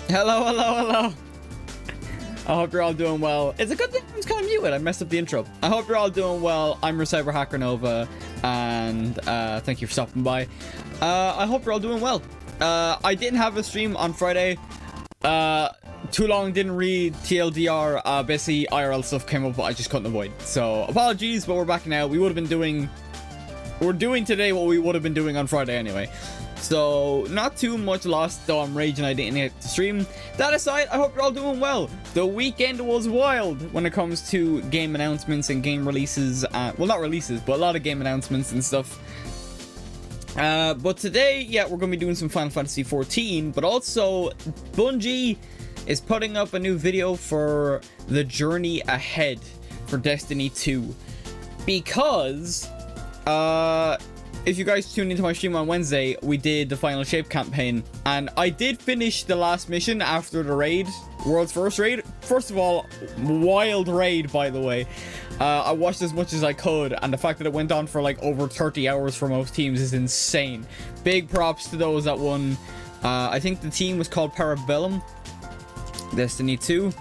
Hello, hello, hello. I hope you're all doing well. It's a good thing I was kind of muted. I messed up the intro. I hope you're all doing well. I'm your Cyber Hacker Nova, and thank you for stopping by. I hope you're all doing well. I didn't have a stream on Friday. Too long, didn't read TLDR. Basically, IRL stuff came up, but I just couldn't avoid. So apologies, but we're back now. We're doing today what we would have been doing on Friday anyway. So, not too much lost, though I'm raging I didn't get to stream. That aside, I hope you're all doing well. The weekend was wild when it comes to game announcements and game releases. Well, not releases, but a lot of game announcements and stuff. But today, yeah, we're going to be doing some Final Fantasy XIV, but also Bungie is putting up a new video for the journey ahead for Destiny 2. Because, if you guys tuned into my stream on Wednesday, we did the Final Shape campaign, and I did finish the last mission after the raid, world's first raid. First of all, wild raid, by the way. I watched as much as I could, and the fact that it went on for like over 30 hours for most teams is insane. Big props to those that won. I think the team was called Parabellum Destiny 2,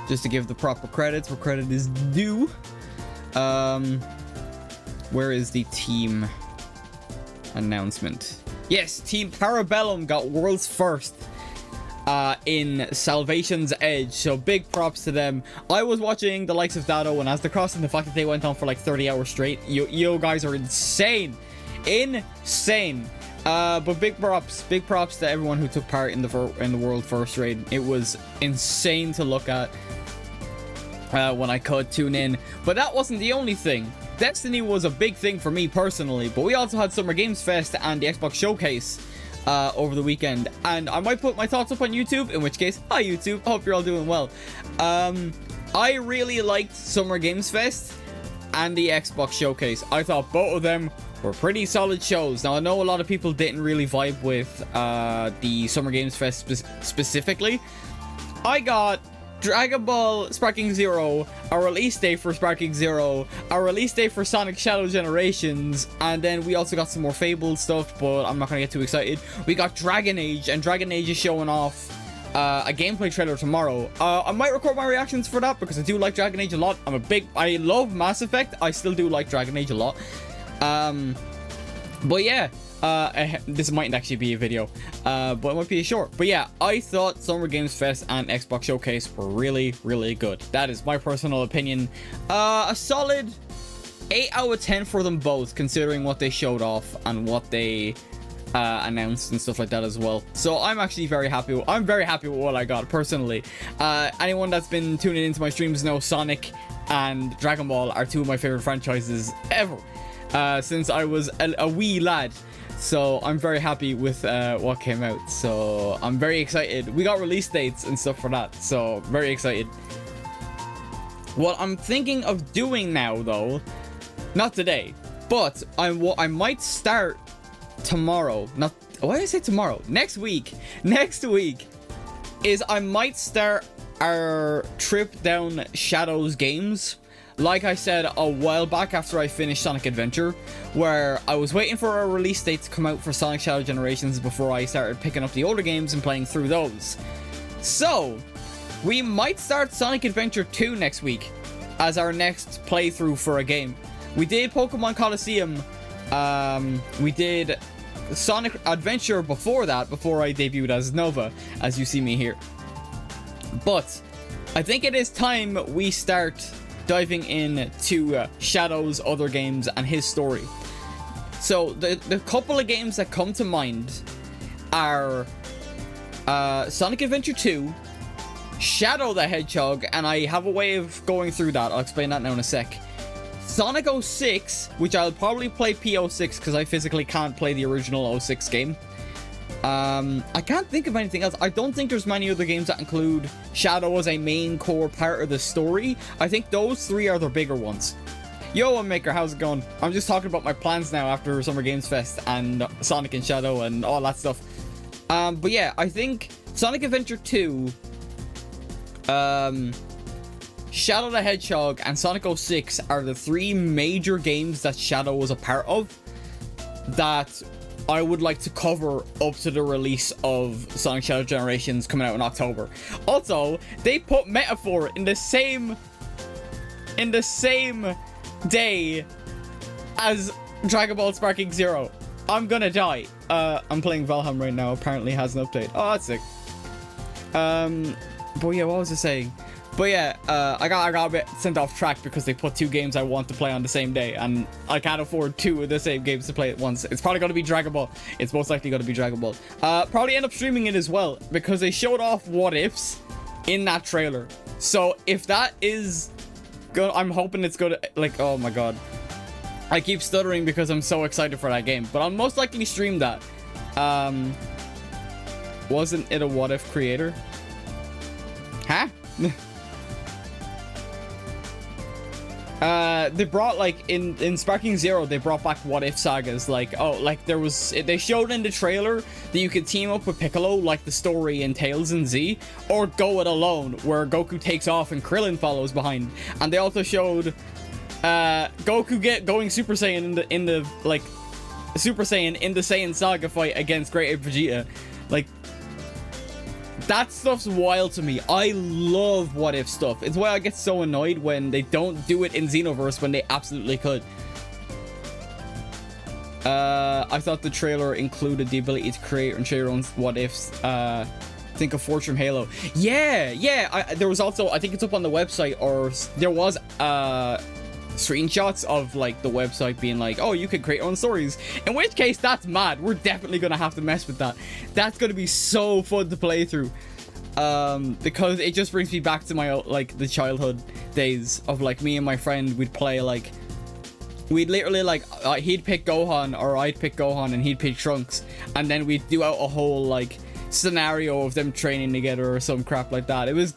just to give the proper credits where credit is due. Where is the team announcement? Yes, Team Parabellum got world's first in Salvation's Edge, so big props to them. I was watching the likes of Dado and As the Cross, and the fact that they went on for like 30 hours straight. You guys are insane. But big props to everyone who took part in the world first raid. It was insane to look at when I could tune in. But that wasn't the only thing. Destiny was a big thing for me personally, but we also had Summer Games Fest and the Xbox Showcase over the weekend, and I might put my thoughts up on YouTube, in which case, hi YouTube, hope you're all doing well. I really liked Summer Games Fest and the Xbox Showcase. I thought both of them were pretty solid shows. Now, I know a lot of people didn't really vibe with the Summer Games Fest specifically. I got Dragon Ball Sparking Zero, a release date for Sparking Zero, a release date for Sonic Shadow Generations, and then we also got some more Fable stuff, but I'm not gonna get too excited. We got Dragon Age, and Dragon Age is showing off a gameplay trailer tomorrow. I might record my reactions for that because I do like Dragon Age a lot. I love Mass Effect. I still do like Dragon Age a lot. But yeah. This might actually be a video, but it might be a short. But yeah, I thought Summer Games Fest and Xbox Showcase were really, really good. That is my personal opinion. A solid 8 out of 10 for them both, considering what they showed off and what they announced and stuff like that as well. So I'm actually very happy. I'm very happy with what I got personally. Anyone that's been tuning into my streams knows Sonic and Dragon Ball are two of my favorite franchises ever, since I was a wee lad. So I'm very happy with what came out. So I'm very excited. We got release dates and stuff for that. So very excited. What I'm thinking of doing now, though, not today, but I might start tomorrow. Not why did I say tomorrow? Next week. Next week is I might start our trip down Shadows games. Like I said a while back after I finished Sonic Adventure, where I was waiting for a release date to come out for Sonic Shadow Generations before I started picking up the older games and playing through those. So, we might start Sonic Adventure 2 next week as our next playthrough for a game. We did Pokemon Coliseum, we did Sonic Adventure before that, before I debuted as Nova, as you see me here. But, I think it is time we start diving into Shadow's other games and his story. So the couple of games that come to mind are Sonic Adventure 2, Shadow the Hedgehog, and I have a way of going through that. I'll explain that now in a sec. Sonic 06, which I'll probably play P06 because I physically can't play the original 06 game. I can't think of anything else. I don't think there's many other games that include Shadow as a main core part of the story. I think those three are the bigger ones. Yo, Maker, how's it going? I'm just talking about my plans now after Summer Games Fest and Sonic and Shadow and all that stuff. But yeah, I think Sonic Adventure 2, Shadow the Hedgehog, and Sonic 06 are the three major games that Shadow was a part of that I would like to cover up to the release of Sonic Shadow Generations coming out in October. Also, they put Metaphor in the same day as Dragon Ball Sparking Zero. I'm gonna die. I'm playing Valheim right now. Apparently has an update. Oh, that's sick. But yeah, what was I saying? But yeah, I got a bit sent off track because they put 2 games I want to play on the same day, and I can't afford 2 of the same games to play at once. It's probably gonna be Dragon Ball. It's most likely gonna be Dragon Ball. Probably end up streaming it as well because they showed off what ifs in that trailer. So if that is good, I'm hoping it's good. Like, oh my god, I keep stuttering because I'm so excited for that game. But I'll most likely stream that. Wasn't it a what if creator? Huh? They brought, like, in Sparking Zero, they brought back what if sagas. Like, oh, like there was, they showed in the trailer that you could team up with Piccolo like the story in Tails and Z, or go it alone where Goku takes off and Krillin follows behind. And they also showed Goku going Super Saiyan in the like Super Saiyan in the Saiyan Saga fight against Great Ape Vegeta. Like, that stuff's wild to me. I love what if stuff. It's why I get so annoyed when they don't do it in Xenoverse when they absolutely could. I thought the trailer included the ability to create and share your own what ifs. Think of Forge from Halo. Yeah. There was also, I think it's up on the website, or there was screenshots of like the website being like, oh, you can create your own stories, in which case that's mad. We're definitely gonna have to mess with that. That's gonna be so fun to play through, because it just brings me back to my like the childhood days of like me and my friend. We'd play, like, we'd literally like he'd pick Gohan or I'd pick Gohan and he'd pick Trunks, and then we'd do out a whole like scenario of them training together or some crap like that. It was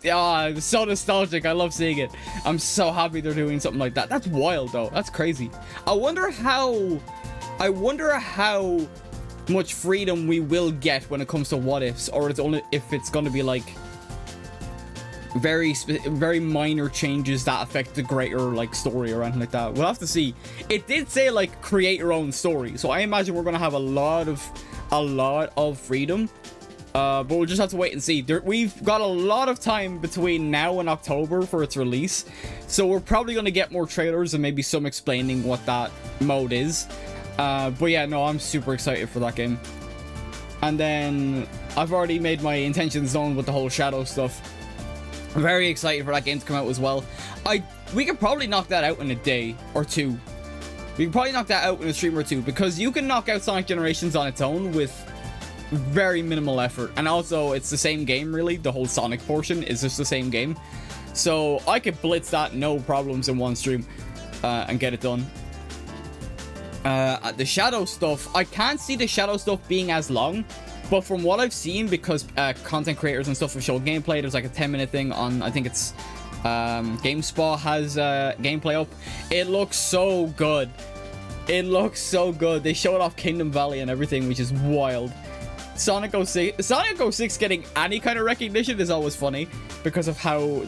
so nostalgic. I love seeing it. I'm so happy they're doing something like that. That's wild though. That's crazy. I wonder how much freedom we will get when it comes to what ifs, or it's only if it's going to be like very minor changes that affect the greater like story or anything like that. We'll have to see. It did say like create your own story, so I imagine we're going to have a lot of freedom. But we'll just have to wait and see. We've got a lot of time between now and October for its release, so we're probably going to get more trailers and maybe some explaining what that mode is. But yeah, no, I'm super excited for that game. And then I've already made my intentions known with the whole Shadow stuff. I'm very excited for that game to come out as well. We could probably knock that out in a day or two. We can probably knock that out in a stream or two, because you can knock out Sonic Generations on its own with very minimal effort, and also it's the same game really. The whole Sonic portion is just the same game, so I could blitz that no problems in one stream and get it done. The Shadow stuff, I can't see the Shadow stuff being as long, but from what I've seen, because content creators and stuff have showed gameplay, there's like a 10-minute thing on, I think it's GameSpot has gameplay up. It looks so good. It looks so good. They showed off Kingdom Valley and everything, which is wild. Sonic 06 getting any kind of recognition is always funny because of how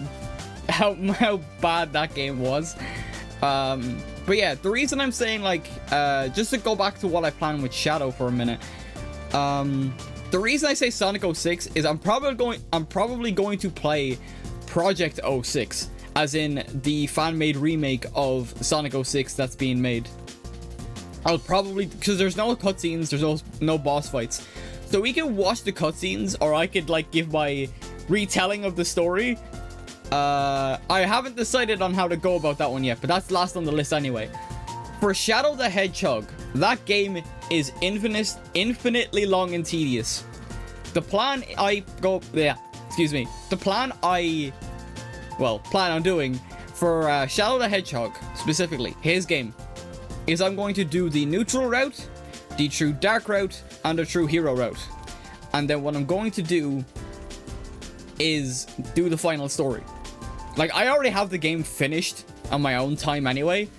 bad that game was. But yeah, the reason I'm saying, like, just to go back to what I planned with Shadow for a minute, the reason I say Sonic 06 is I'm probably going to play Project 06, as in the fan-made remake of Sonic 06 that's being made. I'll probably, because there's no cutscenes, there's no boss fights, so we can watch the cutscenes, or I could like give my retelling of the story. I haven't decided on how to go about that one yet, but that's last on the list anyway. For Shadow the Hedgehog, that game is infinitely long and tedious. The plan plan on doing for Shadow the Hedgehog, specifically his game, is I'm going to do the neutral route, the true dark route, and the true hero route. And then what I'm going to do is do the final story. Like, I already have the game finished on my own time anyway,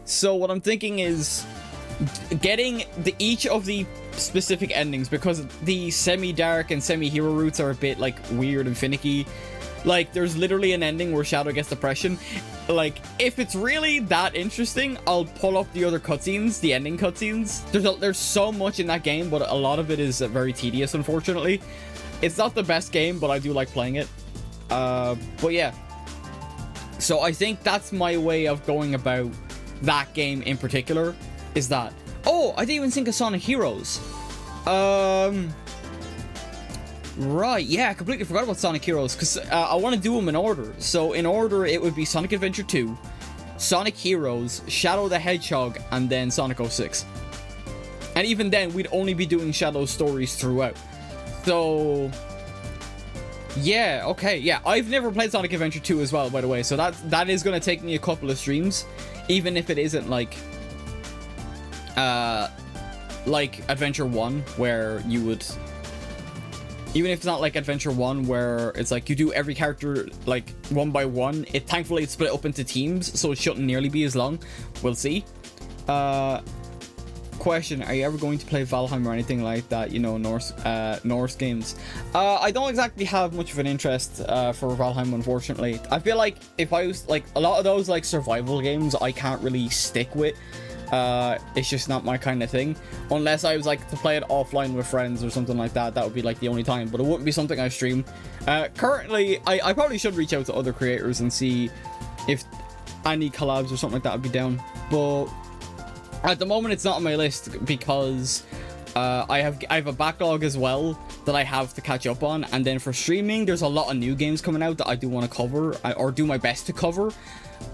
so what I'm thinking is getting each of the specific endings, because the semi-dark and semi-hero routes are a bit like weird and finicky. Like, there's literally an ending where Shadow gets depression. Like, if it's really that interesting, I'll pull up the other cutscenes, the ending cutscenes. There's so much in that game, but a lot of it is very tedious, unfortunately. It's not the best game, but I do like playing it. But yeah. So I think that's my way of going about that game in particular, is that... Oh, I didn't even think of Sonic Heroes. Right, yeah, I completely forgot about Sonic Heroes, because I want to do them in order. So in order, it would be Sonic Adventure 2, Sonic Heroes, Shadow the Hedgehog, and then Sonic 06. And even then, we'd only be doing Shadow's stories throughout. So... yeah, okay, yeah, I've never played Sonic Adventure 2 as well, by the way, so that is going to take me a couple of streams, even if it isn't like Adventure 1, where you would... Even if it's not like Adventure 1, where it's like you do every character like one by one, thankfully it's split up into teams, so it shouldn't nearly be as long. We'll see. Question: are you ever going to play Valheim or anything like that? You know, Norse games. I don't exactly have much of an interest for Valheim, unfortunately. I feel like if I was like a lot of those like survival games, I can't really stick with. It's just not my kind of thing, unless I was like to play it offline with friends or something like that. That would be like the only time, but it wouldn't be something I stream. Currently, I probably should reach out to other creators and see if any collabs or something like that would be down, but at the moment it's not on my list because I have a backlog as well that I have to catch up on, and then for streaming there's a lot of new games coming out that I do want to cover, or do my best to cover,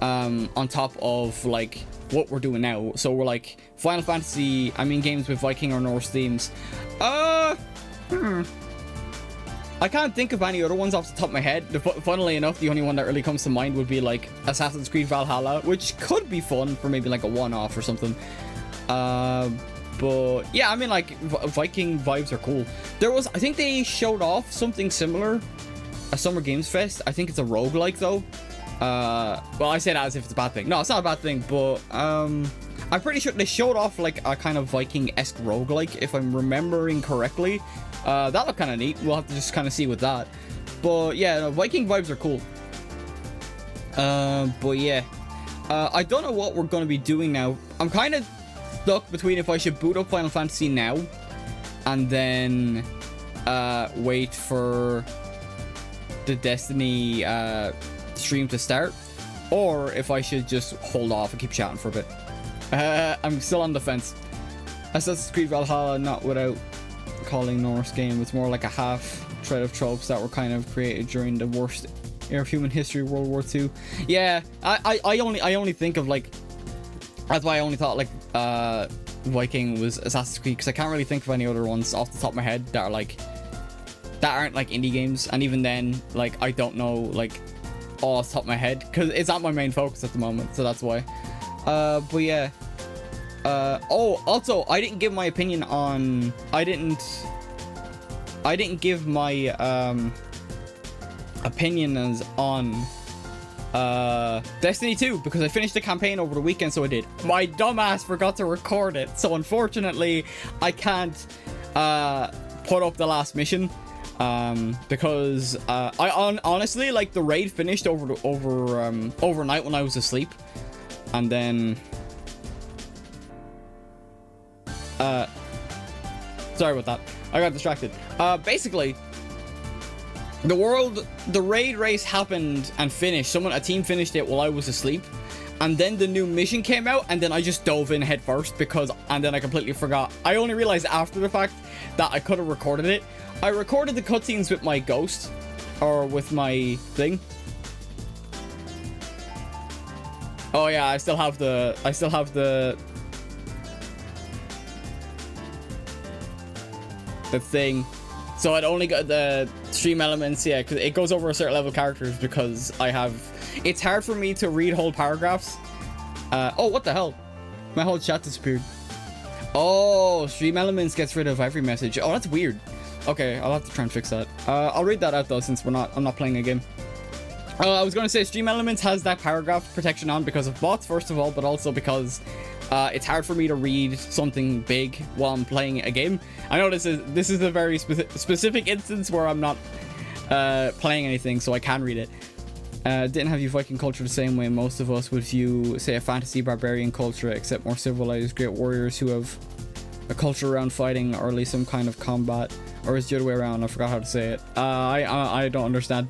on top of like what we're doing now. So we're like Final Fantasy, I mean games with Viking or Norse themes. I can't think of any other ones off the top of my head. Funnily enough, the only one that really comes to mind would be like Assassin's Creed Valhalla, which could be fun for maybe like a one-off or something. But yeah, I mean like Viking vibes are cool. I think they showed off something similar at Summer Games Fest. I think it's a roguelike though. Well, I say that as if it's a bad thing. No, it's not a bad thing, but I'm pretty sure they showed off like a kind of Viking-esque roguelike, if I'm remembering correctly. That looked kind of neat. We'll have to just kind of see with that. But yeah, no, Viking vibes are cool. But yeah, I don't know what we're going to be doing now. I'm kind of stuck between if I should boot up Final Fantasy now and then wait for the Destiny stream to start, or if I should just hold off and keep chatting for a bit. I'm still on the fence. Assassin's Creed Valhalla, not without calling Norse game. It's more like a half thread of tropes that were kind of created during the worst era of human history, World War II. Yeah, I only think of like, that's why I only thought like Viking was Assassin's Creed, because I can't really think of any other ones off the top of my head that are like, that aren't like indie games, and even then like I don't know like all off the top of my head because it's not my main focus at the moment, so that's why. But yeah, oh, also I didn't give my opinion on, I didn't give my opinions on Destiny 2 because I finished the campaign over the weekend, so I did. My dumbass forgot to record it, so unfortunately I can't put up the last mission. Because I honestly like the raid finished overnight when I was asleep, and then sorry about that, I got distracted. Basically the raid race happened and finished. A team finished it while I was asleep, and then the new mission came out, and then I just dove in head first and then I completely forgot. I only realized after the fact that I could have recorded it. I recorded the cutscenes with my ghost, or with my thing. Oh yeah, I still have the thing. So I'd only got the stream elements, yeah, because it goes over a certain level of characters, because it's hard for me to read whole paragraphs. Oh, what the hell? My whole chat disappeared. Oh, stream elements gets rid of every message. Oh, that's weird. Okay, I'll have to try and fix that. I'll read that out though, since I'm not playing a game. I was going to say Stream Elements has that paragraph protection on because of bots, first of all, but also because it's hard for me to read something big while I'm playing a game. I know this is a very specific instance where I'm not playing anything, so I can read it. Didn't have you Viking culture the same way most of us would view, say, a fantasy barbarian culture, except more civilized, great warriors who have a culture around fighting, or at least some kind of combat, or is it the other way around? I forgot how to say it. I don't understand.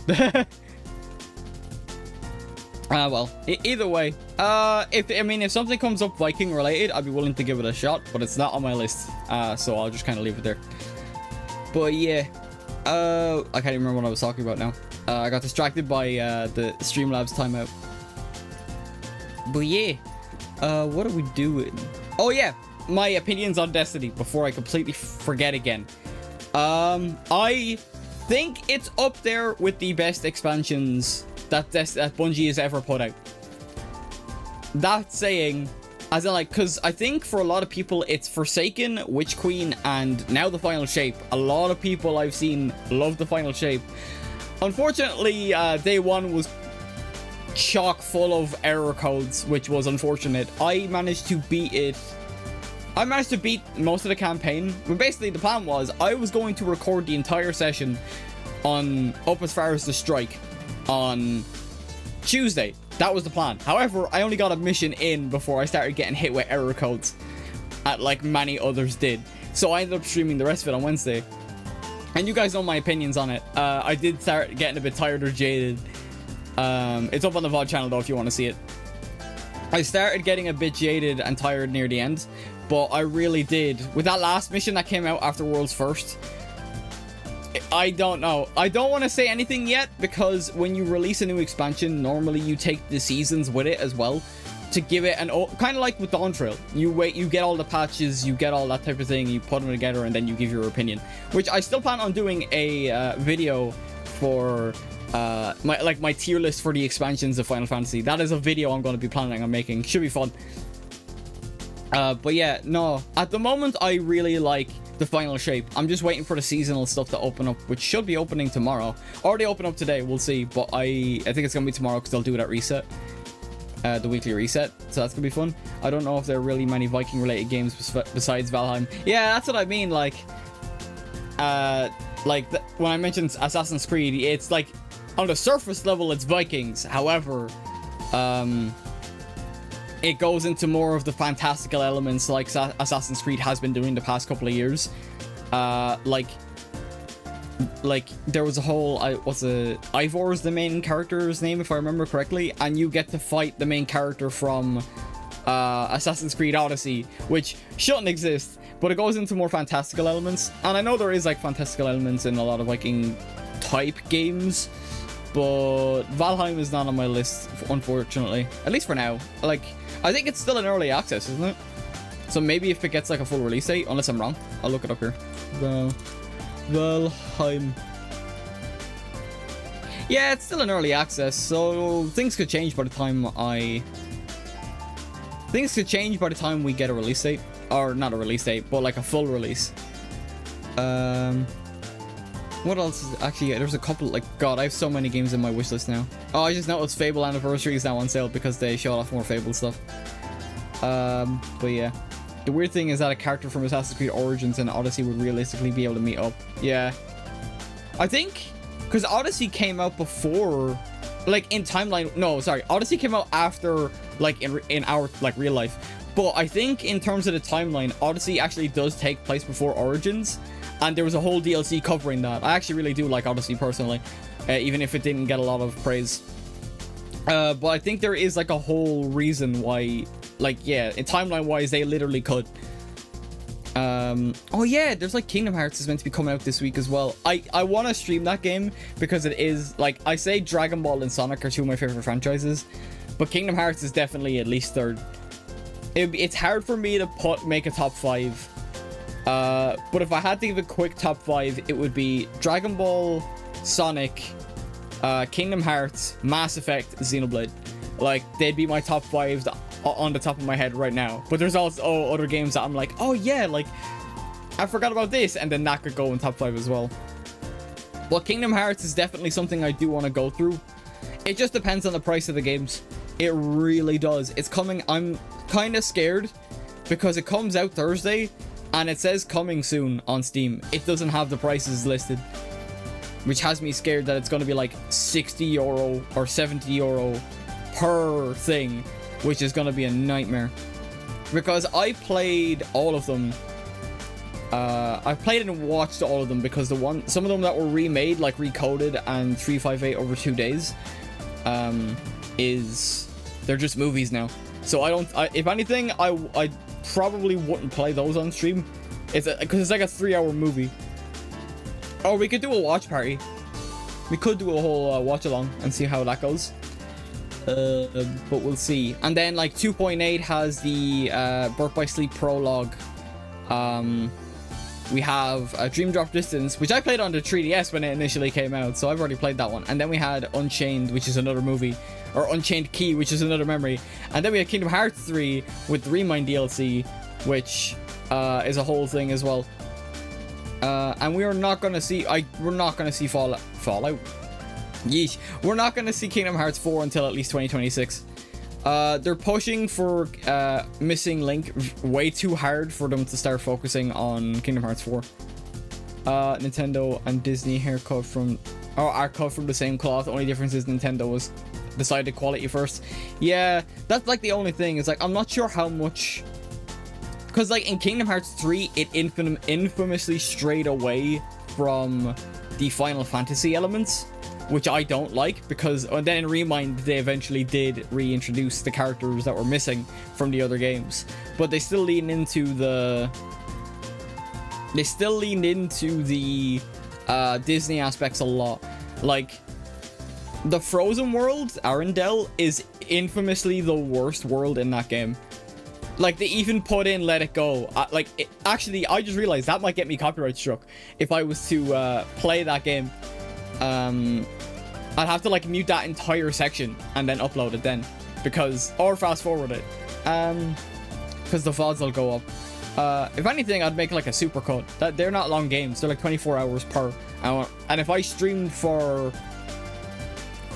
Well, either way, if something comes up Viking related, I'd be willing to give it a shot, but it's not on my list, so I'll just kind of leave it there. But yeah, I can't even remember what I was talking about now. I got distracted by the Streamlabs timeout. But yeah, what are we doing? Oh yeah, my opinions on Destiny before I completely forget again. I think it's up there with the best expansions that Bungie has ever put out. That saying, as in like, because I think for a lot of people it's Forsaken, Witch Queen, and now the Final Shape. A lot of people I've seen love the Final Shape. Unfortunately, day one was chock full of error codes, which was unfortunate. I managed to beat it. I managed to beat most of the campaign. But basically, the plan was I was going to record the entire session on up as far as the strike on Tuesday. That was the plan. However, I only got a mission in before I started getting hit with error codes, like many others did. So I ended up streaming the rest of it on Wednesday. And you guys know my opinions on it. I did start getting a bit tired or jaded. It's up on the VOD channel though if you want to see it. I started getting a bit jaded and tired near the end, but I really did. With that last mission that came out after World's First, I don't know. I don't want to say anything yet, because when you release a new expansion, normally you take the seasons with it as well to give it an kind of like with Dawn Trail. You wait, you get all the patches, you get all that type of thing, you put them together, and then you give your opinion. Which I still plan on doing a video for my tier list for the expansions of Final Fantasy. That is a video I'm going to be planning on making. Should be fun. But yeah, no. At the moment, I really like the Final Shape. I'm just waiting for the seasonal stuff to open up, which should be opening tomorrow. Or they open up today, we'll see. But I think it's going to be tomorrow because they'll do that reset. The weekly reset. So that's going to be fun. I don't know if there are really many Viking related games besides Valheim. Yeah, that's what I mean. Like when I mentioned Assassin's Creed, it's like on the surface level, it's Vikings. However, it goes into more of the fantastical elements like Assassin's Creed has been doing the past couple of years. Like there was a whole Ivor is the main character's name if I remember correctly, and you get to fight the main character from Assassin's Creed Odyssey, which shouldn't exist, but it goes into more fantastical elements. And I know there is like fantastical elements in a lot of Viking type games, but Valheim is not on my list, unfortunately, at least for now. Like, I think it's still in early access, isn't it? So maybe if it gets like a full release date, unless I'm wrong, I'll look it up here. Valheim. Yeah, it's still in early access, so things could change by the time we get a release date. Or not a release date, but like a full release. What else is actually, there's a couple, like, God, I have so many games in my wishlist now. Oh, I just noticed Fable Anniversary is now on sale because they showed off more Fable stuff. But yeah. The weird thing is that a character from Assassin's Creed Origins and Odyssey would realistically be able to meet up. Yeah. I think, because Odyssey came out before, like, in timeline, no, sorry, Odyssey came out after, like, in our, like, real life. But I think in terms of the timeline, Odyssey actually does take place before Origins. And there was a whole DLC covering that. I actually really do like Odyssey personally, even if it didn't get a lot of praise. But I think there is like a whole reason why, like, yeah, in timeline wise, they literally could. Oh yeah, there's like Kingdom Hearts is meant to be coming out this week as well. I want to stream that game because it is, like, I say Dragon Ball and Sonic are two of my favorite franchises, but Kingdom Hearts is definitely at least third. It's hard for me to make a top 5. But if I had to give a quick top 5, it would be Dragon Ball, Sonic, Kingdom Hearts, Mass Effect, Xenoblade. Like, they'd be my top 5 on the top of my head right now. But there's also other games that I'm like, oh yeah, like, I forgot about this, and then that could go in top 5 as well. But Kingdom Hearts is definitely something I do want to go through. It just depends on the price of the games. It really does. It's coming, I'm kind of scared because it comes out Thursday and it says coming soon on Steam. It doesn't have the prices listed. which has me scared that it's going to be like €60 or €70 per thing, which is going to be a nightmare. Because I played all of them. I played and watched all of them because some of them that were remade, like Recoded and 358 over 2 days, they're just movies now. So if anything, I probably wouldn't play those on stream. Because it's like a 3-hour movie. Or we could do a watch party. We could do a whole watch along and see how that goes. But we'll see. And then like 2.8 has the Birth by Sleep prologue. We have Dream Drop Distance, which I played on the 3DS when it initially came out, so I've already played that one. And then we had Unchained, which is another movie, or Unchained Key, which is another memory. And then we had Kingdom Hearts 3 with the Remind DLC, which is a whole thing as well. And we're not gonna see Fallout. Yeesh. We're not gonna see Kingdom Hearts 4 until at least 2026. They're pushing for Missing Link way too hard for them to start focusing on Kingdom Hearts 4. Nintendo and Disney are cut from the same cloth. The only difference is Nintendo was decided quality first. Yeah, that's like the only thing. It's like I'm not sure how much, because like in Kingdom Hearts 3, it infamously strayed away from the Final Fantasy elements, which I don't like, because then in Remind they eventually did reintroduce the characters that were missing from the other games, but they still lean into the Disney aspects a lot. Like the Frozen world, Arendelle, is infamously the worst world in that game. Like they even put in Let It Go. Actually, I just realized that might get me copyright struck if I was to play that game. I'd have to like mute that entire section and then upload it then, or fast forward it, because the VODs will go up. If anything, I'd make like a supercut. They're not long games, they're like 24 hours per. And if I streamed for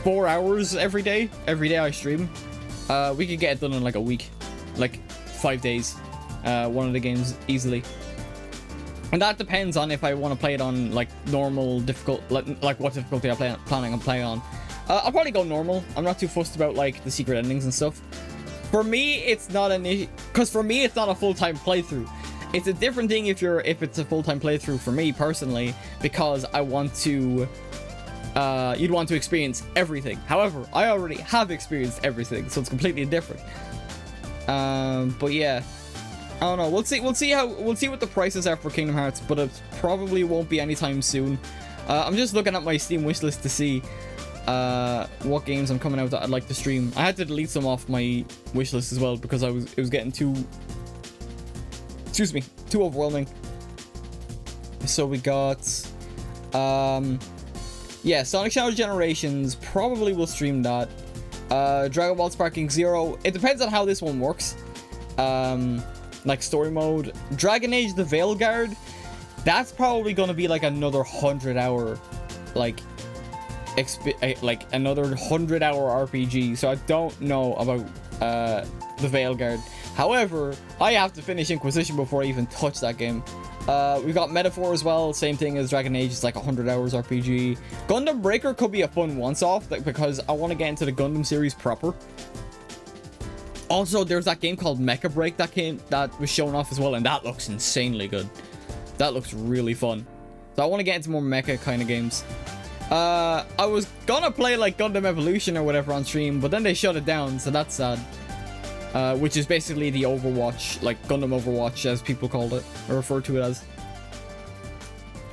4 hours every day I stream, we could get it done in like a week, like 5 days, one of the games easily. And that depends on if I want to play it on like normal, difficult, like what difficulty I'm planning on playing on. I'll probably go normal. I'm not too fussed about like the secret endings and stuff. For me, it's not an issue, because for me it's not a full-time playthrough. It's a different thing if it's a full-time playthrough for me personally, because I want to you'd want to experience everything. However, I already have experienced everything, so it's completely different. But yeah, I don't know. We'll see what the prices are for Kingdom Hearts, but it probably won't be anytime soon. I'm just looking at my Steam wishlist to see what games I'm coming out that I'd like to stream. I had to delete some off my wishlist as well because it was getting too overwhelming. So we got yeah, Sonic Shadow Generations, probably will stream that. Dragon Ball Sparking Zero, it depends on how this one works. Like story mode. Dragon Age the Veilguard, that's probably gonna be like another 100-hour like another 100-hour RPG, so I don't know about the Veilguard. However, I have to finish Inquisition before I even touch that game. We've got Metaphor as well, same thing as Dragon Age, it's like 100 hours RPG. Gundam Breaker could be a fun once-off, because I want to get into the Gundam series proper. Also, there's that game called Mecha Break that was shown off as well, and that looks insanely good. That looks really fun. So I want to get into more mecha kind of games. I was gonna play like Gundam Evolution or whatever on stream, but then they shut it down, so that's sad. Which is basically the Overwatch, like Gundam Overwatch as people called it, or refer to it as.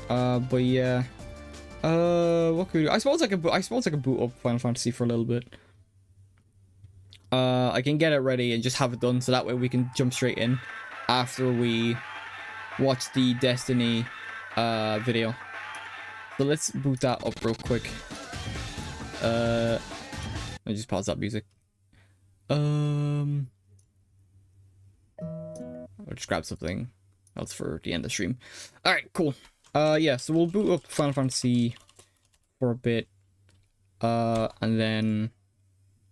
But yeah. What could we do? I suppose I could boot up Final Fantasy for a little bit. I can get it ready and just have it done, so that way we can jump straight in after we watch the Destiny video. So let's boot that up real quick. Let me just pause that music. I'll just grab something else for the end of the stream. Alright, cool. Yeah, so we'll boot up Final Fantasy for a bit. And then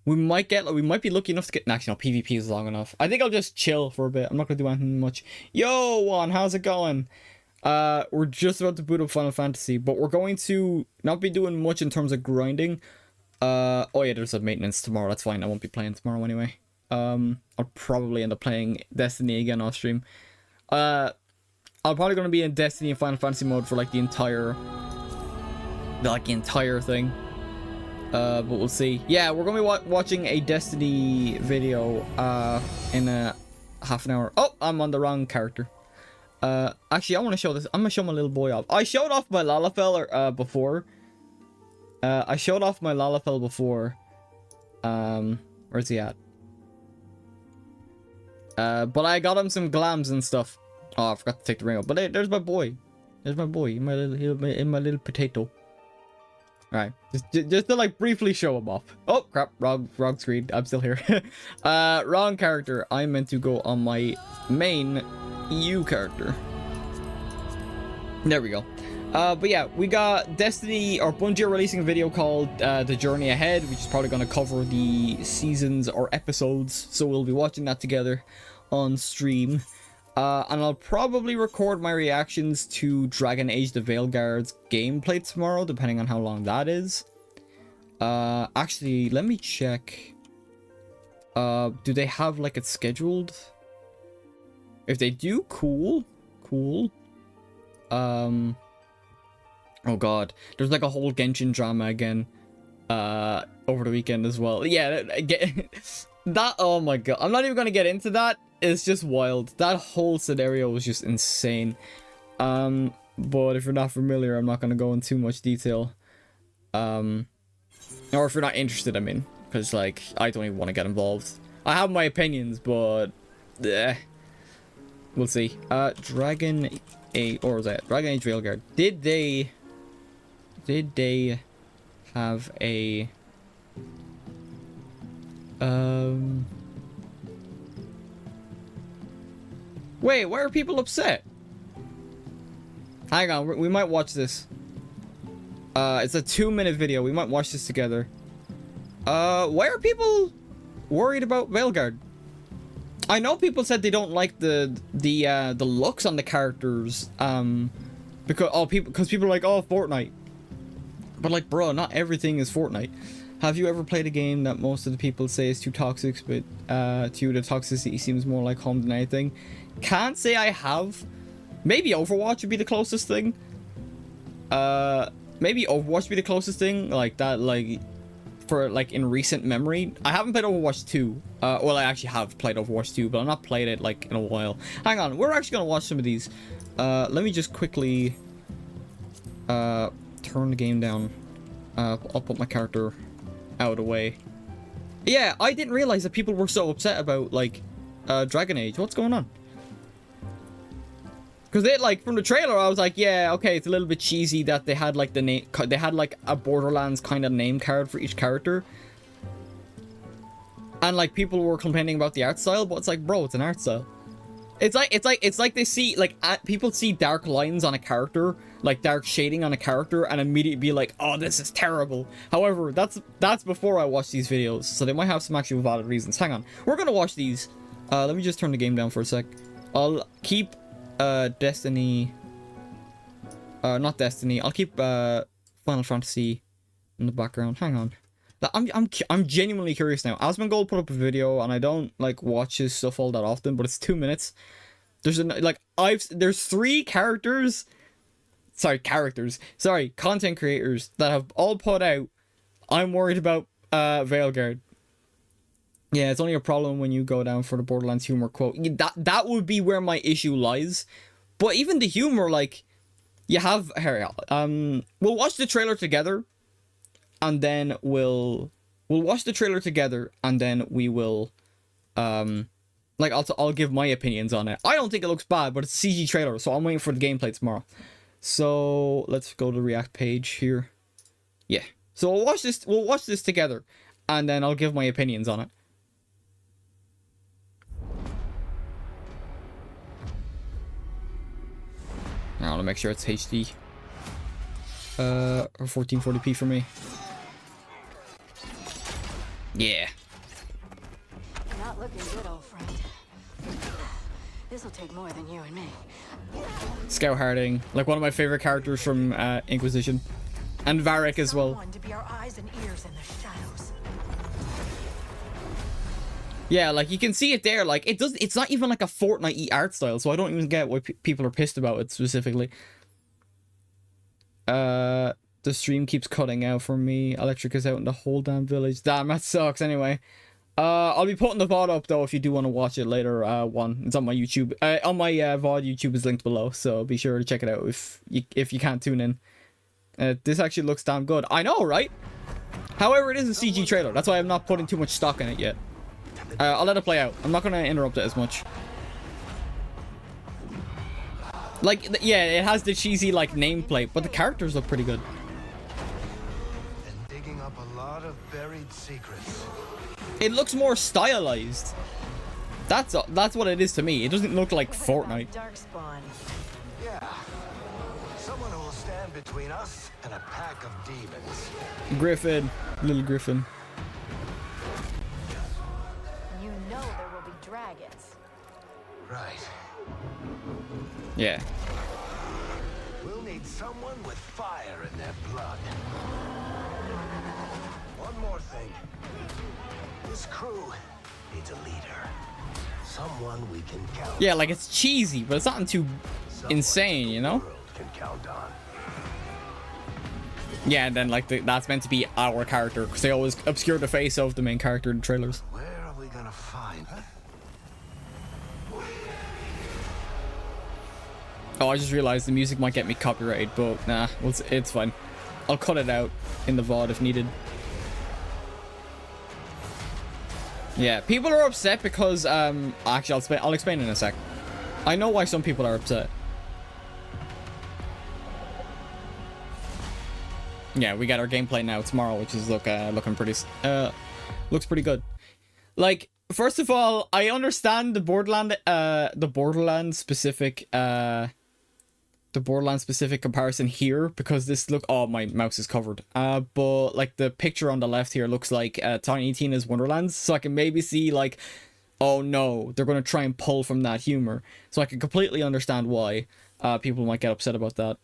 we might be lucky enough to get... Actually, no, PvP is long enough. I think I'll just chill for a bit. I'm not gonna do anything much. Yo, Juan, how's it going? We're just about to boot up Final Fantasy, but we're going to not be doing much in terms of grinding. Oh yeah, there's a maintenance tomorrow. That's fine. I won't be playing tomorrow anyway. I'll probably end up playing Destiny again off stream. I'm probably going to be in Destiny and Final Fantasy mode for like the entire thing. But we'll see. Yeah, we're going to be watching a Destiny video in a half an hour. Oh, I'm on the wrong character. Actually, I want to show this. I'm going to show my little boy off. I showed off my Lalafell before. Where's he at? But I got him some glams and stuff. Oh, I forgot to take the ring off. But hey, there's my boy. There's my boy. In my little potato. Alright. Just to like briefly show him off. Oh, crap. Wrong screen. I'm still here. Wrong character. I meant to go on my main EU character. There we go. But yeah, we got Destiny, or Bungie are releasing a video called The Journey Ahead, which is probably going to cover the seasons or episodes, so we'll be watching that together on stream. And I'll probably record my reactions to Dragon Age the Veilguard's gameplay tomorrow, depending on how long that is. Actually, let me check. Do they have like it scheduled? If they do, cool. Oh god, there's like a whole Genshin drama again over the weekend as well. Yeah, that oh my god, I'm not even gonna get into that. It's just wild. That whole scenario was just insane. But if you're not familiar, I'm not gonna go in too much detail. Or if you're not interested, I mean, because like I don't even want to get involved. I have my opinions, but we'll see. Dragon Age Veilguard. Did they have a wait, why are people upset? Hang on, we might watch this. It's a 2-minute video. We might watch this together. Why are people worried about Veilguard? I know people said they don't like the looks on the characters, because people are like, oh, Fortnite. But like, bro, not everything is Fortnite. Have you ever played a game that most of the people say is too toxic, but to you the toxicity seems more like home than anything? Can't say I have. Maybe Overwatch would be the closest thing. Maybe Overwatch would be the closest thing, like that, like for like in recent memory. I haven't played Overwatch 2. Well, I actually have played Overwatch 2, but I've not played it like in a while. Hang on, we're actually gonna watch some of these. Let me just quickly turn the game down. I'll put my character out of the way. Yeah, I didn't realize that people were so upset about like Dragon Age. What's going on? Because they like from the trailer, I was like, yeah, okay, it's a little bit cheesy that they had like the name, they had like a Borderlands kind of name card for each character, and like people were complaining about the art style, but it's like, bro, it's an art style. It's like they see like people see dark lines on a character, like dark shading on a character, and immediately be like, oh, this is terrible. However, that's before I watch these videos, so they might have some actual valid reasons. Hang on, we're gonna watch these. Let me just turn the game down for a sec. I'll keep Destiny, not Destiny. I'll keep Final Fantasy in the background. Hang on. I'm genuinely curious now. Asmongold put up a video, and I don't like watch his stuff all that often, but it's 2 minutes. There's there's 3 content creators that have all put out, I'm worried about Veilguard. Yeah, it's only a problem when you go down for the Borderlands humor quote. That would be where my issue lies. But even the humor, like, you have we'll watch the trailer together, and then we'll watch the trailer together, and then we will like I'll give my opinions on it. I don't think it looks bad, but it's a CG trailer, so I'm waiting for the gameplay tomorrow. So let's go to the React page here. Yeah. So we'll watch this together, and then I'll give my opinions on it. I want to make sure it's HD. Or 1440p for me. Yeah. Not looking good, old friend. This'll take more than you and me. Scout Harding, like one of my favorite characters from Inquisition, and Varric as well. Someone to be our eyes and ears in the shadows. Yeah, like you can see it there. Like it does. It's not even like a Fortnite art style, so I don't even get why people are pissed about it specifically. The stream keeps cutting out for me. Electric is out in the whole damn village. Damn, that sucks. Anyway, I'll be putting the VOD up though if you do want to watch it later. It's on my YouTube. On my VOD, YouTube is linked below, so be sure to check it out if you can't tune in. This actually looks damn good. I know, right? However, it is a CG trailer. That's why I'm not putting too much stock in it yet. I'll let it play out. I'm not gonna interrupt it as much. Like, yeah, it has the cheesy like nameplate, but the characters look pretty good. And digging up a lot of buried secrets. It looks more stylized. That's what it is to me. It doesn't look like Fortnite. Darkspawn. Yeah. Someone who will stand between us and a pack of demons. Griffin, little Griffin. You know there will be dragons. Right. Yeah. We'll need someone with fire in their blood. One more thing. This crew needs a leader. Someone we can count. Yeah, like it's cheesy, but it's not too insane, you know? The world can count on. Yeah, and then like that's meant to be our character because they always obscure the face of the main character in the trailers. Where are we gonna find her? Oh, I just realized the music might get me copyrighted, but nah, it's fine. I'll cut it out in the VOD if needed. Yeah, people are upset because actually I'll explain in a sec. I know why some people are upset. Yeah, we got our gameplay now tomorrow, which is looking pretty looks pretty good. Like, first of all, I understand the Borderlands specific comparison here because this oh, my mouse is covered. But like the picture on the left here looks like Tiny Tina's Wonderlands, so I can maybe see like, oh no, they're gonna try and pull from that humor. So I can completely understand why people might get upset about that.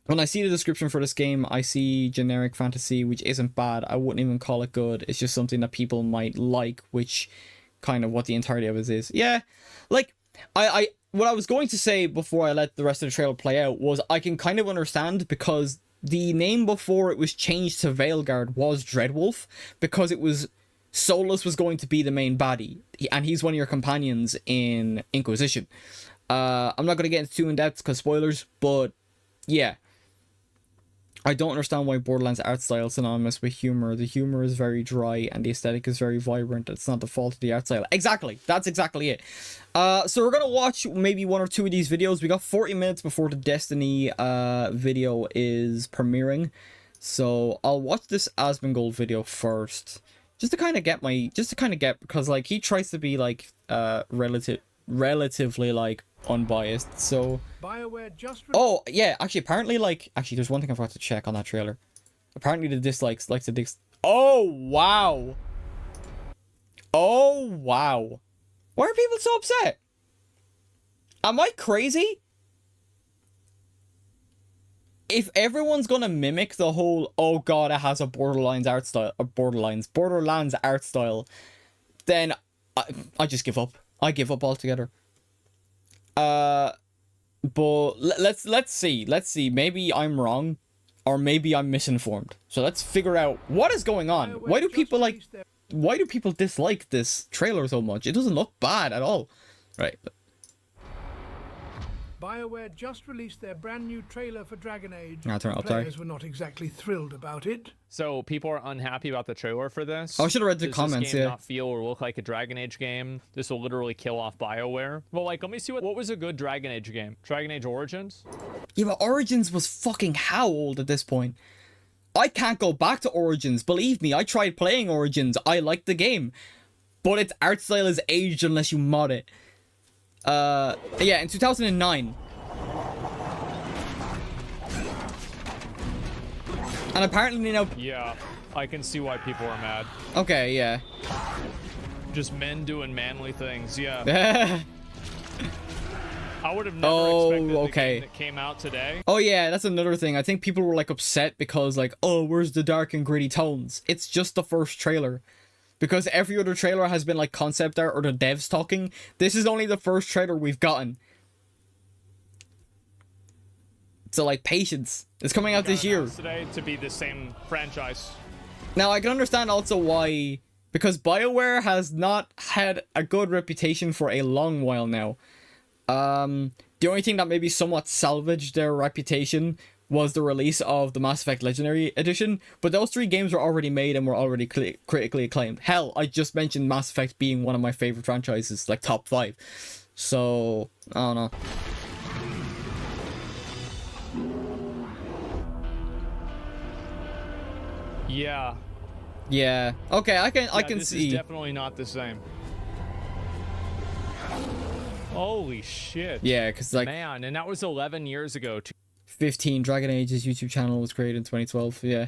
When I see the description for this game, I see generic fantasy, which isn't bad. I wouldn't even call it good. It's just something that people might like, which kind of what the entirety of it is. Yeah, like, what I was going to say before I let the rest of the trailer play out was I can kind of understand because the name before it was changed to Veilguard was Dreadwolf because it was Solus was going to be the main baddie, and he's one of your companions in Inquisition. I'm not going to get into too in depth because spoilers, but yeah. I don't understand why Borderlands art style is synonymous with humor. The humor is very dry and the aesthetic is very vibrant. It's not the fault of the art style. Exactly. That's exactly it. So we're going to watch maybe one or two of these videos. We got 40 minutes before the Destiny video is premiering. So I'll watch this Asmongold video first. Just to kind of get because like he tries to be like relatively like unbiased. So oh yeah, actually there's one thing I forgot to check on that trailer. Apparently the dislikes likes the dis. Oh wow, why are people so upset? Am I crazy? If everyone's gonna mimic the whole oh god it has a Borderlands art style, then I just give up. I give up altogether. But let's see. Maybe I'm wrong, or maybe I'm misinformed. So let's figure out what is going on. Why do people dislike this trailer so much? It doesn't look bad at all. Right. BioWare just released their brand new trailer for Dragon Age. Players were not exactly thrilled about it. So people are unhappy about the trailer for this. Oh, I should have read the Does comments. This game yeah. not feel or look like a Dragon Age game? This will literally kill off BioWare. Well, like, let me see what was a good Dragon Age game. Dragon Age Origins. Yeah, but Origins was fucking how old at this point? I can't go back to Origins. Believe me, I tried playing Origins. I liked the game, but its art style is aged unless you mod it. Yeah, in 2009. And apparently now... Yeah, I can see why people are mad. Okay, yeah. Just men doing manly things, yeah. I would have never expected the game that came out today. Oh yeah, that's another thing. I think people were like upset because like, oh, where's the dark and gritty tones? It's just the first trailer. Because every other trailer has been like concept art or the devs talking. This is only the first trailer we've gotten. So like, patience. It's coming out this year. Today to be the same franchise. Now I can understand also why, because BioWare has not had a good reputation for a long while now. The only thing that maybe somewhat salvaged their reputation was the release of the Mass Effect Legendary Edition, but those 3 games were already made and were already critically acclaimed. Hell, I just mentioned Mass Effect being one of my favorite franchises, like top 5. So, I don't know. Yeah. Yeah. Okay, I can this see. Is definitely not the same. Holy shit. Yeah, because like, man, and that was 11 years ago. 15, Dragon Age's YouTube channel was created in 2012. Yeah,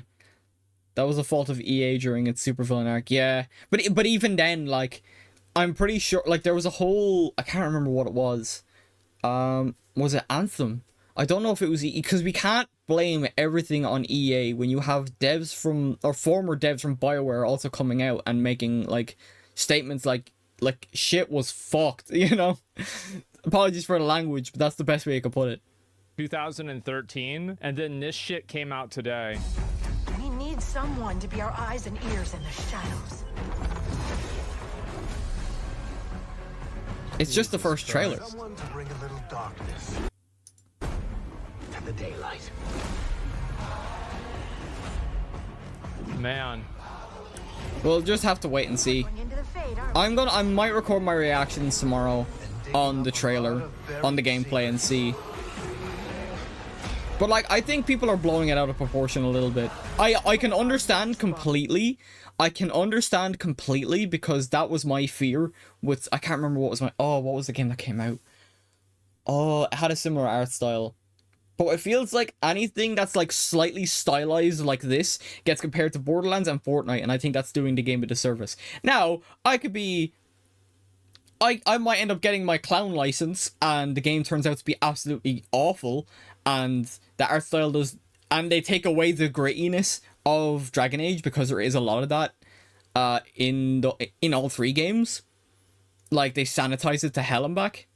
that was a fault of EA during its supervillain arc. Yeah, but even then, like, I'm pretty sure like there was a whole, I can't remember what it was. Was it Anthem? I don't know if it was because we can't blame everything on EA when you have devs from, or former devs from BioWare also coming out and making like statements like shit was fucked, you know. Apologies for the language, but that's the best way I could put it. 2013, and then this shit came out today. We need someone to be our eyes and ears in the shadows. It's just the first trailer. Someone to bring a little darkness to the daylight. Man. We'll just have to wait and see. I might record my reactions tomorrow on the trailer, on the gameplay, and see. But like, I think people are blowing it out of proportion a little bit. I can understand completely. I can understand completely because that was my fear with, I can't remember what was my, what was the game that came out? Oh, it had a similar art style. But it feels like anything that's like slightly stylized like this gets compared to Borderlands and Fortnite, and I think that's doing the game a disservice. Now, I could be... I might end up getting my clown license, and the game turns out to be absolutely awful, and the art style does... And they take away the grittiness of Dragon Age, because there is a lot of that in all 3 games. Like, they sanitize it to hell and back.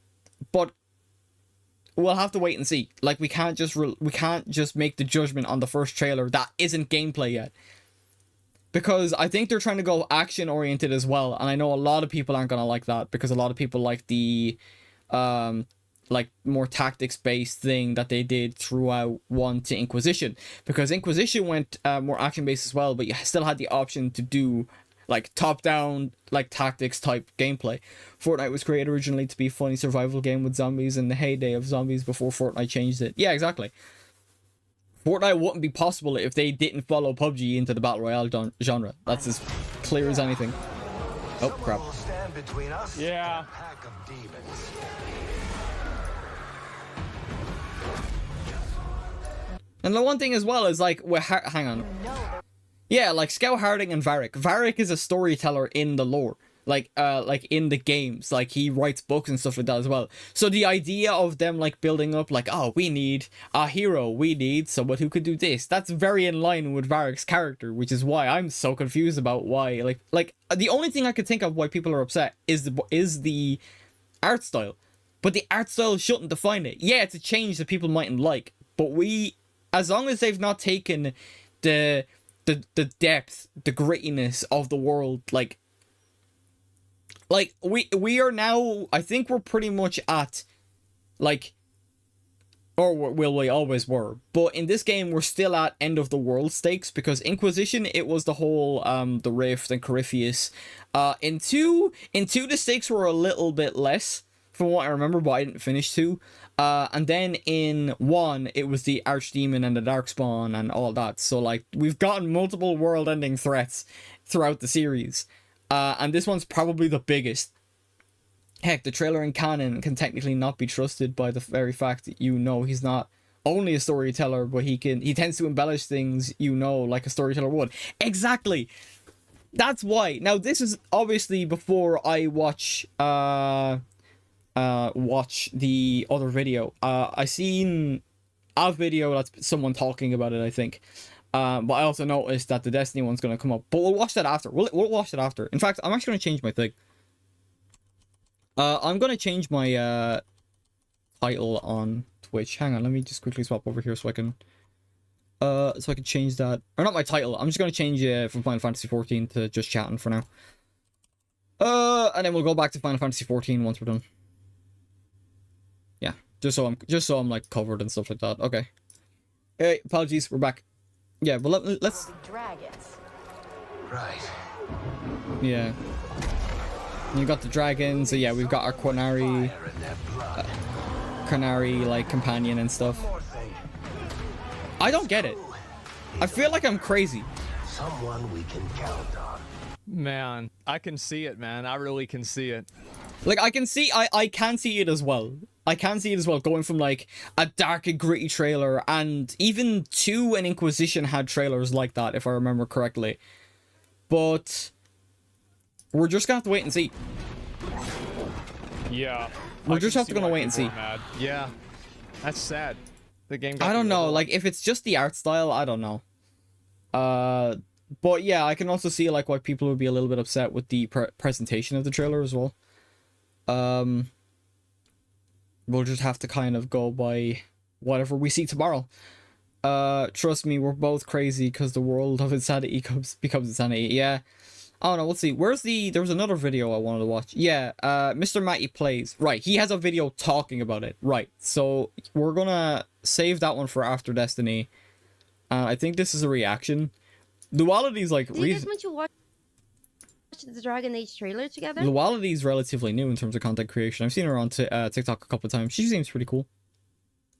But we'll have to wait and see. Like, we can't just make the judgment on the first trailer that isn't gameplay yet. Because I think they're trying to go action-oriented as well. And I know a lot of people aren't going to like that. Because a lot of people like the like more tactics-based thing that they did throughout 1 to Inquisition. Because Inquisition went more action-based as well. But you still had the option to do like top-down, like tactics-type gameplay. Fortnite was created originally to be a funny survival game with zombies in the heyday of zombies before Fortnite changed it. Yeah, exactly. Fortnite wouldn't be possible if they didn't follow PUBG into the Battle Royale genre. That's as clear as anything. Oh, crap. Yeah. And the one thing as well is like, hang on. Yeah, like Scout Harding and Varric. Varric is a storyteller in the lore. Like in the games. Like, he writes books and stuff like that as well. So the idea of them, like, building up, like, oh, we need a hero. We need someone who could do this. That's very in line with Varric's character, which is why I'm so confused about why. Like the only thing I could think of why people are upset is the art style. But the art style shouldn't define it. Yeah, it's a change that people mightn't like. But as long as they've not taken the depth, the grittiness of the world, like we are now, I think we're pretty much at, like, or we always were, but in this game we're still at end of the world stakes, because Inquisition, it was the whole the Rift and Corypheus. In 2 the stakes were a little bit less from what I remember, but I didn't finish 2. And then in 1, it was the Archdemon and the Darkspawn and all that. So, like, we've gotten multiple world-ending threats throughout the series. And this one's probably the biggest. Heck, the trailer in canon can technically not be trusted by the very fact that, you know, he's not only a storyteller, but he tends to embellish things, you know, like a storyteller would. Exactly! That's why. Now, this is obviously before I watch watch the other video. I seen a video that's someone talking about it, I think. But I also noticed that the Destiny one's gonna come up. But we'll watch that after. We'll watch it after. In fact, I'm actually gonna change my thing. I'm gonna change my title on Twitch. Hang on, let me just quickly swap over here so I can change that. Or not my title. I'm just gonna change it from Final Fantasy 14 to just chatting for now. And then we'll go back to Final Fantasy 14 once we're done. Yeah, just so I'm like covered and stuff like that. Okay. Hey, apologies, we're back. Yeah, but let's. Dragons. Right. Yeah. You got the dragons. So yeah, we've got our Quinari, Fire in their blood. Quinari like companion and stuff. One more thing. I don't get it. I feel like I'm crazy. Someone we can count on. Man, I can see it, man. I really can see it. Like I can see it as well. I can see it as well, going from like a dark and gritty trailer, and even 2 and Inquisition had trailers like that, if I remember correctly. But we're just gonna have to wait and see. Yeah. We're I just can have to see gonna why wait and people see. are mad. Yeah. That's sad. The game got I don't know, overlooked. like if it's just the art style, I don't know. But yeah, I can also see like why people would be a little bit upset with the presentation of the trailer as well. We'll just have to kind of go by whatever we see tomorrow. Trust me, we're both crazy because the world of insanity becomes insanity. Yeah. I don't know, we'll see. There was another video I wanted to watch. Yeah, Mr. Matty Plays. Right, he has a video talking about it. Right, so we're gonna save that one for after Destiny. I think this is a reaction. Duality's like... Do you guys want to watch the Dragon Age trailer together? Duality's relatively new in terms of content creation. I've seen her on TikTok a couple of times. She seems pretty cool.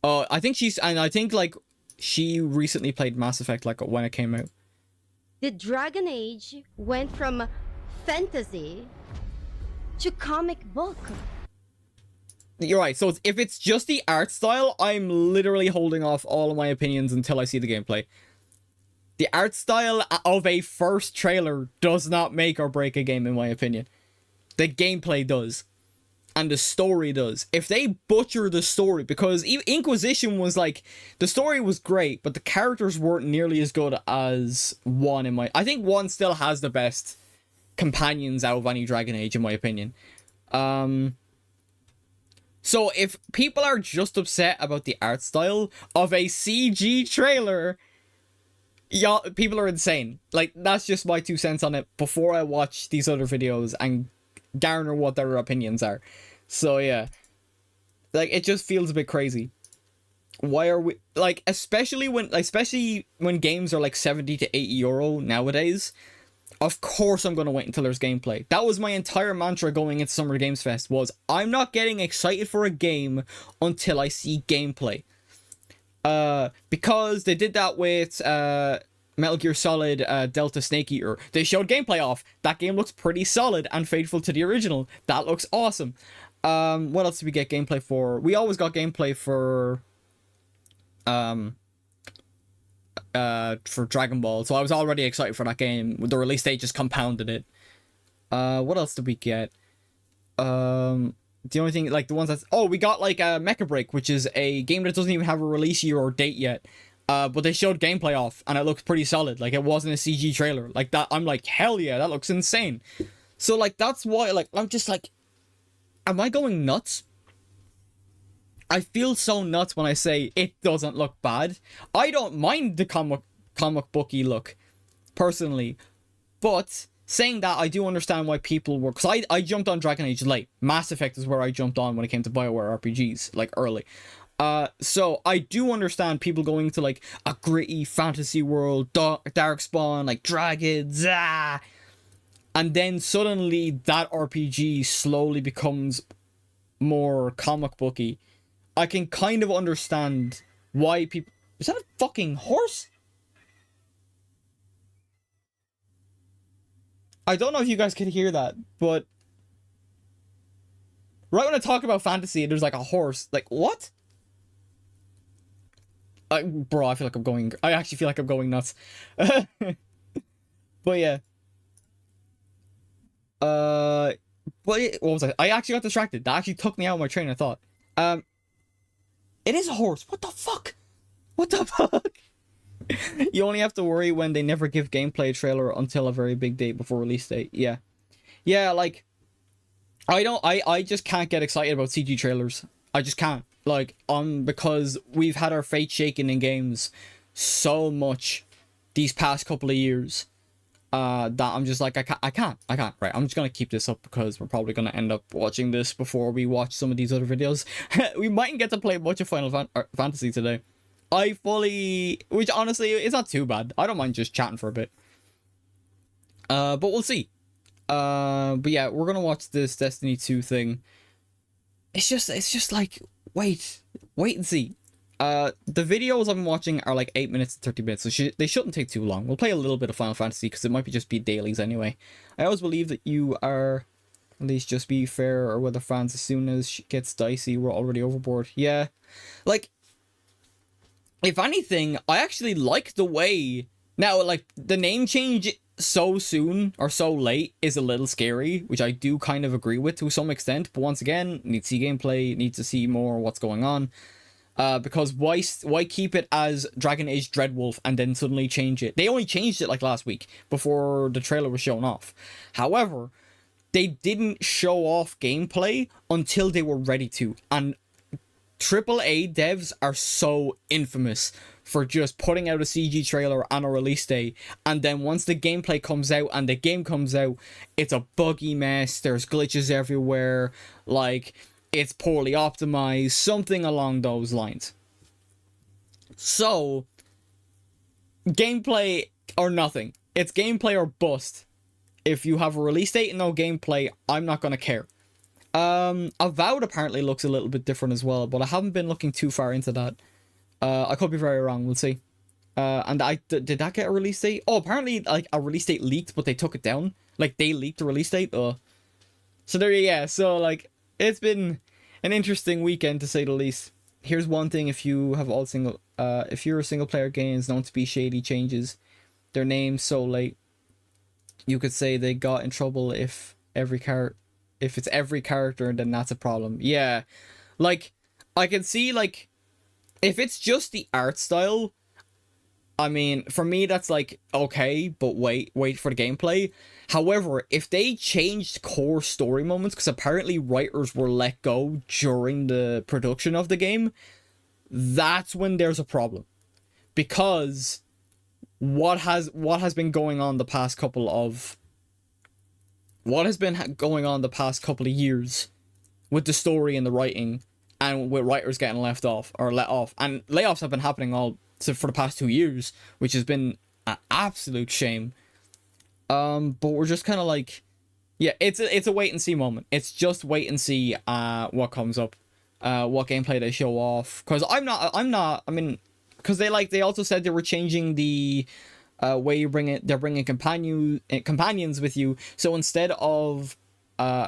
I think like she recently played Mass Effect like when it came out. The Dragon Age went from fantasy to comic book. You're right. So if it's just the art style, I'm literally holding off all of my opinions until I see the gameplay. The art style of a first trailer does not make or break a game, in my opinion. The gameplay does. And the story does. If they butcher the story, because Inquisition was like, the story was great, but the characters weren't nearly as good as 1 in my... I think 1 still has the best companions out of any Dragon Age, in my opinion. So if people are just upset about the art style of a CG trailer... Yeah, people are insane. Like, that's just my 2 cents on it before I watch these other videos and garner what their opinions are. So, yeah. Like, it just feels a bit crazy. Why are we... Like, especially when games are like 70 to 80 euro nowadays, of course I'm going to wait until there's gameplay. That was my entire mantra going into Summer Games Fest, was I'm not getting excited for a game until I see gameplay. Because they did that with Metal Gear Solid Delta Snake Eater. They showed gameplay off. That game looks pretty solid and faithful to the original. That looks awesome. What else did we get gameplay for? We always got gameplay for Dragon Ball, so I was already excited for that game. The release date just compounded it. What else did we get? The only thing, like, the ones that's... Oh, we got, like, Mecha Break, which is a game that doesn't even have a release year or date yet. But they showed gameplay off, and it looked pretty solid. Like, it wasn't a CG trailer. Like, that, I'm like, hell yeah, that looks insane. So, like, that's why, like, I'm just like... Am I going nuts? I feel so nuts when I say it doesn't look bad. I don't mind the comic booky look, personally. But... saying that, I do understand why people were... Because I jumped on Dragon Age late. Mass Effect is where I jumped on when it came to BioWare RPGs, like, early. So I do understand people going to, like, a gritty fantasy world, Darkspawn, like, dragons, and then suddenly that RPG slowly becomes more comic booky. I can kind of understand why people... Is that a fucking horse? I don't know if you guys could hear that, but right when I talk about fantasy, there's like a horse. Like, what? Bro, I actually feel like I'm going nuts. But yeah. What was I? I actually got distracted. That actually took me out of my train of thought. It is a horse. What the fuck? What the fuck? You only have to worry when they never give gameplay trailer until a very big date before release date. Yeah. Yeah, like, I just can't get excited about CG trailers. I just can't. Like, because we've had our fate shaken in games so much these past couple of years. That I'm just like, I can't. Right, I'm just gonna keep this up because we're probably gonna end up watching this before we watch some of these other videos. We mightn't get to play much of Final Fantasy today. Which honestly, it's not too bad. I don't mind just chatting for a bit. But we'll see. But yeah, we're gonna watch this Destiny 2 thing. It's just like, wait and see. The videos I'm watching are like 8 minutes and 30 minutes, so they shouldn't take too long. We'll play a little bit of Final Fantasy because it might just be dailies anyway. I always believe that you are, at least just be fair, or whether fans, as soon as shit gets dicey, we're already overboard. Yeah, like, if anything, I actually like the way now, like, the name change so soon or so late is a little scary, which I do kind of agree with to some extent. But once again, need to see gameplay, need to see more what's going on. Because why keep it as Dragon Age Dreadwolf and then suddenly change it? They only changed it like last week before the trailer was shown off. However, they didn't show off gameplay until they were ready to. And AAA devs are so infamous for just putting out a CG trailer on a release day, and then once the gameplay comes out and the game comes out, it's a buggy mess, there's glitches everywhere, like, it's poorly optimized, something along those lines. So, gameplay or nothing. It's gameplay or bust. If you have a release date and no gameplay, I'm not gonna care. Avowed apparently looks a little bit different as well, but I haven't been looking too far into that. I could be very wrong, we'll see. And did that get a release date? Oh, apparently, like, a release date leaked, but they took it down. Like, they leaked the release date. So there, yeah, so, like, it's been an interesting weekend, to say the least. Here's one thing: if you have if you're a single player games known to be shady changes their names so late, you could say they got in trouble if it's every character, then that's a problem. Yeah, like, I can see, like, if it's just the art style, I mean, for me, that's like, okay, but wait for the gameplay. However, if they changed core story moments, because apparently writers were let go during the production of the game, that's when there's a problem. Because what has been going on the past couple of years with the story and the writing, and with writers getting let off, and layoffs have been happening for the past 2 years, which has been an absolute shame. But we're just kind of like, yeah, it's a wait and see moment. It's just wait and see what comes up, what gameplay they show off. Because I mean, because they also said they were changing the way you bring it. They're bringing companions with you. So instead of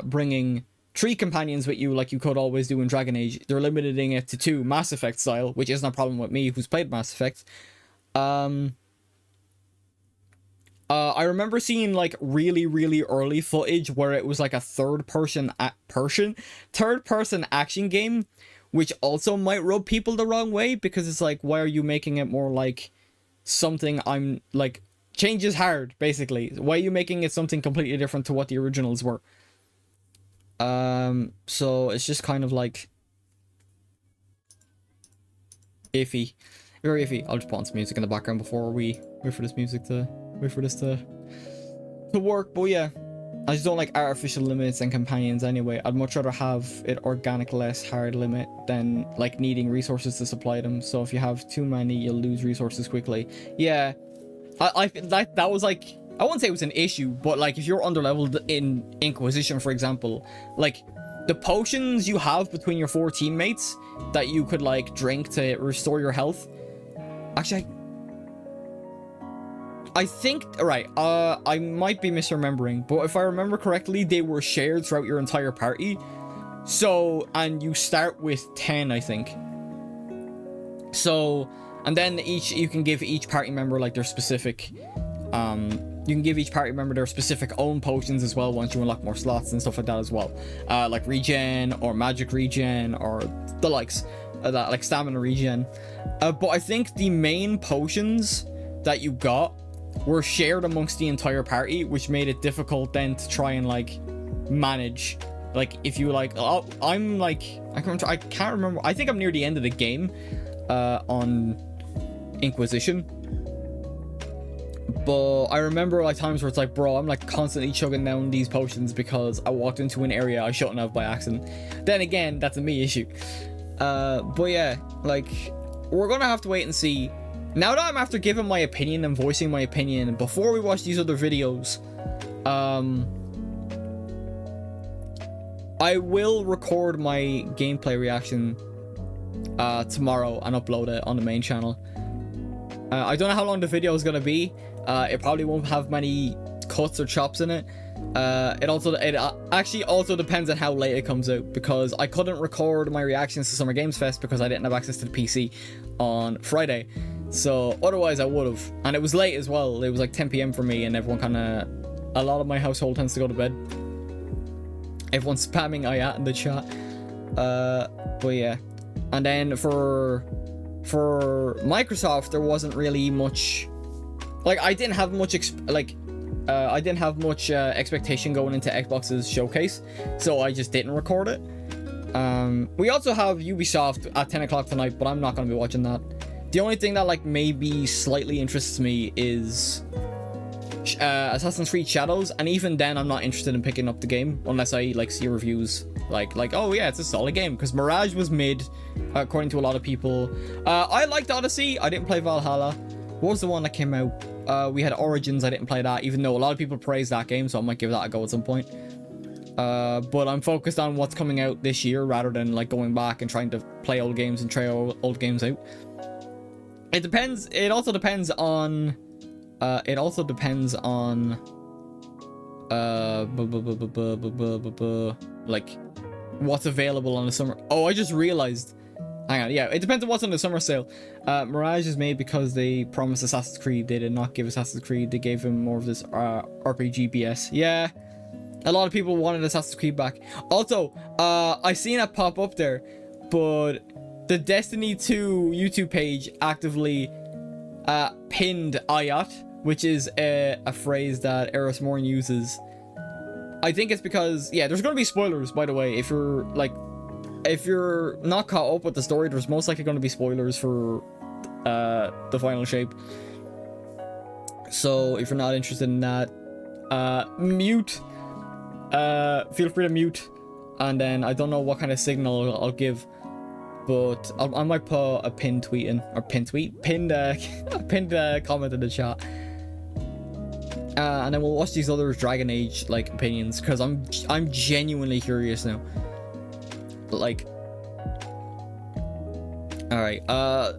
bringing 3 companions with you like you could always do in Dragon Age, they're limiting it to 2, Mass Effect style, which isn't a problem with me, who's played Mass Effect. I remember seeing, like, really, really early footage where it was like a third-person action game, which also might rub people the wrong way, because it's like, why are you making it more like something change is hard, basically. Why are you making it something completely different to what the originals were? So it's just kind of like iffy, very iffy. I'll just put on some music in the background before we wait for this to work. But yeah, I just don't like artificial limits and companions anyway. I'd much rather have it organic, less hard limit than like needing resources to supply them. So if you have too many, you'll lose resources quickly. Yeah, that was like, I wouldn't say it was an issue, but like if you're underleveled in Inquisition, for example, like the potions you have between your 4 teammates that you could like drink to restore your health. Actually, I think, right, I might be misremembering, but if I remember correctly, they were shared throughout your entire party. So, and you start with 10, I think. So, and then you can give each party member like their specific You can give each party member their specific own potions as well once you unlock more slots and stuff like that as well. Like regen or magic regen or the likes of that, like stamina regen. But I think the main potions that you got were shared amongst the entire party, which made it difficult then to try and like manage. Like if you like, oh, I'm like, I can't remember. I think I'm near the end of the game on Inquisition. But I remember like times where it's like, bro, I'm like constantly chugging down these potions because I walked into an area I shouldn't have by accident. Then again, that's a me issue. But yeah, like we're gonna have to wait and see. Now that I'm after giving my opinion and voicing my opinion before we watch these other videos, I will record my gameplay reaction tomorrow and upload it on the main channel. I don't know how long the video is gonna be. It probably won't have many cuts or chops in it. It actually also depends on how late it comes out, because I couldn't record my reactions to Summer Games Fest because I didn't have access to the PC on Friday. So otherwise I would have, and it was late as well. It was like 10 p.m. for me, and everyone a lot of my household tends to go to bed. Everyone's spamming IAT in the chat. But yeah, and then for Microsoft, there wasn't really much. Like I didn't have much expectation going into Xbox's showcase, so I just didn't record it. We also have Ubisoft at 10 o'clock tonight, but I'm not going to be watching that. The only thing that like maybe slightly interests me is Assassin's Creed Shadows, and even then I'm not interested in picking up the game unless I like see reviews like oh yeah, it's a solid game, because Mirage was mid according to a lot of people. I liked Odyssey. I didn't play Valhalla. What was the one that came out? We had Origins. I didn't play that, even though a lot of people praised that game, so I might give that a go at some point. But I'm focused on what's coming out this year rather than like going back and trying to play old games and try old games out. It depends. It also depends on like what's available on the summer. Oh, I just realized. Hang on, yeah, it depends on what's on the summer sale. Mirage is made because they promised Assassin's Creed. They did not give Assassin's Creed. They gave him more of this RPG BS. Yeah, a lot of people wanted Assassin's Creed back. Also, I seen it pop up there, but the Destiny 2 YouTube page actively pinned IAT, which is a phrase that Eris Morn uses. I think it's because, yeah, there's going to be spoilers, by the way. If you're not caught up with the story, there's most likely going to be spoilers for the final shape. So if you're not interested in that, mute. Feel free to mute. And then I don't know what kind of signal I'll give, but I might put a pinned tweet in, or pinned comment in the chat. And then we'll watch these other Dragon Age like opinions, because I'm genuinely curious now. Like, all right,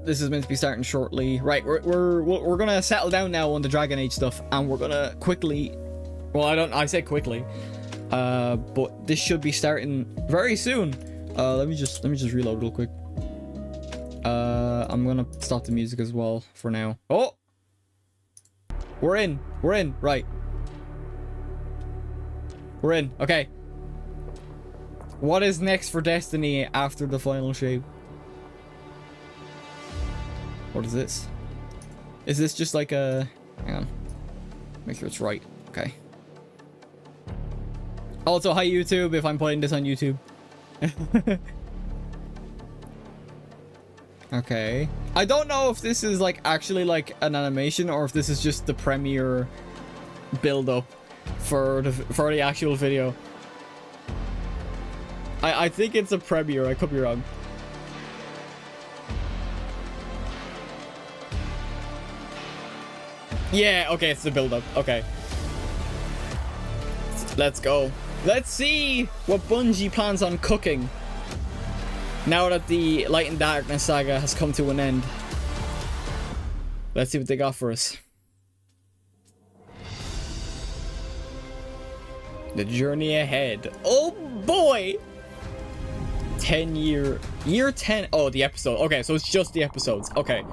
this is meant to be starting shortly. Right, we're gonna settle down now on the Dragon Age stuff, and we're gonna quickly, well, I say quickly, but this should be starting very soon. Let me just reload real quick. I'm gonna stop the music as well for now. Oh, we're in, right, we're in. Okay, what is next for Destiny after the final shape? What is this? Is this just like a... Hang on. Make sure it's right. Okay. Also, hi YouTube if I'm playing this on YouTube. Okay. I don't know if this is like actually like an animation or if this is just the premiere build up for the actual video. I think it's a premiere. I could be wrong. Yeah, okay, it's the build-up. Okay. Let's go. Let's see what Bungie plans on cooking now that the Light and Darkness saga has come to an end. Let's see what they got for us. The journey ahead. Oh boy! 10 year 10. Oh, the episode. Okay, so it's just the episodes. Okay.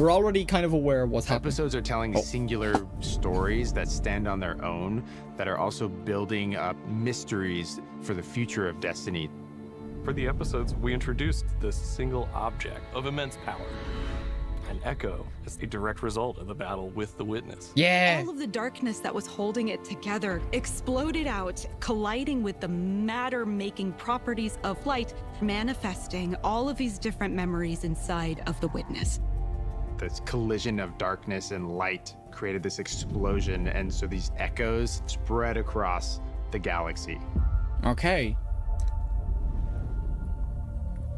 We're already kind of aware of what's happening. Episodes are telling singular stories that stand on their own, that are also building up mysteries for the future of Destiny. For the episodes, we introduced this single object of immense power. An echo is a direct result of the battle with the Witness. Yeah. All of the darkness that was holding it together exploded out, colliding with the matter-making properties of light, manifesting all of these different memories inside of the Witness. This collision of darkness and light created this explosion, and so these echoes spread across the galaxy. Okay.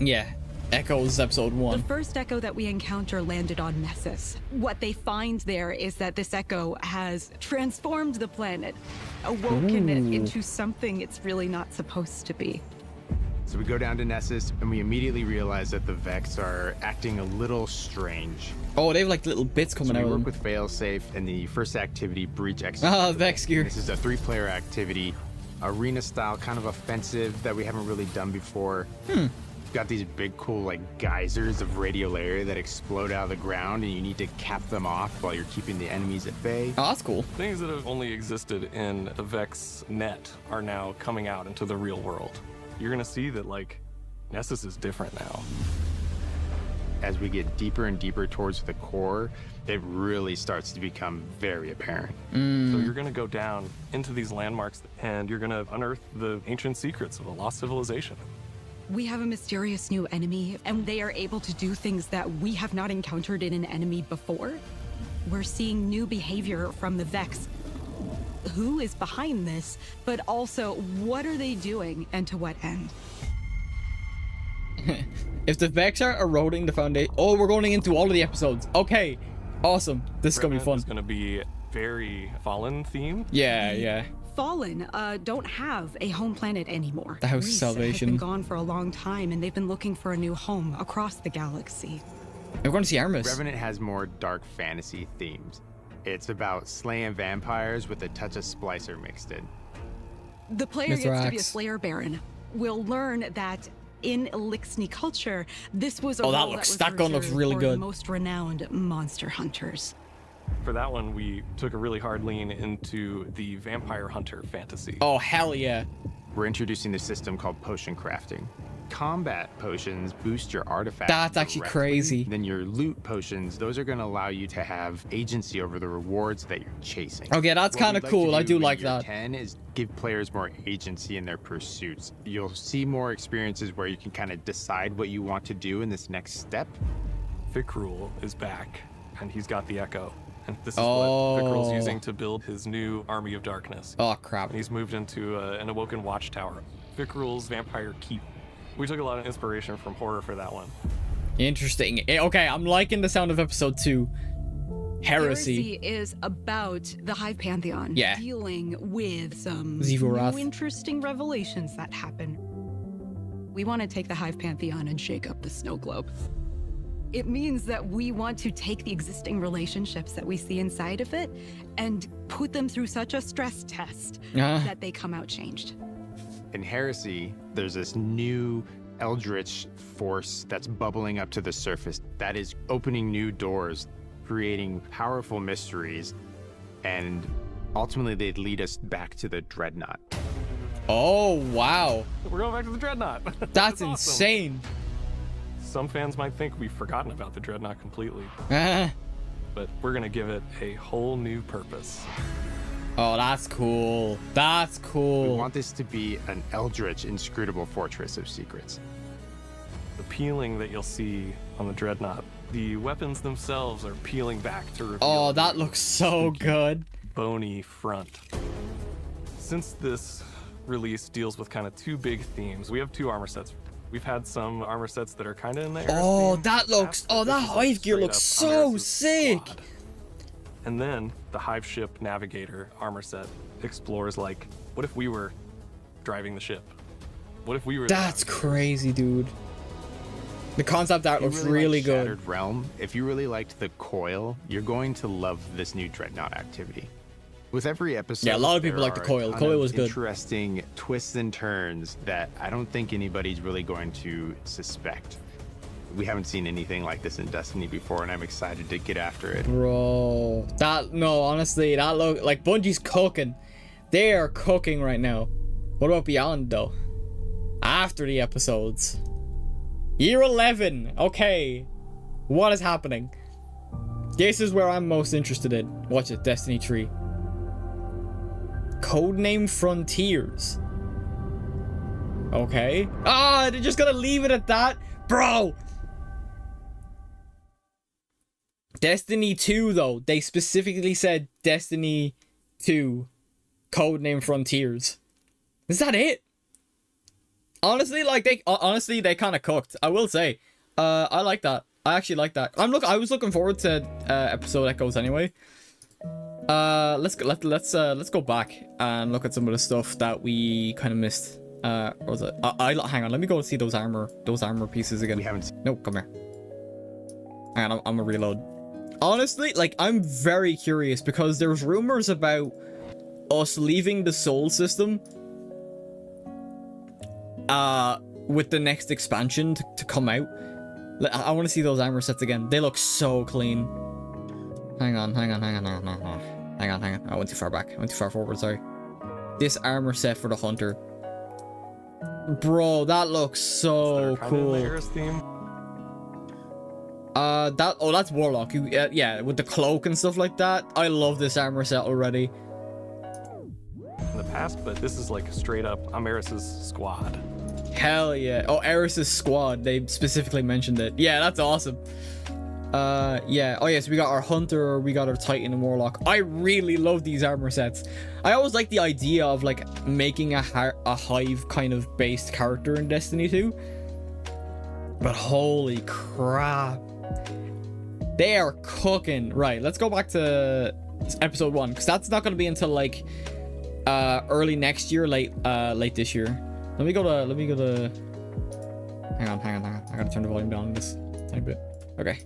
Yeah. Echoes episode 1. The first echo that we encounter landed on Nessus. What they find there is that this echo has transformed the planet, awoken it into something it's really not supposed to be. So we go down to Nessus, and we immediately realize that the Vex are acting a little strange. Oh, they have like little bits coming So out we of work them. with Failsafe in the first activity, Breach Execute. Ah, Vex gear. This is a 3-player activity, arena style, kind of offensive that we haven't really done before. Got these big cool like geysers of radiolaria that explode out of the ground, and you need to cap them off while you're keeping the enemies at bay. Oh, that's cool. Things that have only existed in the Vex net are now coming out into the real world. You're gonna see that like Nessus is different now. As we get deeper and deeper towards the core, it really starts to become very apparent. So you're gonna go down into these landmarks and you're gonna unearth the ancient secrets of a lost civilization. We have a mysterious new enemy, and they are able to do things that we have not encountered in an enemy before. We're seeing new behavior from the Vex. Who is behind this, but also what are they doing and to what end? If the Vex are eroding the foundation... Oh, we're going into all of the episodes. Okay. Awesome. This is going to be fun. It's gonna be very Fallen themed. Yeah, yeah. Fallen don't have a home planet anymore. The House of Reese Salvation. has been gone for a long time, and they've been looking for a new home across the galaxy. We're going to see Armus. Revenant has more dark fantasy themes. It's about slaying vampires with a touch of Splicer mixed in. The player gets to be a Mithrax. Slayer Baron. We'll learn that in Elixni culture, this was a Oh, that role looks- was that gun looks reserved really for good. the most renowned monster hunters. For that one, we took a really hard lean into the vampire hunter fantasy. Oh, hell yeah. We're introducing the system called potion crafting. Combat potions boost your artifacts. That's actually directly. crazy. Then your loot potions, those are going to allow you to have agency over the rewards that you're chasing. Okay, that's What kind of we'd like cool. to I do in like year that. 10 is give players more agency in their pursuits. You'll see more experiences where you can kind of decide what you want to do in this next step. Fikrul is back, and he's got the Echo. And this is Oh. what Fikrul's using to build his new army of darkness. Oh, crap. And he's moved into an awoken watchtower. Fikrul's vampire keep. We took a lot of inspiration from horror for that one. Interesting. Okay, I'm liking the sound of episode 2. Heresy. is about the Hive Pantheon Yeah. dealing with some Zivorath. new interesting revelations that happen. We want to take the Hive Pantheon and shake up the snow globe. It means that we want to take the existing relationships that we see inside of it and put them through such a stress test that they come out changed. In Heresy, there's this new eldritch force that's bubbling up to the surface that is opening new doors, creating powerful mysteries, and ultimately they'd lead us back to the Dreadnought. Oh, wow. We're going back to the Dreadnought. That's awesome. insane. Some fans might think we've forgotten about the Dreadnought completely, but we're going to give it a whole new purpose. Oh, that's cool. That's We cool. want this to be an eldritch, inscrutable fortress of secrets. The peeling that you'll see on the Dreadnought, the weapons themselves are peeling back to reveal Oh, that the looks so good. bony front. Since this release deals with kind of two big themes, we have two armor sets. We've had some armor sets that are kind of in there. Oh, that looks... Oh, that Hive gear looks so sick. And then the Hive ship navigator armor set explores like, what if we were driving the ship? What if we were... the That's navigators? crazy, dude. The concept art If you looks really liked good. Shattered Realm, if you really liked the Coil, you're going to love this new Dreadnought activity. With every episode, Yeah, a lot of people there like the are a Coil. ton Coil of was good. Interesting twists and turns that I don't think anybody's really going to suspect. We haven't seen anything like this in Destiny before, and I'm excited to get after it. Bro, honestly, that look like Bungie's cooking. They are cooking right now. What about Beyond though? After the episodes. Year 11. Okay. What is happening? This is where I'm most interested in. Watch it, Destiny 3. Codename Frontiers. Okay. Ah, they're just gonna leave it at that? Bro! Destiny 2 though. They specifically said Destiny 2. Codename Frontiers. Is that it? Honestly, like they kind of cooked. I will say, I like that. I actually like that. I was looking forward to episode echoes anyway. Let's go back and look at some of the stuff that we kind of missed. What was it? Hang on. Let me go see those armor pieces again. We haven't seen. No, come here. Hang on, I'm gonna reload. Honestly, like I'm very curious because there's rumors about us leaving the Soul system with the next expansion to come out. I want to see those armor sets again. They look so clean. Hang on. I went too far back. I went too far forward, sorry. This armor set for the Hunter. Bro, that looks so cool. That's Warlock. Yeah, with the cloak and stuff like that. I love this armor set already. In the past, but this is like straight up Amaris's squad. Hell yeah. Oh, Eris's squad. They specifically mentioned it. Yeah, that's awesome. Yeah. Oh, yes, we got our Hunter, we got our Titan and Warlock. I really love these armor sets. I always like the idea of, like, making a Hive kind of based character in Destiny 2. But holy crap. They are cooking. Right, let's go back to episode 1, because that's not going to be until, like, early next year, late this year. Let me go to hang on. I gotta turn the volume down just a tiny bit. Okay.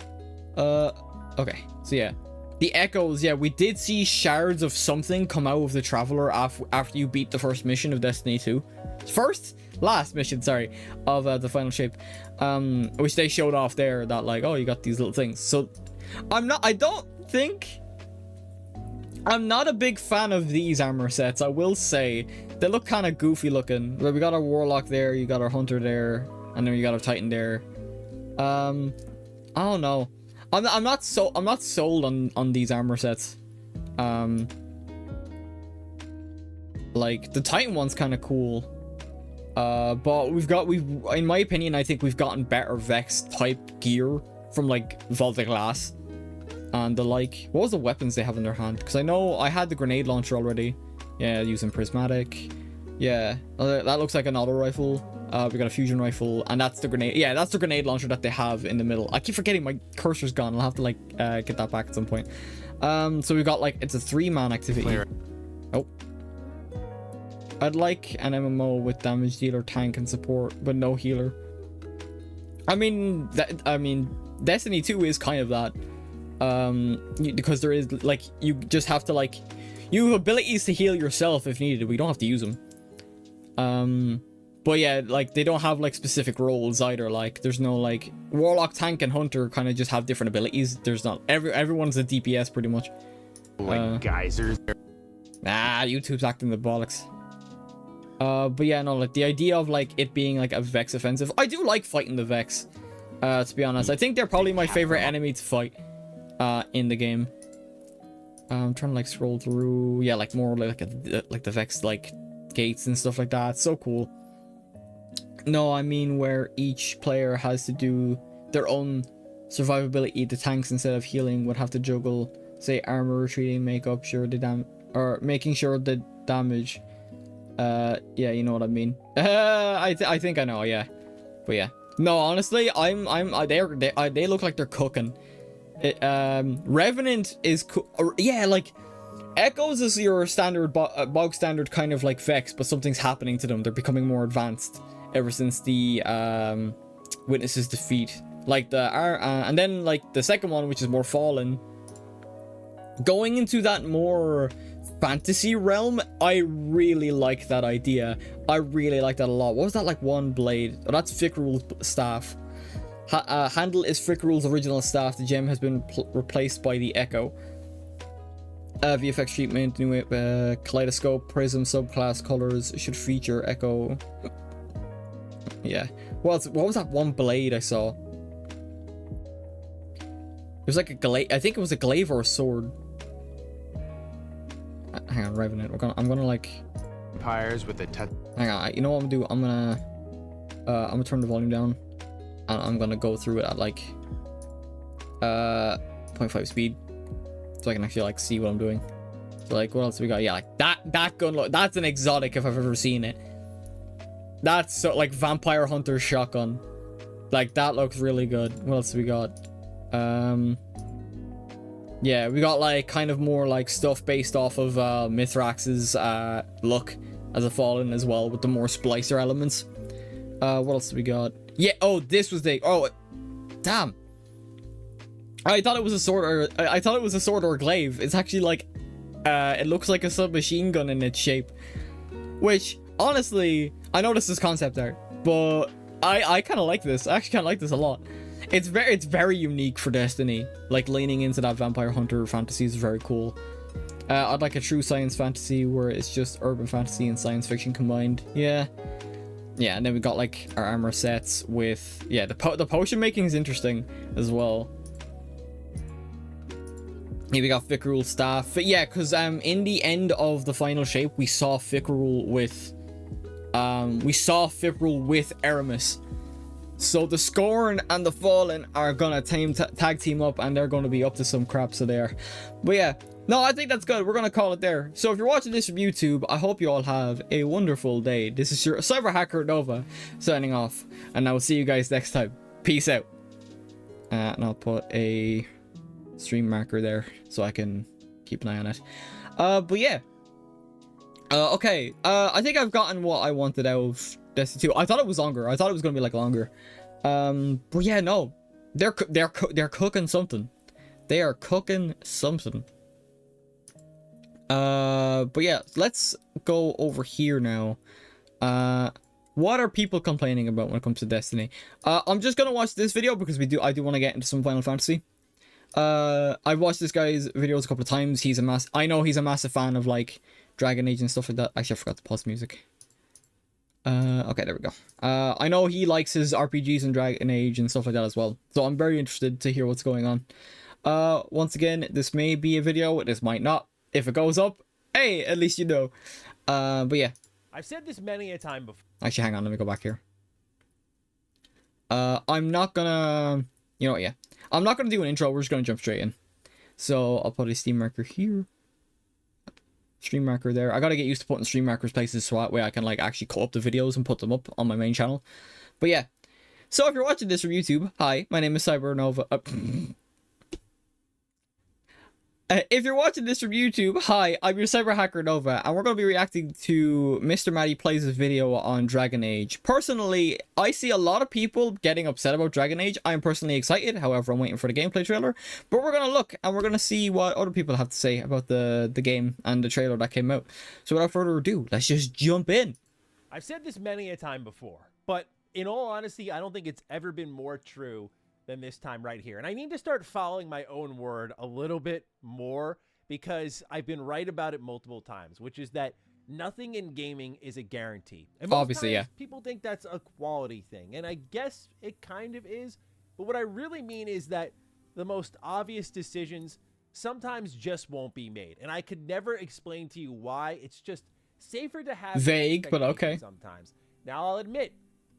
Okay. So yeah, the echoes. Yeah, we did see shards of something come out of the Traveler after you beat the first mission of Destiny 2. Last mission, sorry, of the final shape. Which they showed off there that like, oh, you got these little things. So I'm not a big fan of these armor sets, I will say. They look kind of goofy looking. We got our Warlock there, you got our Hunter there, and then you got our Titan there. I don't know. I'm not sold on these armor sets. Like the Titan one's kind of cool. But in my opinion, I think we've gotten better Vex type gear from like Vault of Glass and the like. What was the weapons they have in their hand? Because I know I had the grenade launcher already. Yeah, using prismatic. Yeah, that looks like an auto rifle. We got a fusion rifle, and that's the grenade. Yeah, that's the grenade launcher that they have in the middle. I keep forgetting my cursor's gone. I'll have to like get that back at some point. So we got like, it's a 3-man activity. Oh, I'd like an MMO with damage dealer, tank, and support, but no healer. I mean, Destiny 2 is kind of that. Because there is like, you just have to like, you have abilities to heal yourself if needed. We don't have to use them. But yeah, like they don't have like specific roles either. Like there's no like Warlock, tank, and Hunter kind of just have different abilities. There's not everyone's a DPS pretty much. Like geysers. Nah, YouTube's acting the bollocks. But yeah, no, like the idea of like it being like a Vex offensive. I do like fighting the Vex. To be honest, I think they're probably my favorite enemy to fight. In the game. I'm trying to like scroll through. Yeah, like more like the Vex like gates and stuff like that. So cool. No, I mean where each player has to do their own survivability. The tanks, instead of healing, would have to juggle, say, armor retreating, making sure the damage. Yeah, you know what I mean. I think I know. Yeah, but yeah. No, honestly, they look like they're cooking. Revenant is yeah, like Echoes is your standard bog standard kind of like Vex, but something's happening to them. They're becoming more advanced ever since the Witness's defeat. Like the and then like the second one, which is more Fallen, going into that more fantasy realm. I really like that idea. I really like that a lot. What was that, like one blade? Oh, that's Fikrul's staff. Handle is Frickerul's original staff. The gem has been replaced by the Echo. VFX treatment, new kaleidoscope, prism, subclass colors should feature Echo. Yeah. What was that one blade I saw? It was like a glaive. I think it was a glaive or a sword. Hang on, Revenant. I'm gonna like. Empires with a Hang on. You know what I'm gonna do? I'm gonna turn the volume down, and I'm gonna go through it at like 0.5 speed, so I can actually like see what I'm doing. So like, what else we got? Yeah, like that gun look. That's an exotic if I've ever seen it. That's so like Vampire Hunter shotgun. Like that looks really good. What else we got? Yeah, we got like kind of more like stuff based off of Mithrax's look as a Fallen as well, with the more splicer elements. What else we got? Yeah, oh, this was the damn. I thought it was a sword, or I thought it was a sword or a glaive. It's actually like it looks like a submachine gun in its shape, which honestly, I know this is concept art, but I kind of like this. I actually kind of like this a lot. It's very unique for Destiny. Like leaning into that Vampire Hunter fantasy is very cool. I'd like a true science fantasy where it's just urban fantasy and science fiction combined. Yeah, and then we got like our armor sets with the potion making is interesting as well. Here we got Fickerul's staff. But yeah, because in the end of the final shape we saw Fickerul with Aramis. So the Scorn and the Fallen are gonna tag team up, and they're gonna be up to some crap, so there. But yeah, no, I think that's good. We're gonna call it there. So if you're watching this from YouTube, I hope you all have a wonderful day. This is your Cyber Hacker Nova signing off, and I will see you guys next time. Peace out. And I'll put a stream marker there so I can keep an eye on it. But yeah. Okay. I think I've gotten what I wanted out of Destiny 2. I thought it was longer. I thought it was gonna be like longer. But yeah, no, they're cooking something. They are cooking something. But yeah, let's go over here now. What are people complaining about when it comes to Destiny? I'm just gonna watch this video because I do want to get into some Final Fantasy. I've watched this guy's videos a couple of times. I know he's a massive fan of like Dragon Age and stuff like that. Actually, I forgot to pause music. Okay, there we go. I know he likes his RPGs and Dragon Age and stuff like that as well. So I'm very interested to hear what's going on. Once again, this may be a video, this might not. If it goes up, hey, at least you know. But yeah. I've said this many a time before. Actually, hang on, let me go back here. I'm not gonna... You know what, yeah. I'm not gonna do an intro, we're just gonna jump straight in. So, I'll put a Steam marker here. Stream marker there. I gotta get used to putting stream markers places so that way I can like actually cut up the videos and put them up on my main channel. But yeah. So if you're watching this from YouTube, hi, my name is Cybernova. If you're watching this from YouTube, hi, I'm your Cyber Hacker Nova, and we're going to be reacting to Mr. Matty Plays' video on Dragon Age. Personally, I see a lot of people getting upset about Dragon Age. I'm personally excited, however, I'm waiting for the gameplay trailer. But we're going to look, and we're going to see what other people have to say about the game and the trailer that came out. So without further ado, let's just jump in. I've said this many a time before, but in all honesty, I don't think it's ever been more true than this time right here. And I need to start following my own word a little bit more because I've been right about it multiple times, which is that nothing in gaming is a guarantee. And most obviously, times, yeah. People think that's a quality thing, and I guess it kind of is. But what I really mean is that the most obvious decisions sometimes just won't be made. And I could never explain to you why. It's just safer to have vague, but okay. Sometimes. Now, I'll admit,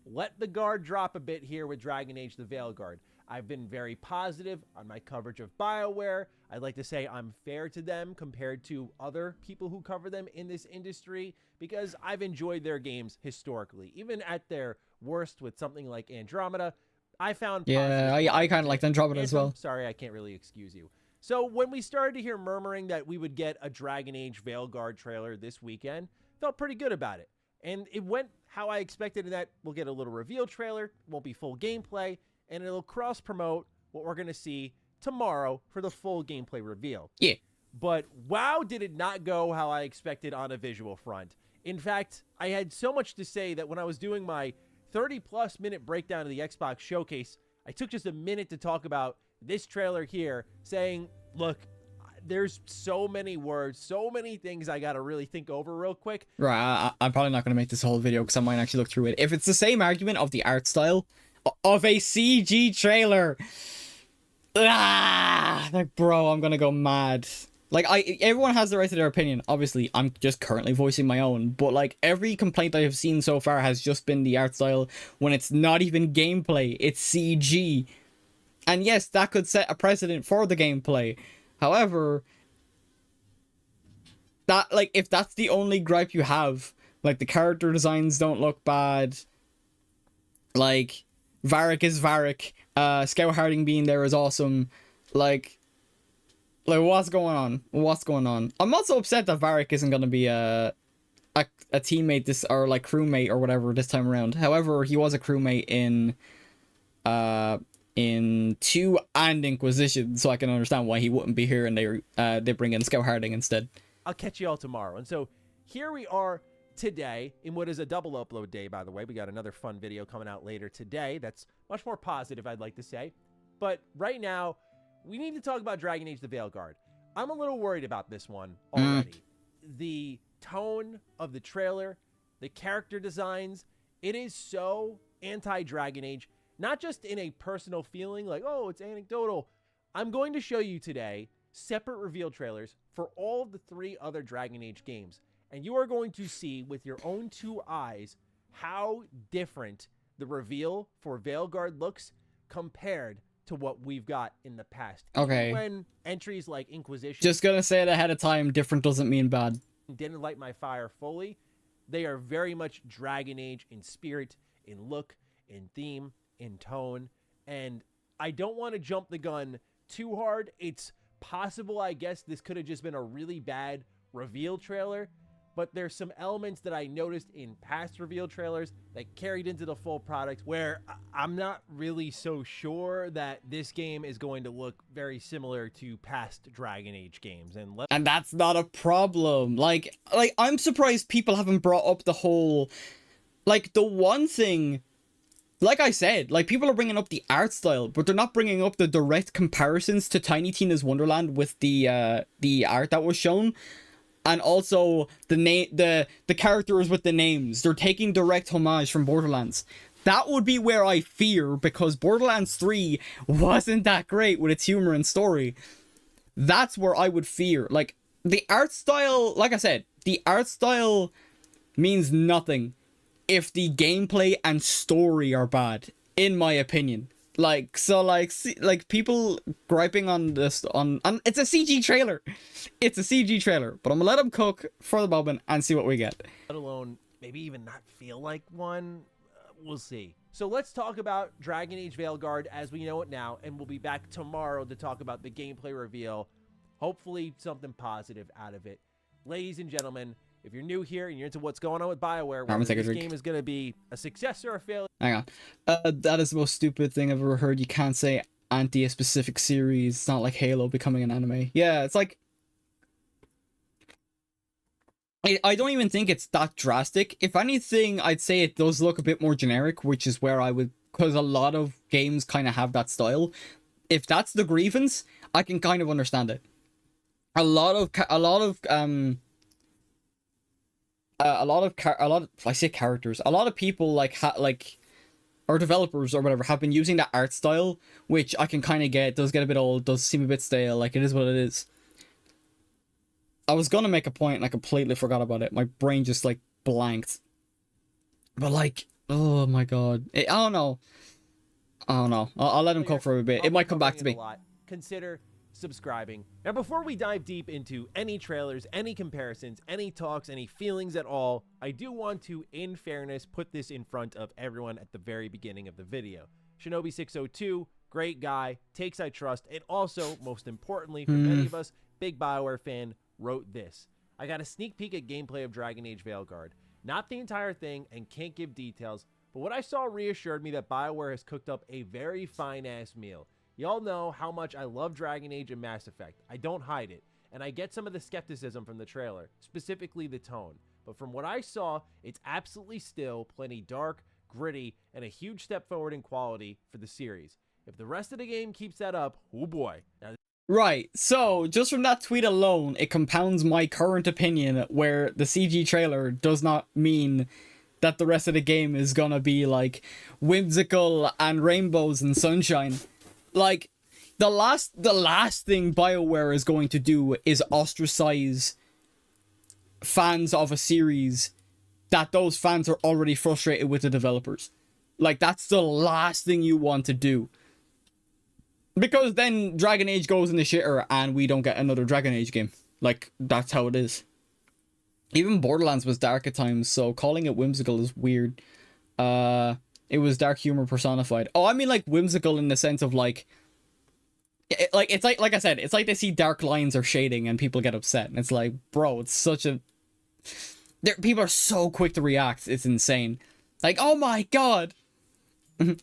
let the guard drop a bit here with Dragon Age the Veilguard. I've been very positive on my coverage of BioWare. I'd like to say I'm fair to them compared to other people who cover them in this industry because I've enjoyed their games historically. Even at their worst with something like Andromeda, I found... Yeah, I kind of liked Andromeda as well. Sorry, I can't really excuse you. So when we started to hear murmuring that we would get a Dragon Age Veilguard trailer this weekend, felt pretty good about it. And it went how I expected in that we'll get a little reveal trailer, won't be full gameplay, and it'll cross-promote what we're going to see tomorrow for the full gameplay reveal. Yeah. But wow, did it not go how I expected on a visual front. In fact, I had so much to say that when I was doing my 30-plus minute breakdown of the Xbox showcase, I took just a minute to talk about this trailer here, saying, look, there's so many words, so many things I gotta really think over real quick. Right, I'm probably not going to make this whole video because I might actually look through it. If it's the same argument of the art style of a CG trailer, like, bro, I'm going to go mad. Like, everyone has the right to their opinion. Obviously, I'm just currently voicing my own. But, like, every complaint I have seen so far has just been the art style when it's not even gameplay. It's CG. And yes, that could set a precedent for the gameplay. However, that, like, if that's the only gripe you have, like, the character designs don't look bad, like, Varric is Varric, Scout Harding being there is awesome, like, what's going on? What's going on? I'm also upset that Varric isn't going to be a teammate this, or, like, crewmate or whatever this time around. However, he was a crewmate in 2 and Inquisition, so I can understand why he wouldn't be here, and they bring in Scout Harding instead. I'll catch you all tomorrow. And so here we are today in what is a double upload day, by the way. We got another fun video coming out later today that's much more positive, I'd like to say. But right now, we need to talk about Dragon Age the Veilguard. I'm a little worried about this one already. The tone of the trailer, the character designs, it is so anti-Dragon Age, not just in a personal feeling like, oh, it's anecdotal. I'm going to show you today separate reveal trailers for all of the 3 other Dragon Age games. And you are going to see with your own 2 eyes how different the reveal for Veilguard looks compared to what we've got in the past. Okay. Even when entries like Inquisition... Just gonna say it ahead of time, different doesn't mean bad. ...didn't light my fire fully. They are very much Dragon Age in spirit, in look, in theme, in tone. And I don't want to jump the gun too hard. It's possible, I guess, this could have just been a really bad reveal trailer, but there's some elements that I noticed in past reveal trailers that carried into the full product where I'm not really so sure that this game is going to look very similar to past Dragon Age games. And that's not a problem. Like I'm surprised people haven't brought up the whole, like, the one thing, like I said, like, people are bringing up the art style, but they're not bringing up the direct comparisons to Tiny Tina's Wonderland with the art that was shown. And also the characters with the names. They're taking direct homage from Borderlands. That would be where I fear, because Borderlands 3 wasn't that great with its humor and story. That's where I would fear. Like, the art style, like I said, the art style means nothing if the gameplay and story are bad, in my opinion. Like, so, like, people griping on this, on it's a CG trailer. It's a CG trailer, but I'm gonna let them cook for the moment and see what we get. Let alone maybe even not feel like one. We'll see. So let's talk about Dragon Age Veilguard as we know it now, and we'll be back tomorrow to talk about the gameplay reveal. Hopefully something positive out of it. Ladies and gentlemen, if you're new here and you're into what's going on with BioWare, whether this game is going to be a success or a failure. Hang on. That is the most stupid thing I've ever heard. You can't say anti a specific series. It's not like Halo becoming an anime. Yeah, it's like... I don't even think it's that drastic. If anything, I'd say it does look a bit more generic, which is where I would... Because a lot of games kind of have that style. If that's the grievance, I can kind of understand it. A lot of people or developers or whatever have been using that art style, which I can kind of get. It does get a bit old, does seem a bit stale. Like, it is what it is. I was gonna make a point and I completely forgot about it. My brain just, like, blanked. But, like, oh my god, I don't know. I'll let him cook for a bit. It might come back to me. Consider subscribing. Now, before we dive deep into any trailers, any comparisons, any talks, any feelings at all, I do want to, in fairness, put this in front of everyone at the very beginning of the video. Shinobi602, great guy, takes I trust, and also, most importantly, for many of us, big BioWare fan, wrote this. I got a sneak peek at gameplay of Dragon Age Veilguard. Not the entire thing, and can't give details, but what I saw reassured me that BioWare has cooked up a very fine-ass meal. Y'all know how much I love Dragon Age and Mass Effect. I don't hide it, and I get some of the skepticism from the trailer, specifically the tone. But from what I saw, it's absolutely still plenty dark, gritty, and a huge step forward in quality for the series. If the rest of the game keeps that up, oh boy. Now, Right, so just from that tweet alone, it compounds my current opinion where the CG trailer does not mean that the rest of the game is gonna be like whimsical and rainbows and sunshine. Like, the last thing BioWare is going to do is ostracize fans of a series that those fans are already frustrated with the developers. Like, that's the last thing you want to do. Because then Dragon Age goes in the shitter and we don't get another Dragon Age game. Like, that's how it is. Even Borderlands was dark at times, so calling it whimsical is weird. It was dark humor personified. Oh, I mean, like, whimsical in the sense of, like... it's like I said, it's like they see dark lines or shading and people get upset. And it's like, bro, it's such a... people are so quick to react, it's insane. Like, oh my god!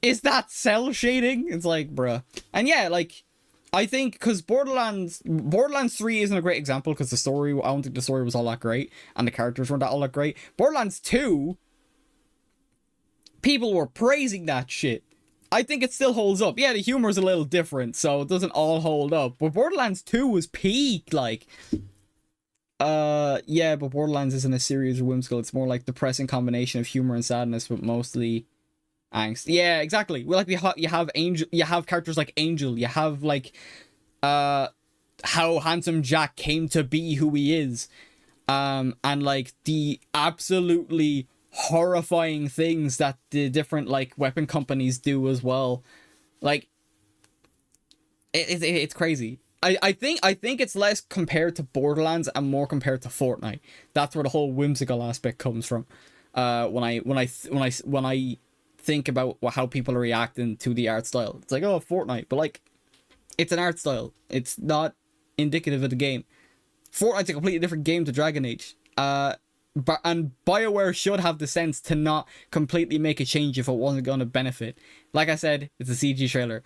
Is that cell shading? It's like, bruh. And yeah, like, I think, because Borderlands 3 isn't a great example, because the story, I don't think the story was all that great, and the characters weren't all that great. Borderlands 2, people were praising that shit. I think it still holds up. Yeah, the humor's a little different, so it doesn't all hold up. But Borderlands 2 was peak, like... yeah, but Borderlands isn't a series or whimsical. It's more like depressing combination of humor and sadness, but mostly... angst. Yeah, exactly. Well, like you have Angel, you have characters like Angel, you have like how Handsome Jack came to be who he is, and like the absolutely horrifying things that the different like weapon companies do as well. Like it's crazy. I think it's less compared to Borderlands and more compared to Fortnite. That's where the whole whimsical aspect comes from. When I think about how people are reacting to the art style. It's like, oh, Fortnite, but like, it's an art style. It's not indicative of the game. Fortnite's a completely different game to Dragon Age. And BioWare should have the sense to not completely make a change if it wasn't going to benefit. Like I said, it's a CG trailer.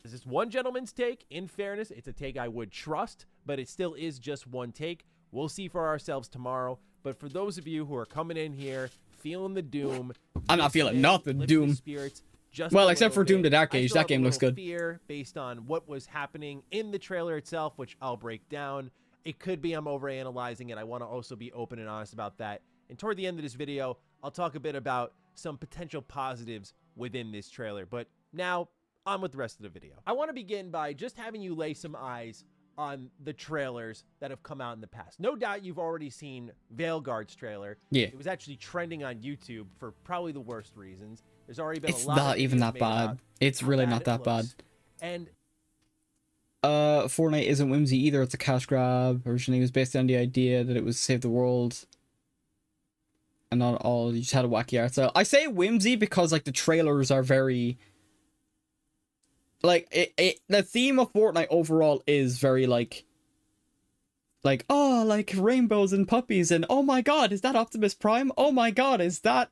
This is one gentleman's take. In fairness, it's a take I would trust, but it still is just one take. We'll see for ourselves tomorrow. But for those of you who are coming in here, feeling the doom, I'm not feeling nothing doom. Spirits, well, except for Doom the Dark Age, that game looks good. Fear based on what was happening in the trailer itself, which I'll break down. It could be I'm overanalyzing it. I want to also be open and honest about that. And toward the end of this video, I'll talk a bit about some potential positives within this trailer. But now, on with the rest of the video. I want to begin by just having you lay some eyes on the trailers that have come out in the past. No doubt you've already seen Veilguard's trailer. Yeah. It was actually trending on YouTube for probably the worst reasons. There's already been it's a lot not even that bad. It's really not that bad. And Fortnite isn't whimsy either. It's a cash grab. Originally, it was based on the idea that it was save the world. And not all, you just had a wacky art style. I say whimsy because like the trailers are very... Like, the theme of Fortnite overall is very, like, oh, like, rainbows and puppies, and, oh my god, is that Optimus Prime? Oh my god, is that,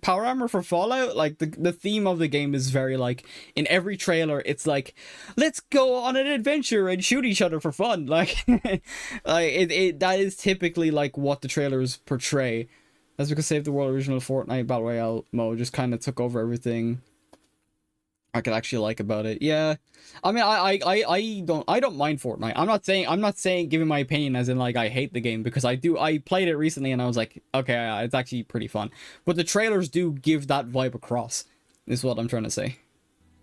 Power Armor for Fallout? Like, the theme of the game is very, like, in every trailer, it's like, let's go on an adventure and shoot each other for fun, like, that is typically, like, what the trailers portray. That's because Save the World original Fortnite Battle Royale mode just kind of took over everything I could actually like about it. Yeah, I mean, I don't mind Fortnite. I'm not saying giving my opinion as in like I hate the game, because I played it recently and I was like, okay, it's actually pretty fun. But the trailers do give that vibe across, is what I'm trying to say.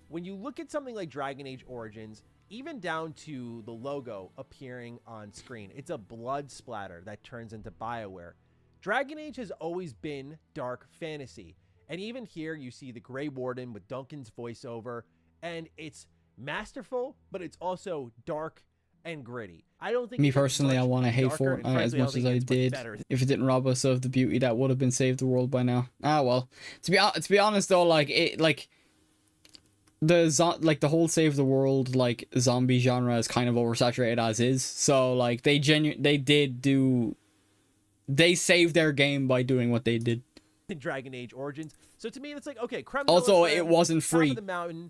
When you look at something like Dragon Age Origins, even down to the logo appearing on screen, it's a blood splatter that turns into BioWare. Dragon Age has always been dark fantasy. And even here, you see the Grey Warden with Duncan's voiceover, and it's masterful, but it's also dark and gritty. I don't think... Me personally, I want to hate Fortnite as much as I did. If it didn't rob us of the beauty that would have been Save the World by now. Ah, well. To be honest, though, like, the whole Save the World, like, zombie genre is kind of oversaturated as is. So, like, they saved their game by doing what they did in Dragon Age Origins. So to me, it's like, okay, also it wasn't free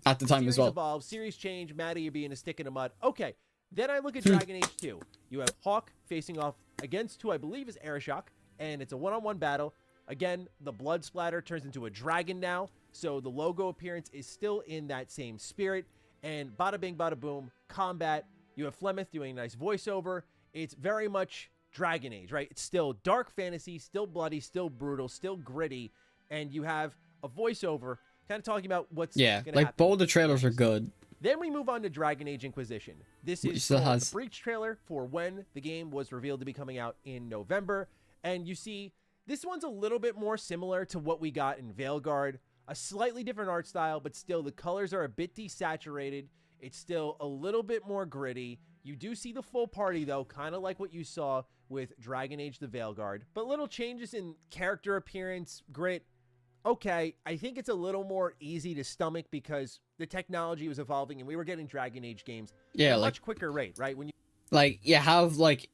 at the time as well. Evolve, series change, Maddie, you're being a stick in the mud. Okay, then I look at Dragon Age 2. You have Hawk facing off against who I believe is Arishok, and it's a one-on-one battle. Again, the blood splatter turns into a dragon now. So the logo appearance is still in that same spirit. And bada bing, bada boom, combat. You have Flemeth doing a nice voiceover. It's very much Dragon Age, right? It's still dark fantasy, still bloody, still brutal, still gritty. And you have a voiceover kind of talking about what's Yeah, gonna like happen. both the trailers are good. Then we move on to Dragon Age Inquisition. This Which is still called has- the breach trailer for when the game was revealed to be coming out in November. And you see, this one's a little bit more similar to what we got in Veilguard. A slightly different art style, but still the colors are a bit desaturated. It's still a little bit more gritty. You do see the full party, though, kind of like what you saw with Dragon Age the Veilguard. But little changes in character appearance, grit. Okay, I think it's a little more easy to stomach because the technology was evolving and we were getting Dragon Age games Yeah, at a like- much quicker rate, right? When you Like, you have, like...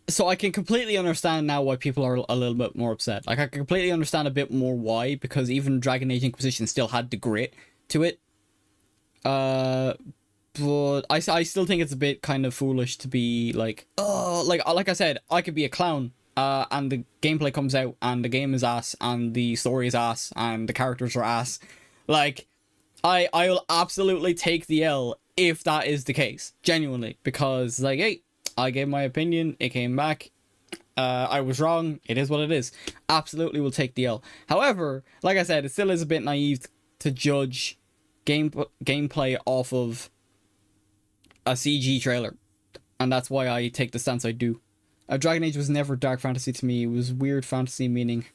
So I can completely understand now why people are a little bit more upset. Like, I can completely understand a bit more why, because even Dragon Age Inquisition still had the grit to it. But I still think it's a bit kind of foolish to be like, oh, like I said, I could be a clown, and the gameplay comes out, and the game is ass, and the story is ass, and the characters are ass. Like, I'll absolutely take the L if that is the case, genuinely, because, like, hey, I gave my opinion, it came back, I was wrong, it is what it is. Absolutely will take the L. However, like I said, it still is a bit naive to judge gameplay off of a CG trailer, and that's why I take the stance I do. Dragon Age was never dark fantasy to me. It was weird fantasy, meaning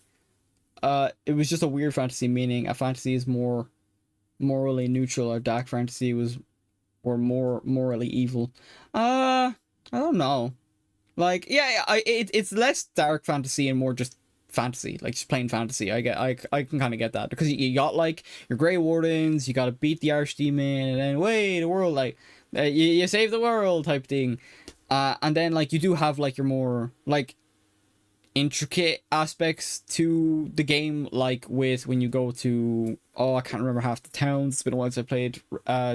it was just a weird fantasy, meaning a fantasy is more morally neutral, or dark fantasy were more morally evil. I don't know. Like, yeah, it's less dark fantasy and more just fantasy, like just plain fantasy. I can kind of get that, because you got like your Grey Wardens, you got to beat the Archdemon, and then wait, the world, like you save the world type thing, and then like you do have like your more like intricate aspects to the game, like with when you go to, oh, I can't remember half the towns. It's been a while since I played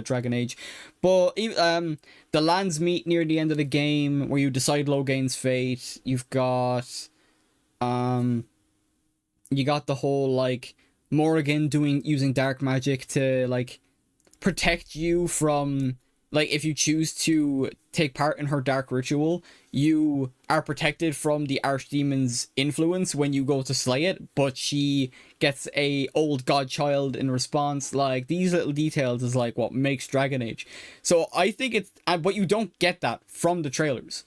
Dragon Age, but the lands meet near the end of the game where you decide Logain's fate. You've got you got the whole like Morrigan using dark magic to like protect you from, like, if you choose to take part in her dark ritual, you are protected from the Archdemon's influence when you go to slay it, but she gets a old godchild in response. Like, these little details is like what makes Dragon Age. So I think it's, but you don't get that from the trailers.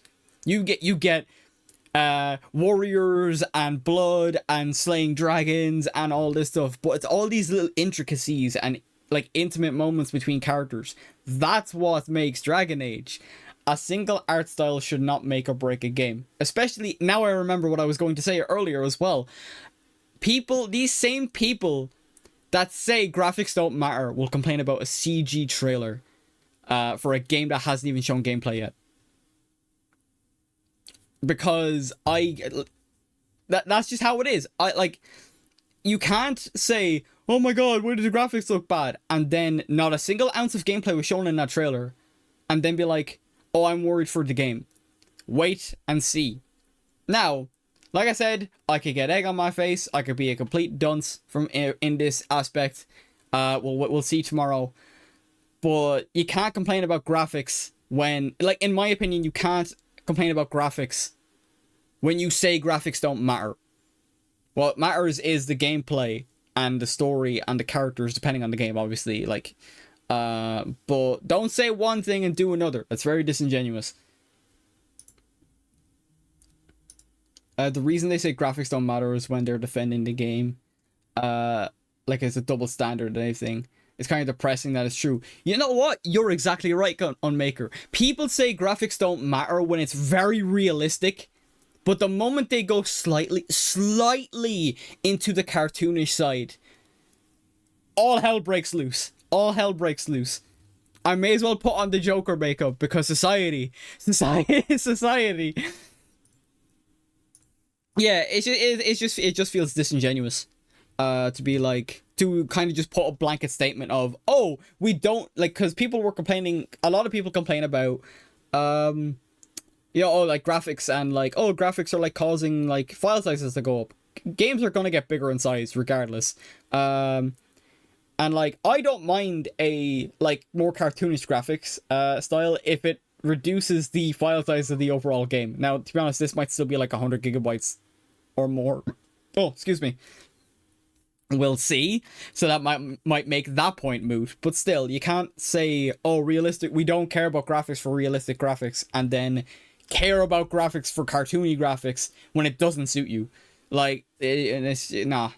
You get warriors and blood and slaying dragons and all this stuff, but it's all these little intricacies and like intimate moments between characters. That's what makes Dragon Age. A single art style should not make or break a game. Especially now I remember what I was going to say earlier as well. These same people that say graphics don't matter will complain about a CG trailer for a game that hasn't even shown gameplay yet. Because that's just how it is. You can't say, oh my god, why did the graphics look bad? And then not a single ounce of gameplay was shown in that trailer. And then be like, oh, I'm worried for the game. Wait and see. Now, like I said, I could get egg on my face. I could be a complete dunce in this aspect. We'll see tomorrow. But you can't complain about graphics when, like, in my opinion, you can't complain about graphics when you say graphics don't matter. What matters is the gameplay and the story and the characters, depending on the game, obviously. Like, but don't say one thing and do another. That's very disingenuous. The reason they say graphics don't matter is when they're defending the game. Like it's a double standard and everything. It's kind of depressing that it's true. You know what? You're exactly right, Unmaker. People say graphics don't matter when it's very realistic. But the moment they go slightly into the cartoonish side, all hell breaks loose. All hell breaks loose. I may as well put on the Joker makeup because society. Yeah, it just feels disingenuous. To be like, to kind of just put a blanket statement of, oh, we don't, like, because people were complaining, a lot of people complain about, like graphics and like, oh, graphics are like causing like file sizes to go up. Games are going to get bigger in size regardless. And like, I don't mind a like more cartoonish graphics style if it reduces the file size of the overall game. Now, to be honest, this might still be like 100 gigabytes or more. Oh, excuse me. We'll see. So that might make that point moot. But still, you can't say, oh, realistic. We don't care about graphics for realistic graphics, and then care about graphics for cartoony graphics when it doesn't suit you. Like, it's nah.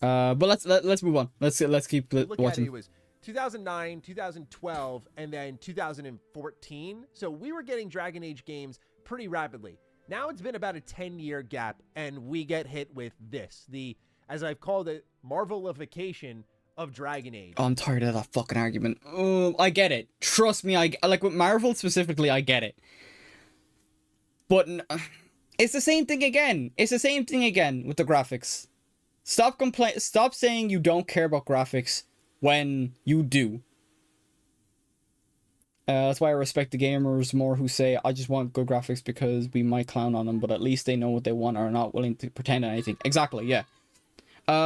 But let's move on. Let's keep Look watching. at it, it was 2009, 2012, and then 2014. So we were getting Dragon Age games pretty rapidly. Now it's been about a 10-year gap, and we get hit with this, the, as I've called it, Marvelification of Dragon Age. Oh, I'm tired of that fucking argument. I get it. Trust me, I like with Marvel specifically, I get it. But it's the same thing again. It's the same thing again with the graphics. Stop saying you don't care about graphics when you do. That's why I respect the gamers more who say, I just want good graphics because we might clown on them, but at least they know what they want or are not willing to pretend anything. Exactly, yeah.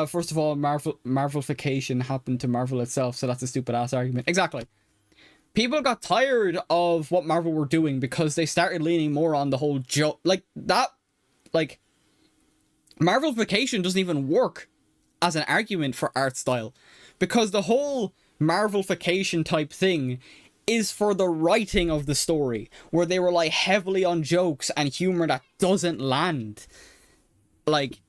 First of all, Marvelification happened to Marvel itself, so that's a stupid ass argument. Exactly. People got tired of what Marvel were doing because they started leaning more on the whole joke. Like, that, like, Marvelification doesn't even work as an argument for art style. Because the whole Marvelification type thing is for the writing of the story, where they rely heavily on jokes and humor that doesn't land. Like,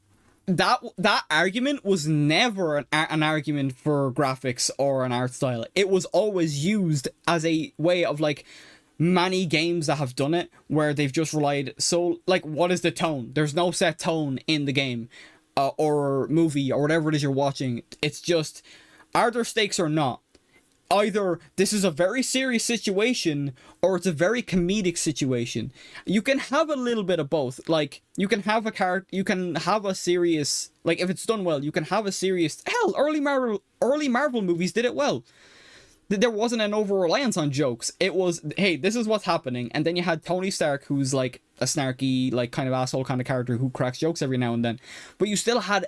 that argument was never an argument for graphics or an art style. It was always used as a way of, like, many games that have done it, where they've just relied, so, like, what is the tone? There's no set tone in the game, or movie, or whatever it is you're watching. It's just, are there stakes or not? Either this is a very serious situation or it's a very comedic situation. You can have a little bit of both. Like, you can have a serious, like, if it's done well, you can have a serious, hell, early Marvel movies did it well. There wasn't an over-reliance on jokes. It was, hey, this is what's happening. And then you had Tony Stark, who's like a snarky, like, kind of asshole kind of character who cracks jokes every now and then. But you still had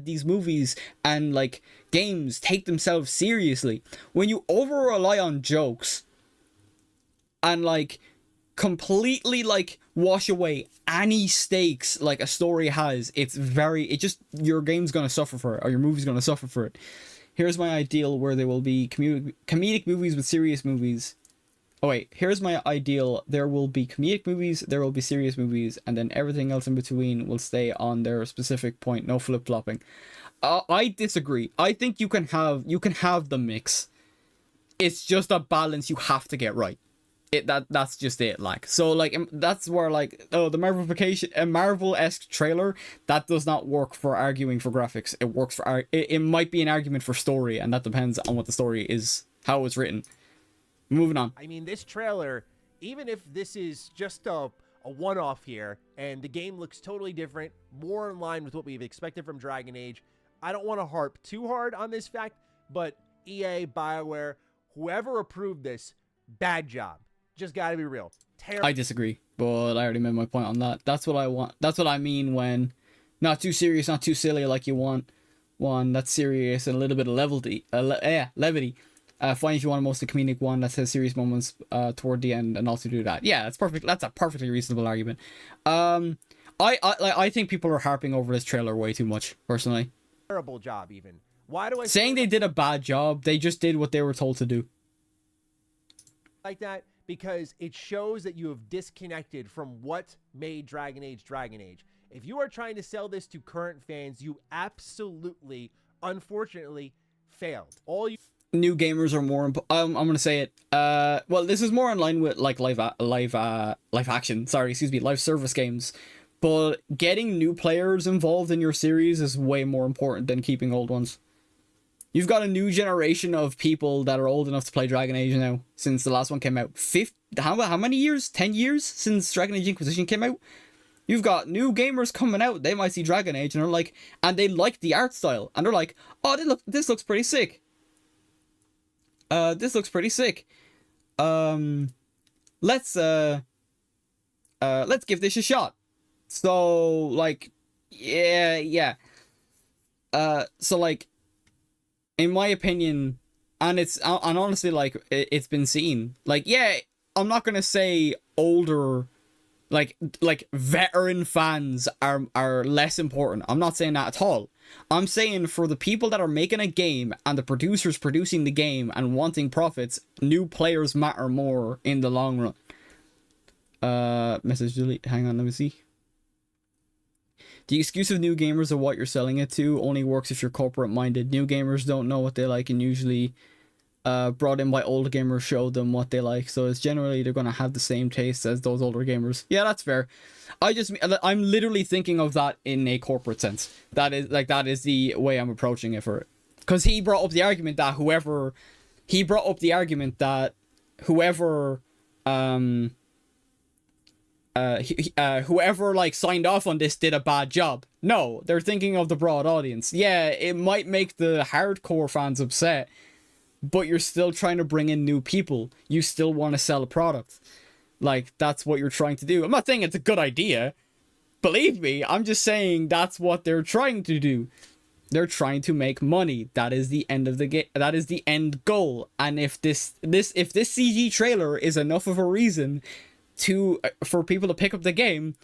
these movies and, like, games take themselves seriously. When you over-rely on jokes and, like, completely, like, wash away any stakes like a story has, your game's gonna suffer for it, or your movie's gonna suffer for it. Here's my ideal where there will be comedic movies with serious movies. Oh wait, here's my ideal. There will be comedic movies, there will be serious movies, and then everything else in between will stay on their specific point. No flip-flopping. I disagree. I think you can have the mix. It's just a balance you have to get right. That's just it, like. So, like, that's where, like, oh, the Marvelification, a Marvel-esque trailer, that does not work for arguing for graphics. It works for it might be an argument for story, and that depends on what the story is, how it's written. Moving on. I mean, this trailer, even if this is just a one-off here, and the game looks totally different, more in line with what we've expected from Dragon Age, I don't want to harp too hard on this fact, but EA, BioWare, whoever approved this, bad job. Just gotta be real. Terrible. I disagree, but I already made my point on that. That's what I want. That's what I mean when not too serious, not too silly, like you want one that's serious and a little bit of levity. Fine if you want a mostly comedic one that has serious moments toward the end, and also do that. Yeah, that's perfect. That's a perfectly reasonable argument. I think people are harping over this trailer way too much, personally. Terrible job, even. Why do I saying they did a bad job? They just did what they were told to do. Like that? Because it shows that you have disconnected from what made Dragon Age Dragon Age. If you are trying to sell this to current fans, you absolutely, unfortunately, failed. All you new gamers are more. I'm gonna say it. Well, this is more in line with like live service games. But getting new players involved in your series is way more important than keeping old ones. You've got a new generation of people that are old enough to play Dragon Age now, since the last one came out. How many years? 10 years since Dragon Age Inquisition came out? You've got new gamers coming out. They might see Dragon Age and they're like, and they like the art style, and they're like, oh, this looks pretty sick. This looks pretty sick. Let's give this a shot. So, like, yeah. So like, in my opinion, and honestly, like, it's been seen. Like, yeah, I'm not gonna say older, like veteran fans are less important. I'm not saying that at all. I'm saying for the people that are making a game and the producers producing the game and wanting profits, new players matter more in the long run. Message delete. Hang on, let me see. The excuse of new gamers of what you're selling it to only works if you're corporate minded. New gamers don't know what they like and usually brought in by old gamers show them what they like. So it's generally they're going to have the same taste as those older gamers. Yeah, that's fair. I'm literally thinking of that in a corporate sense. That is the way I'm approaching it for it. Because he brought up the argument that whoever whoever like signed off on this did a bad job. No, they're thinking of the broad audience. Yeah, it might make the hardcore fans upset, but you're still trying to bring in new people. You still want to sell a product. Like, that's what you're trying to do. I'm not saying it's a good idea. Believe me, I'm just saying that's what they're trying to do. They're trying to make money. That is the end of the game. That is the end goal. And if this CG trailer is enough of a reason for people to pick up the game,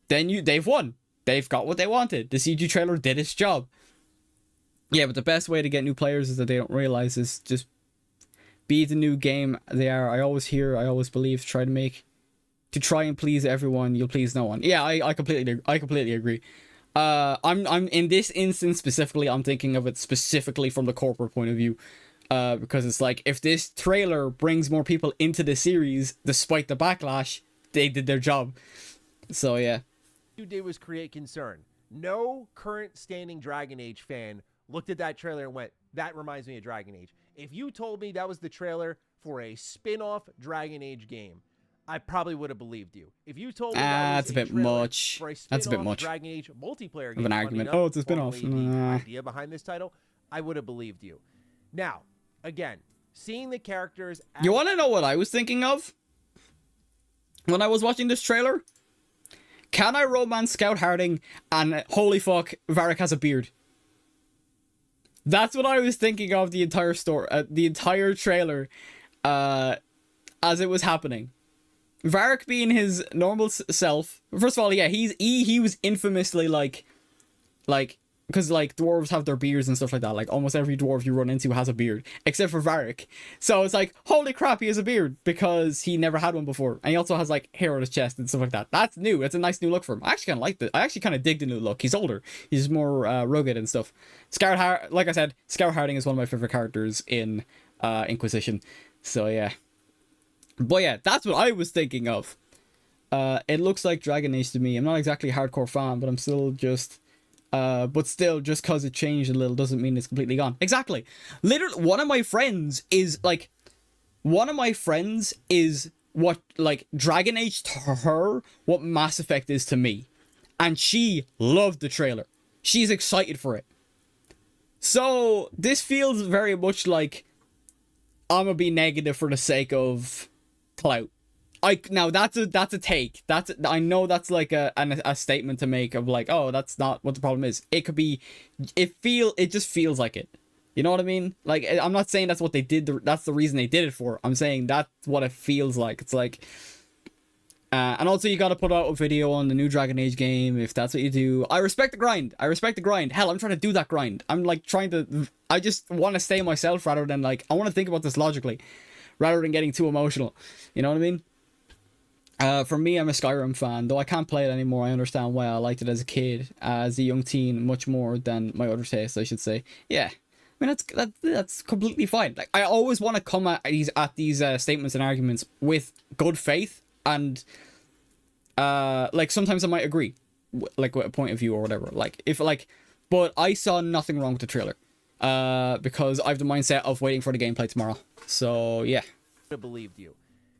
then they've won. They've got what they wanted. The CG trailer did its job. Yeah, but the best way to get new players is that they don't realize is just be the new game they are. I always believe, try and please everyone, you'll please no one. Yeah, I completely agree. I'm in this instance specifically, I'm thinking of it specifically from the corporate point of view. Because it's like, if this trailer brings more people into the series, despite the backlash, they did their job. So yeah. You did was create concern. No current standing Dragon Age fan looked at that trailer and went, that reminds me of Dragon Age. If you told me that was the trailer for a spin-off Dragon Age game, I probably would have believed you. If you told me that's a bit much. That's a bit much. Dragon Age multiplayer game, of an argument. Oh, it's a spin-off. The idea behind this title, I would have believed you. Now, again, seeing the characters. You want to know what I was thinking of when I was watching this trailer? Can I romance Scout Harding? And holy fuck, Varric has a beard. That's what I was thinking of the entire story, the entire trailer, as it was happening. Varric being his normal self. First of all, yeah, he was infamously like, because like dwarves have their beards and stuff like that. Like almost every dwarf you run into has a beard, except for Varric. So it's like, holy crap, he has a beard because he never had one before, and he also has like hair on his chest and stuff like that. That's new. It's a nice new look for him. I actually kind of like it. I actually kind of dig the new look. He's older. He's more rugged and stuff. Like I said, Scout Harding is one of my favorite characters in Inquisition. So yeah. But yeah, that's what I was thinking of. It looks like Dragon Age to me. I'm not exactly a hardcore fan, but I'm still just. But still, just because it changed a little doesn't mean it's completely gone. Exactly. Literally, one of my friends is what, like, Dragon Age to her, what Mass Effect is to me. And she loved the trailer. She's excited for it. So, this feels very much like I'm gonna be negative for the sake of clout. Now that's a take. I know that's like a statement to make of like, oh, that's not what the problem is. It could be, it just feels like it. You know what I mean? Like, I'm not saying that's what they did. That's the reason they did it for. I'm saying that's what it feels like. It's like, and also you got to put out a video on the new Dragon Age game if that's what you do. I respect the grind. Hell, I'm trying to do that grind. I'm like I just want to stay myself rather than like, I want to think about this logically rather than getting too emotional. You know what I mean? For me, I'm a Skyrim fan, though I can't play it anymore. I understand why I liked it as a kid, as a young teen, much more than my other tastes, I should say. Yeah, I mean that's completely fine. Like, I always want to come at these statements and arguments with good faith, and like sometimes I might agree, like with a point of view or whatever. But I saw nothing wrong with the trailer, because I have the mindset of waiting for the gameplay tomorrow. So yeah, I believed you.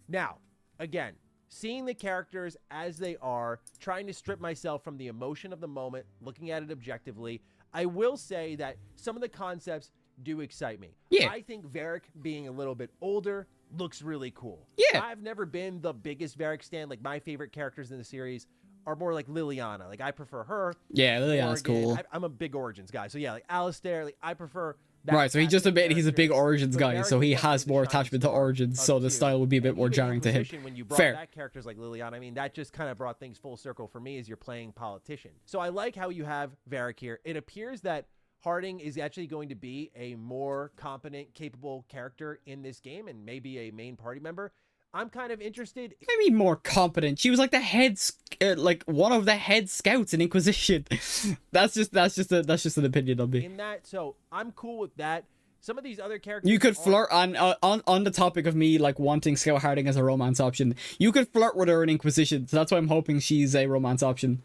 Now, again. Seeing the characters as they are, trying to strip myself from the emotion of the moment, looking at it objectively, I will say that some of the concepts do excite me. Yeah. I think Varric being a little bit older looks really cool. Yeah. I've never been the biggest Varric stan. Like, my favorite characters in the series are more like Liliana. Like I prefer her. Yeah, Liliana's Morgan. cool. I'm a big Origins guy, so yeah, like Alistair. Like I prefer. That Right, so he just admitted he's a big character. Origins But guy, so Varric he is has definitely more the shining attachment to star Origins, of so the the two. style would be a bit And more even jarring to him. Inquisition, when you brought Fair. back characters like Liliana, I mean, that just kind of brought things full circle for me as you're playing politician. So I like how you have Varric here. It appears that Harding is actually going to be a more competent, capable character in this game and maybe a main party member. I'm kind of interested. Maybe more competent. She was like the head, like one of the head scouts in Inquisition. that's just an opinion on me. In that, so I'm cool with that. Some of these other characters You could are- flirt on the topic of me like wanting Scout Harding as a romance option. You could flirt with her in Inquisition, so that's why I'm hoping she's a romance option,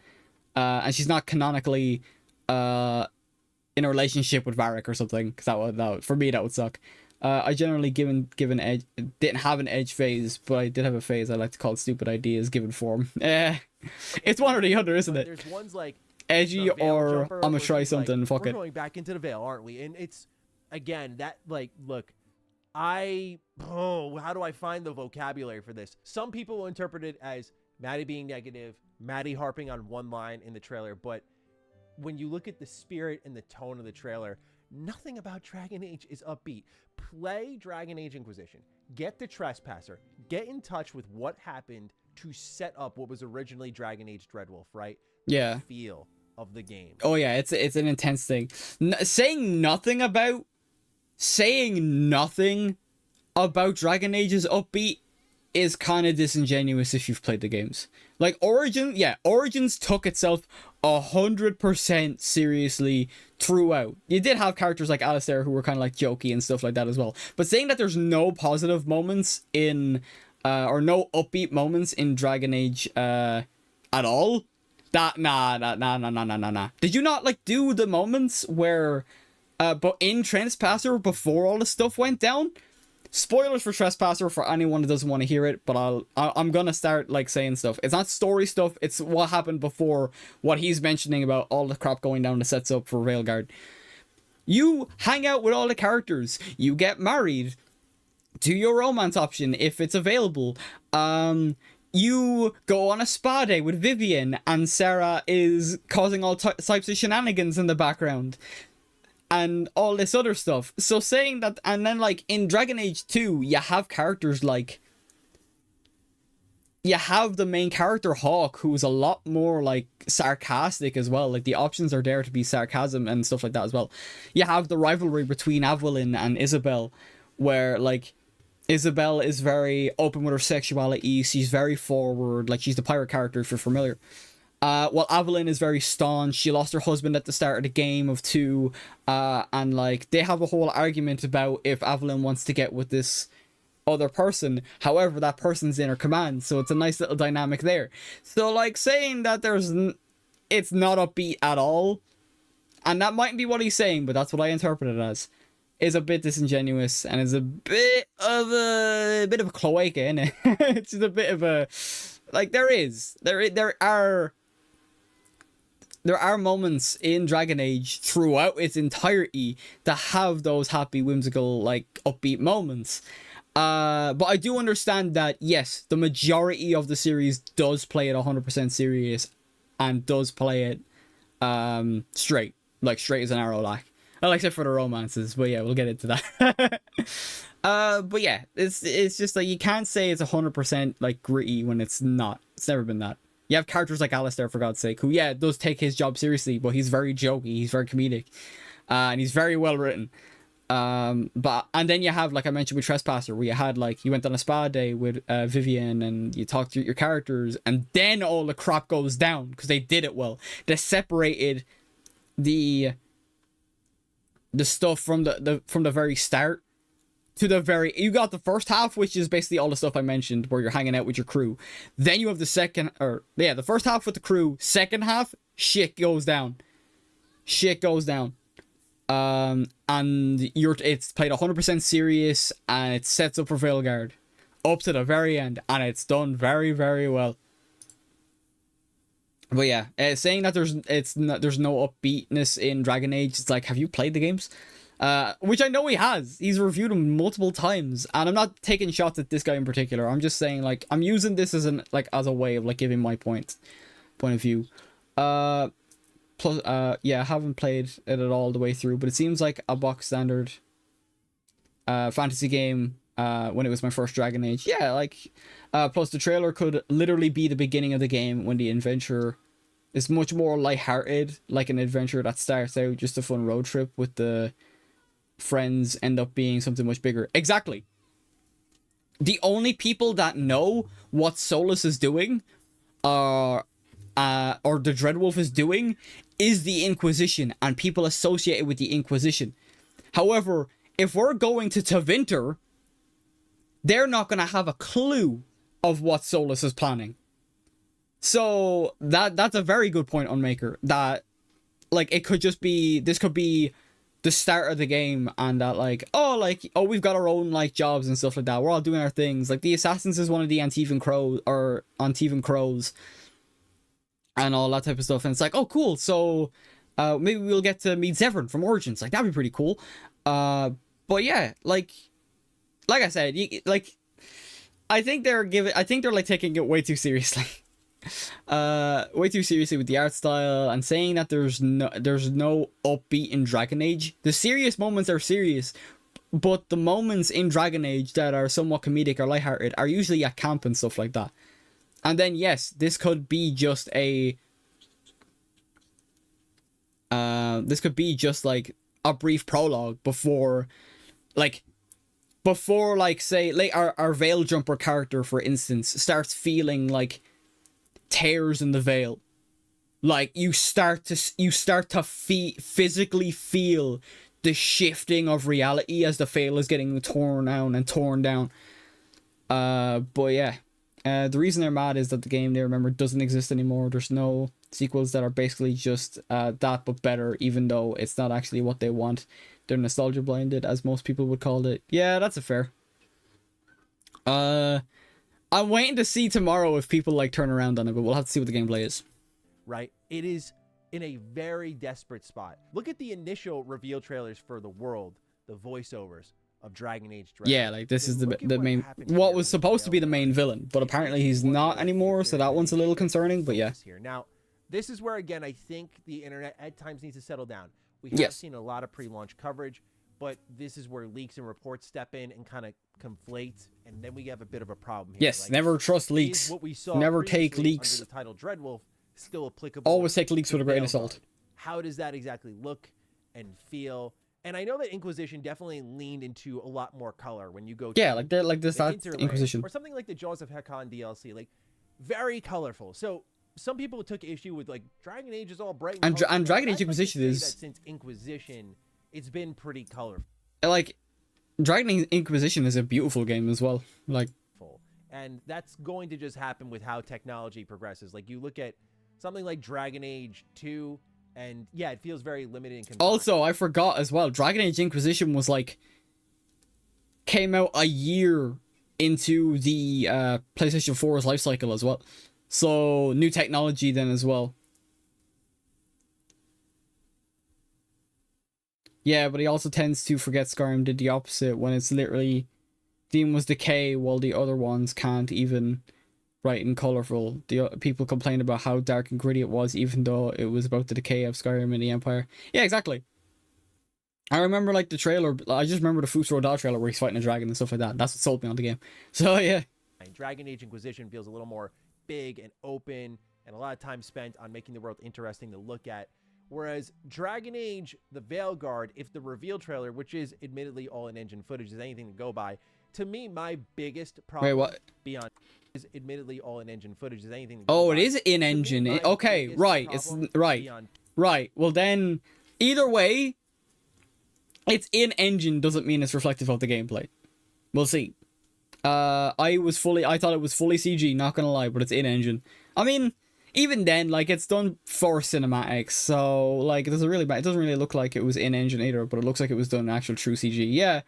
and she's not canonically in a relationship with Varric or something. Because that would for me that would suck. I generally given edge didn't have an edge phase, but I did have a phase I like to call stupid ideas given form. It's one or the other, isn't but it? There's ones like Edgy the Veil or Jumper, I'm gonna where try she's like, something. Fuck we're it. going back into the Veil, aren't we? And it's again that like look, how do I find the vocabulary for this? Some people will interpret it as Maddie being negative, Maddie harping on one line in the trailer, but when you look at the spirit and the tone of the trailer, nothing about Dragon Age is upbeat. Play Dragon Age Inquisition. Get the Trespasser. Get in touch with what happened to set up what was originally Dragon Age Dreadwolf, right? Yeah. The feel of the game. Oh yeah, it's an intense thing. Saying nothing about Dragon Age's upbeat is kind of disingenuous if you've played the games. Like Origins took itself 100% seriously throughout. You did have characters like Alistair who were kind of like jokey and stuff like that as well. But saying that there's no positive moments in or no upbeat moments in Dragon Age at all, nah. Did you not like do the moments where but in Trespasser before all the stuff went down? Spoilers for Trespasser for anyone that doesn't want to hear it, but I'm gonna start like saying stuff. It's not story stuff, it's what happened before, what he's mentioning about all the crap going down that sets up for Veilguard. You hang out with all the characters, you get married to your romance option if it's available. You go on a spa day with Vivian and Sarah is causing all types of shenanigans in the background. And all this other stuff. So saying that, and then like in Dragon Age 2, you have characters like, you have the main character Hawk, who's a lot more like sarcastic as well. Like the options are there to be sarcasm and stuff like that as well. You have the rivalry between Evelyn and Isabel, where like Isabel is very open with her sexuality. She's very forward. Like she's the pirate character if you're familiar. While Evelyn is very staunch. She lost her husband at the start of the game of 2, and like they have a whole argument about if Evelyn wants to get with this other person. However, that person's in her command, so it's a nice little dynamic there. So like saying that it's not upbeat at all, and that might be what he's saying, but that's what I interpret it as, is a bit disingenuous and is a bit of a cloaca, innit? It's just a bit of a like there are moments in Dragon Age throughout its entirety that have those happy, whimsical, like, upbeat moments. But I do understand that, yes, the majority of the series does play it 100% serious and does play it straight. Like, straight as an arrow, like. Well, except for the romances, but yeah, we'll get into that. But yeah, it's just like, you can't say it's 100% like gritty when it's not. It's never been that. You have characters like Alistair, for God's sake, who, yeah, does take his job seriously, but he's very jokey, he's very comedic, and he's very well written. And then you have, like I mentioned with Trespasser, where you had, like, you went on a spa day with Vivian, and you talked to your characters, and then all the crap goes down, because they did it well. They separated the stuff from the very start to the very, you got the first half, which is basically all the stuff I mentioned, where you're hanging out with your crew. Then you have the first half with the crew. Second half, shit goes down. And it's played 100% serious, and it sets up for Veilguard up to the very end, and it's done very, very well. But yeah, saying that there's no upbeatness in Dragon Age, it's like, have you played the games? Which I know he has. He's reviewed them multiple times, and I'm not taking shots at this guy in particular. I'm just saying, like, I'm using this as a way of like giving my point. point of view. Plus, yeah, I haven't played it at all the way through, but it seems like a box standard fantasy game when it was my first Dragon Age. Yeah, like, plus the trailer could literally be the beginning of the game when the adventure is much more lighthearted, like an adventure that starts out just a fun road trip with the friends end up being something much bigger. Exactly. The only people that know what Solus is doing or the Dreadwolf is doing is the Inquisition and people associated with the Inquisition. However, if we're going to Tevinter, they're not going to have a clue of what Solus is planning. So that's a very good point on Maker, that like it could just be, this could be the start of the game, and that like, oh, we've got our own like jobs and stuff like that, we're all doing our things. Like the Assassins is one of the Antivan Crows and all that type of stuff, and it's like, oh cool, so maybe we'll get to meet Zevran from Origins. Like that'd be pretty cool. But yeah, like I said, I think they're like taking it way too seriously. Way too seriously with the art style, and saying that there's no upbeat in Dragon Age. The serious moments are serious, but the moments in Dragon Age that are somewhat comedic or lighthearted are usually at camp and stuff like that. And then yes, this could be just a like a brief prologue before say like our Veil Jumper character, for instance, starts feeling like tears in the veil. Like you start to physically feel the shifting of reality as the veil is getting torn down. But yeah, the reason they're mad is that the game, they remember, doesn't exist anymore. There's no sequels that are basically just that but better, even though it's not actually what they want. They're nostalgia blinded, as most people would call it. Yeah, that's a fair. I'm waiting to see tomorrow if people like turn around on it, but we'll have to see what the gameplay is. Right? It is in a very desperate spot. Look at the initial reveal trailers for the world, the voiceovers of Dragon Age Dread. Yeah, like this is the main, what was supposed to be the main villain, but apparently he's not anymore, so that one's a little concerning, but yeah. Now, this is where, again, I think the internet at times needs to settle down. We have seen a lot of pre-launch coverage, but this is where leaks and reports step in and kind of conflate, and then we have a bit of a problem here. Yes, like, never trust leaks. What we saw never take leaks. Under the title Dreadwolf still applicable. Always take leaks with a grain of salt. How does that exactly look and feel? And I know that Inquisition definitely leaned into a lot more color when you go. Yeah, like they're like this Inquisition, or something like the Jaws of Hekon DLC, like very colorful. So some people took issue with like Dragon Age is all bright and Dragon Age Inquisition is that since Inquisition, it's been pretty colorful. Like Dragon Age Inquisition is a beautiful game as well. Like, and that's going to just happen with how technology progresses. Like you look at something like Dragon Age 2. And yeah, it feels very limited and confined. Also, I forgot as well, Dragon Age Inquisition was like, came out a year into the PlayStation 4's life cycle as well. So, new technology then as well. Yeah, but he also tends to forget Skyrim did the opposite, when it's literally theme was decay while the other ones can't even bright and colorful. The people complained about how dark and gritty it was, even though it was about the decay of Skyrim and the Empire. Yeah, exactly. I remember like the trailer. I just remember the Futs Roda trailer where he's fighting a dragon and stuff like that. That's what sold me on the game. So yeah. Dragon Age Inquisition feels a little more big and open, and a lot of time spent on making the world interesting to look at. Whereas Dragon Age, the Veilguard, if the reveal trailer, which is admittedly all in-engine footage, is anything to go by, to me, my biggest problem. Wait, what? Beyond is admittedly all in-engine footage is anything. Oh, it is in-engine. Okay, right. It's right. Right. Well, then, either way, it's in-engine doesn't mean it's reflective of the gameplay. We'll see. I thought it was fully CG. Not gonna lie, but it's in-engine. I mean, even then, like it's done for cinematics, so like it doesn't really look like it was in-engine either. But it looks like it was done in actual true CG. Yeah.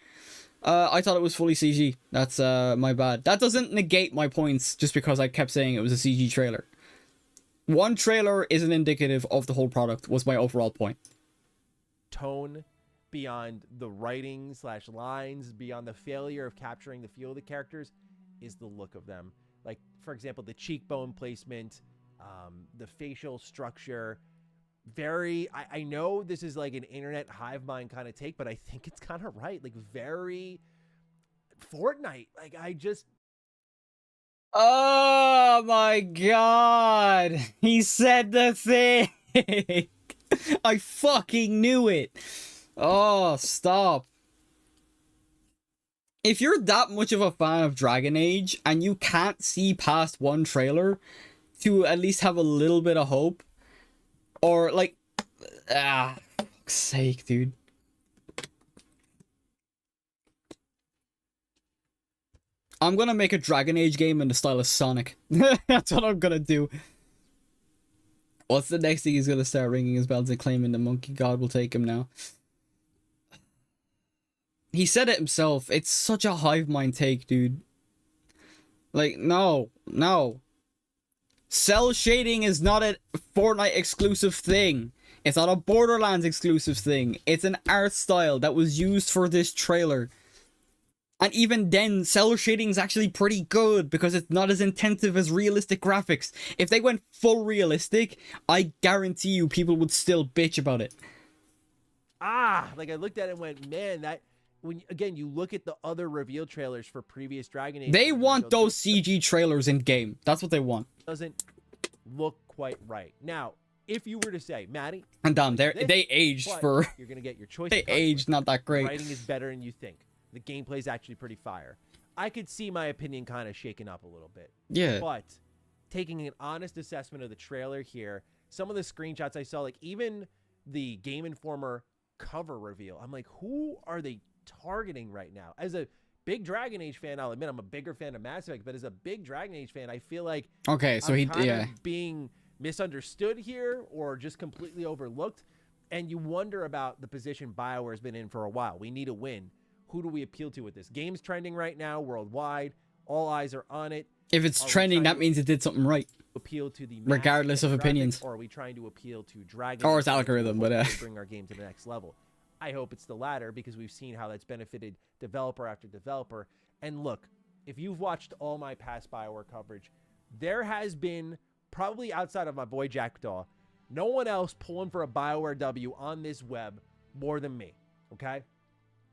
I thought it was fully CG. That's my bad. That doesn't negate my points just because I kept saying it was a CG trailer. One trailer isn't indicative of the whole product, was my overall point. Tone beyond the writing / lines, beyond the failure of capturing the feel of the characters, is the look of them. Like, for example, the cheekbone placement, The facial structure, I know this is like an internet hive mind kind of take, but I think it's kind of right. Like very Fortnite. Like I just. Oh my god. He said the thing. I fucking knew it. Oh, stop. If you're that much of a fan of Dragon Age and you can't see past one trailer to at least have a little bit of hope, or like, fuck's sake, dude. I'm gonna make a Dragon Age game in the style of Sonic. That's what I'm gonna do. What's the next thing he's gonna start ringing his bells and claiming the monkey god will take him now? He said it himself. It's such a hive mind take, dude. Like, no. Cell shading is not a Fortnite exclusive thing. It's not a Borderlands exclusive thing. It's an art style that was used for this trailer. And even then, cell shading is actually pretty good because it's not as intensive as realistic graphics. If they went full realistic, I guarantee you people would still bitch about it. Like I looked at it and went, man, that... When again you look at the other reveal trailers for previous Dragon Age, they want those CG trailers in game. That's what they want. Doesn't look quite right. Now, if you were to say, Maddie, and damn, they aged for. You're gonna get your choice. They aged not that great. Writing is better than you think. The gameplay is actually pretty fire. I could see my opinion kind of shaken up a little bit. Yeah. But taking an honest assessment of the trailer here, some of the screenshots I saw, like even the Game Informer cover reveal, I'm like, who are they targeting right now? As a big Dragon Age fan, I'll admit I'm a bigger fan of Mass Effect, but as a big Dragon Age fan, I feel like so I'm kind of being misunderstood here or just completely overlooked. And you wonder about the position BioWare has been in for a while. We need a win. Who do we appeal to with this? Game's trending right now worldwide. All eyes are on it. If it's trending, that means it did something right. Appeal to the regardless of opinions, or are we trying to appeal to Dragon? Or its algorithm, but bring our game to the next level. I hope it's the latter because we've seen how that's benefited developer after developer. And look, if you've watched all my past BioWare coverage, there has been, probably outside of my boy Jackdaw, no one else pulling for a BioWare W on this web more than me, okay?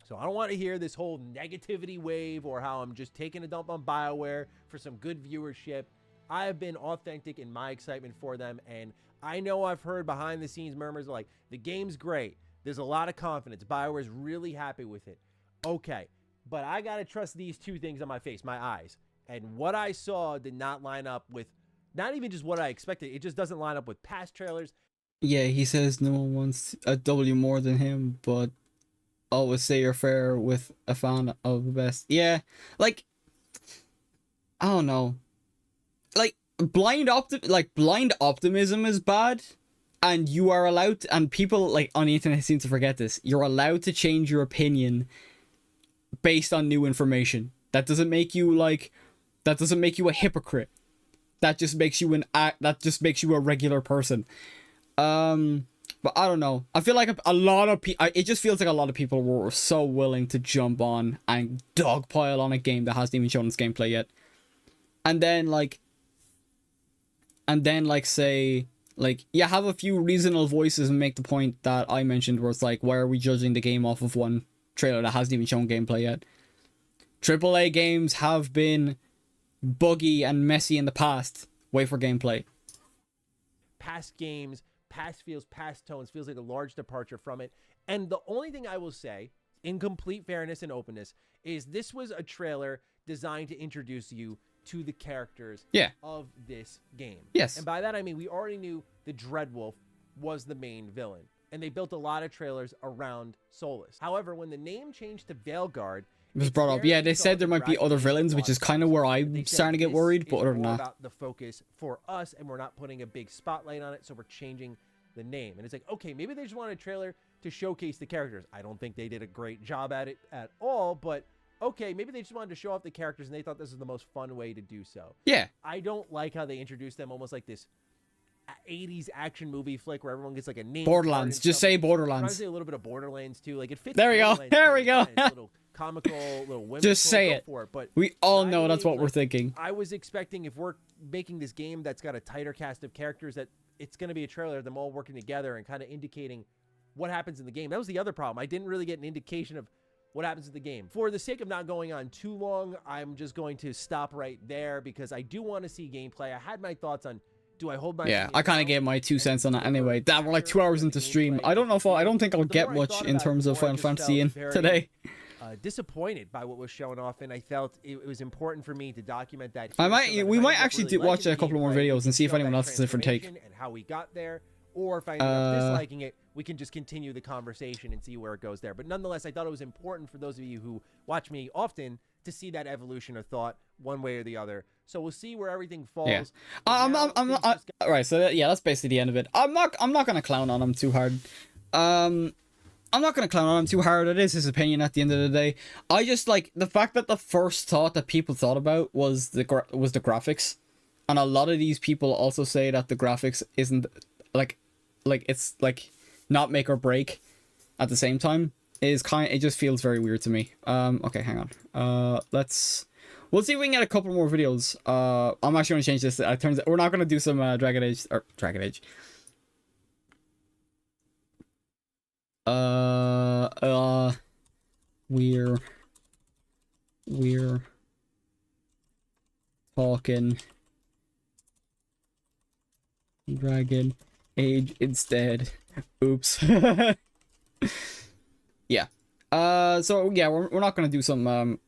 So I don't want to hear this whole negativity wave or how I'm just taking a dump on BioWare for some good viewership. I have been authentic in my excitement for them, and I know I've heard behind the scenes murmurs like, the game's great. There's a lot of confidence. BioWare's really happy with it. Okay, but I got to trust these two things on my face, my eyes. And what I saw did not line up with, not even just what I expected. It just doesn't line up with past trailers. Yeah, he says no one wants a W more than him, but always say you're fair with a fan of the best. Yeah, like, I don't know. Like, blind optimism is bad. And you are allowed to, and people like on the internet seem to forget this. You're allowed to change your opinion based on new information. That doesn't make you a hypocrite. That just makes you a regular person. But I don't know. I feel like a lot of people, it just feels like a lot of people were so willing to jump on and dogpile on a game that hasn't even shown its gameplay yet. And then say, like, yeah, have a few reasonable voices and make the point that I mentioned where it's like, why are we judging the game off of one trailer that hasn't even shown gameplay yet? AAA games have been buggy and messy in the past. Wait for gameplay. Past games, past feels, past tones, feels like a large departure from it. And the only thing I will say, in complete fairness and openness, is this was a trailer designed to introduce you to the characters of this game. Yes. And by that, I mean, we already knew the Dreadwolf was the main villain. And they built a lot of trailers around Solus. However, when the name changed to Veilguard, it was brought up. Yeah, they said there might be other villains, which is kind of where I'm starting to get worried. But other than that, about the focus for us, and we're not putting a big spotlight on it, so we're changing the name. And it's like, okay, maybe they just want a trailer to showcase the characters. I don't think they did a great job at it at all, but okay, maybe they just wanted to show off the characters and they thought this was the most fun way to do so. Yeah. I don't like how they introduced them almost like this 80s action movie flick where everyone gets like a name. Borderlands. Just say Borderlands. I'm trying to say a little bit of Borderlands too. Like it fits. There we go. There we go. Little comical, little whimsical, Just say go it. for it. But We all know Dragon that's Age, what we're like, thinking. I was expecting if we're making this game that's got a tighter cast of characters, that it's going to be a trailer of them all working together and kind of indicating what happens in the game. That was the other problem. I didn't really get an indication of what happens in the game. For the sake of not going on too long, I'm just going to stop right there because I do want to see gameplay. I had my thoughts on, do I hold my Yeah, opinion I kind now of gave my 2 cents on that and anyway. Damn, we're like 2 hours into stream. gameplay? I don't know if I don't think I'll The get more I much thought in about it, terms the of more I Final just Fantasy felt in very, today. Disappointed by what was shown off, and I felt it was important for me to document that. I here, might, so that if we I might end up actually really watch liking a the couple more gameplay, we videos can and see if show anyone that else has a different take. transformation and how we got there, or if I end up disliking it, we can just continue the conversation and see where it goes there. But nonetheless, I thought it was important for those of you who watch me often to see that evolution of thought one way or the other. So we'll see where everything falls. Yeah. But I'm now not. I'm things not. just got- Right. So yeah, that's basically the end of it. I'm not gonna clown on him too hard. I'm not gonna clown on him too hard. It is his opinion at the end of the day. I just like the fact that the first thought that people thought about was the graphics, and a lot of these people also say that the graphics isn't like it's like not make or break at the same time. It just feels very weird to me. Okay, hang on. We'll see if we can get a couple more videos. I'm actually gonna change this. We're not gonna do some Dragon Age. We're talking Dragon Age instead. Oops. Yeah. So yeah, we're not gonna do some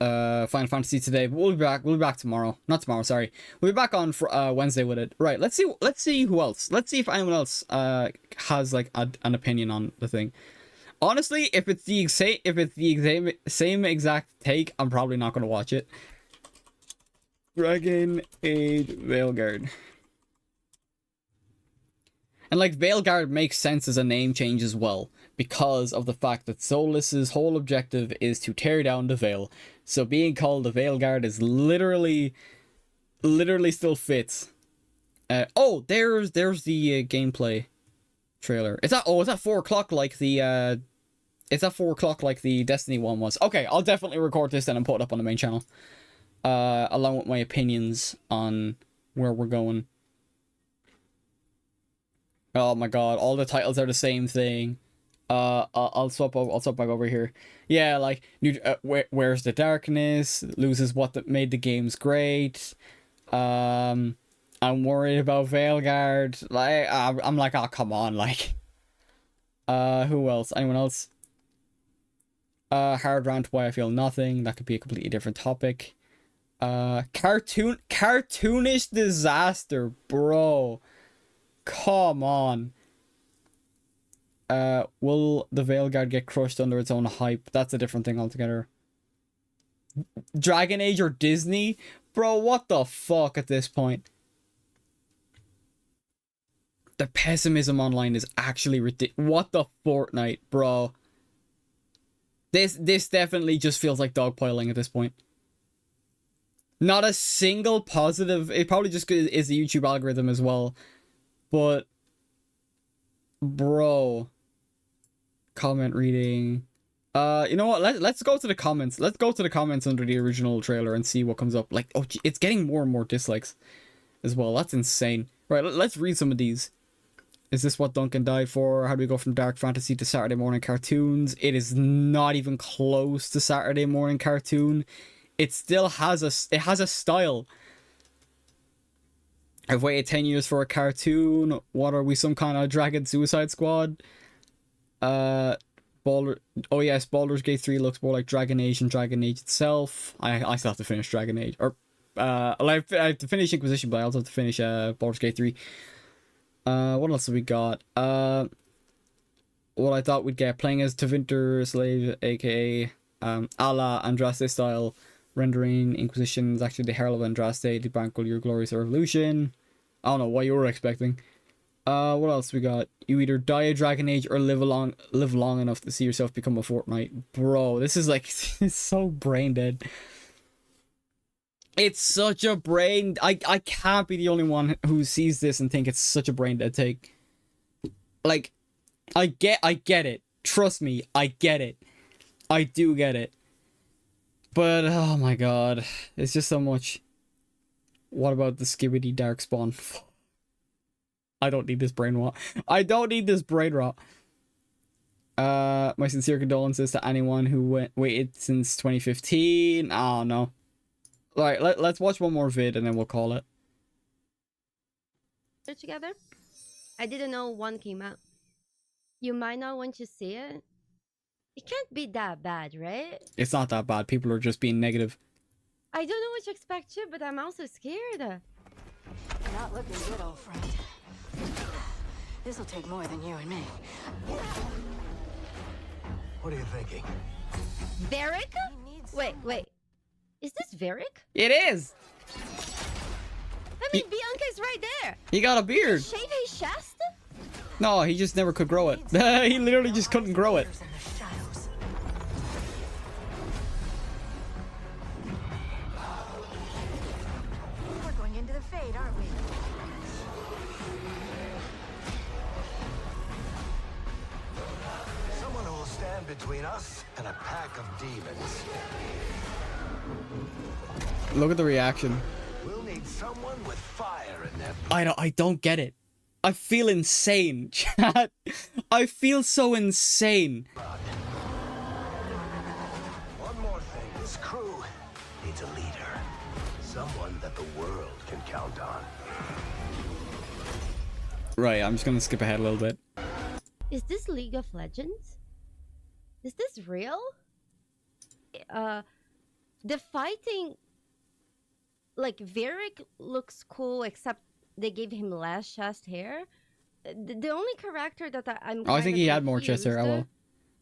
Final Fantasy today, but we'll be back tomorrow. Not tomorrow, sorry. We'll be back on for Wednesday with it. Right, let's see who else. Let's see if anyone else has like an opinion on the thing. Honestly, if it's the same exact take, I'm probably not gonna watch it. Dragon Age Veilguard. And like Veilguard makes sense as a name change as well, because of the fact that Solus's whole objective is to tear down the Veil. So being called the Veilguard is literally still fits. Oh, there's the gameplay trailer. It's at 4 o'clock like the it's at 4 o'clock like the Destiny one was. Okay, I'll definitely record this then and put it up on the main channel. Along with my opinions on where we're going. Oh my god, all the titles are the same thing. I'll swap back over here. Yeah, like Where's the Darkness loses what made the games great. I'm worried about Veilguard. Like I'm like, oh come on, like. Who else? Anyone else? Hard rant why I feel nothing. That could be a completely different topic. Cartoonish disaster, bro. Come on. Will the Veilguard get crushed under its own hype? That's a different thing altogether. Dragon Age or Disney? Bro, what the fuck at this point? The pessimism online is actually ridiculous. What the Fortnite, bro? This definitely just feels like dogpiling at this point. Not a single positive. It probably just is the YouTube algorithm as well. But, bro, comment reading. You know what? Let's go to the comments. Let's go to the comments under the original trailer and see what comes up. Like, oh, it's getting more and more dislikes as well. That's insane. Right, let's read some of these. Is this what Duncan died for? How do we go from dark fantasy to Saturday morning cartoons? It is not even close to Saturday morning cartoon. It still has a style. I've waited 10 years for a cartoon. What are we, some kind of Dragon Suicide Squad? Oh yes, Baldur's Gate 3 looks more like Dragon Age and Dragon Age itself. I still have to finish Dragon Age. Or, I have to finish Inquisition, but I also have to finish Baldur's Gate 3. What else have we got? What I thought we'd get, playing as Tevinter Slave, aka a la Andraste style rendering. Inquisition is actually the Herald of Andraste, the Bankle Your Glorious Revolution. I don't know what you were expecting. What else we got? You either die a Dragon Age or live long enough to see yourself become a Fortnite. Bro, this is like, it's so brain dead. It's such a brain... I can't be the only one who sees this and think it's such a brain dead take. Like, I get it. Trust me, I get it. I do get it. But, oh my god. It's just so much. What about the Skibbity Darkspawn? I don't need this brain rot. I don't need this brain rot. My sincere condolences to anyone who waited since 2015. Oh, no. Alright, let's watch one more vid and then we'll call it. Together? I didn't know one came out. You might not want to see it. It can't be that bad, right? It's not that bad. People are just being negative. I don't know what to expect too, but I'm also scared. Not looking good, old friend. This'll take more than you and me. What are you thinking? Varric? Wait. Is this Varric? It is! I mean, Bianca's right there. He got a beard. Shave his chest? No, he just never could grow it. He literally just couldn't grow it. We're going into the fade, aren't we? Someone who will stand between us and a pack of demons. Look at the reaction. We'll need someone with fire in their I don't get it. I feel insane, chat. I feel so insane. One more thing. This crew needs a leader. Someone that the world can count on. Right, I'm just gonna skip ahead a little bit. Is this League of Legends? Is this real? The fighting... Like, Varric looks cool, except they gave him less chest hair. The only character that I'm I think he had more chest hair, well.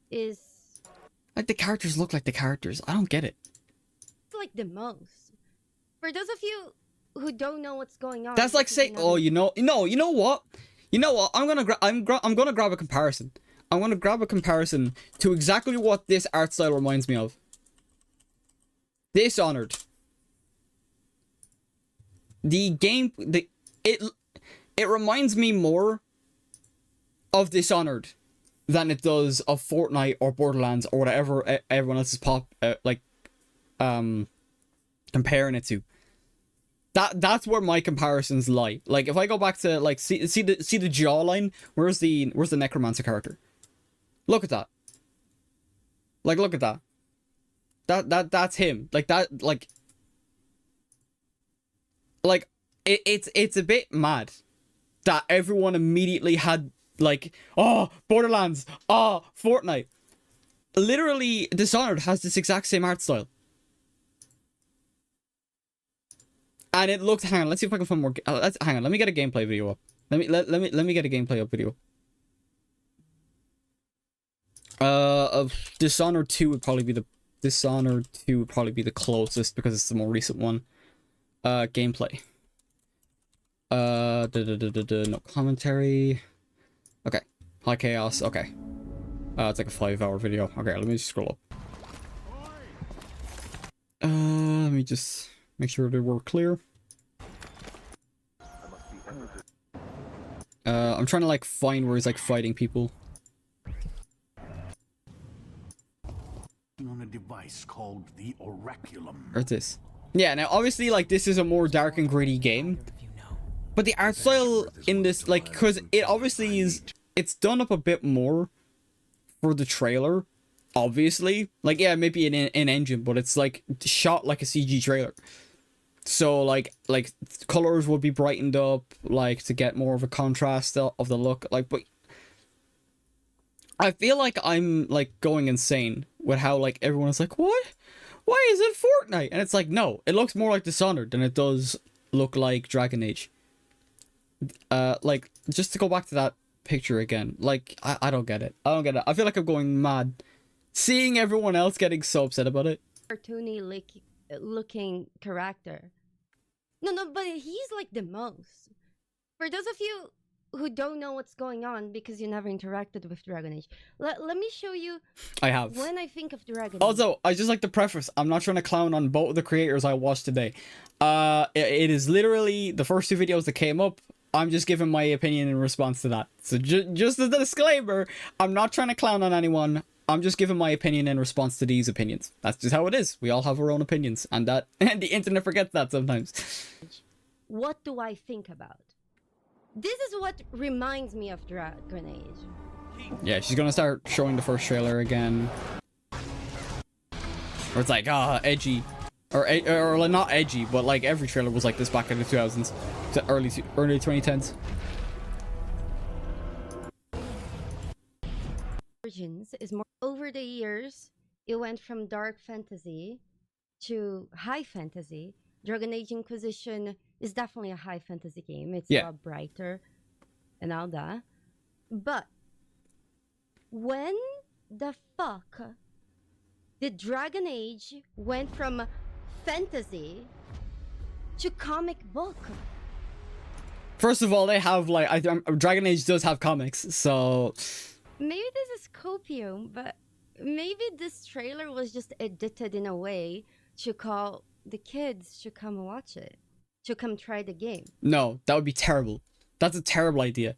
Is... Like, the characters look like the characters. I don't get it. It's like the most. For those of you who don't know what's going on... That's like saying, oh, you know what? You know what? I'm gonna grab a comparison. I'm gonna grab a comparison to exactly what this art style reminds me of. Dishonored. It reminds me more of Dishonored than it does of Fortnite or Borderlands or whatever everyone else is comparing it to. That's where my comparisons lie. Like, if I go back to, like, see the jawline. Where's the Necromancer character? Look at that. Like, look at that. That's him. Like that. Like it's a bit mad that everyone immediately had, like, oh, Borderlands, oh, Fortnite. Literally, Dishonored has this exact same art style. And it looked, hang on, let's see if I can find more. Hang on, let me get a gameplay video up. Let me get a gameplay up video. Of Dishonored 2 would probably be the closest because it's the more recent one. Gameplay. No commentary. Okay. High Chaos. Okay. It's like a 5-hour video. Okay, let me just scroll up. Let me just make sure they were clear. I'm trying to, like, find where he's, like, fighting people. On a device called the Oraculum. Or this. Yeah, now obviously, like, this is a more dark and gritty game. But the art style in this, like, because it obviously is, it's done up a bit more for the trailer, obviously. Like, yeah, maybe in engine, but it's, like, shot like a CG trailer. So, like colors will be brightened up, like, to get more of a contrast of the look. Like, but I feel like I'm, like, going insane with how, like, everyone is like, what? Why is it Fortnite? And it's like, no, it looks more like Dishonored than it does look like Dragon Age. Like, just to go back to that picture again, like, I don't get it. I don't get it. I feel like I'm going mad seeing everyone else getting so upset about it. Cartoony looking character. No, but he's like the most. For those of you who don't know what's going on because you never interacted with Dragon Age, let me show you. I have. When I think of Dragon Age. Also, I just like to preface, I'm not trying to clown on both of the creators I watched today. It is literally the first two videos that came up. I'm just giving my opinion in response to that. So just as a disclaimer, I'm not trying to clown on anyone. I'm just giving my opinion in response to these opinions. That's just how it is. We all have our own opinions, and that and the internet forgets that sometimes. What do I think about? This is what reminds me of Dragon Age. Yeah, she's gonna start showing the first trailer again. Or it's like, edgy. Or like, not edgy, but like every trailer was like this back in the 2000s. Early 2010s. Origins is more over the years. It went from dark fantasy to high fantasy. Dragon Age Inquisition is definitely a high fantasy game. It's a lot brighter and all that. But when the fuck did Dragon Age went from fantasy to comic book? First of all, they have like Dragon Age does have comics, so Maybe this is copium, but maybe this trailer was just edited in a way to call the kids to come watch it, to come try the game. no, that would be terrible. That's a terrible idea.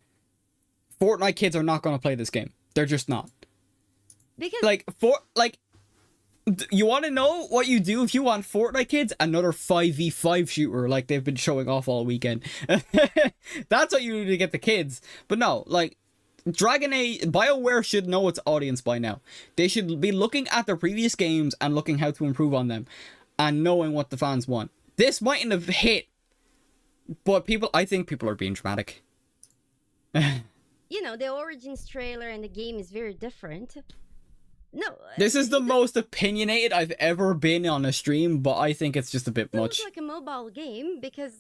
Fortnite kids are not going to play this game. They're just not. Because you want to know what you do if you want Fortnite kids? Another 5v5 shooter like they've been showing off all weekend. That's what you do to get the kids. But no, like, Dragon Age, BioWare should know its audience by now. They should be looking at their previous games and looking how to improve on them and knowing what the fans want. This mightn't have hit, but I think people are being dramatic. you know, the Origins trailer and the game is very different. No. This is the most opinionated I've ever been on a stream, but I think it's just a bit much. It's like a mobile game because,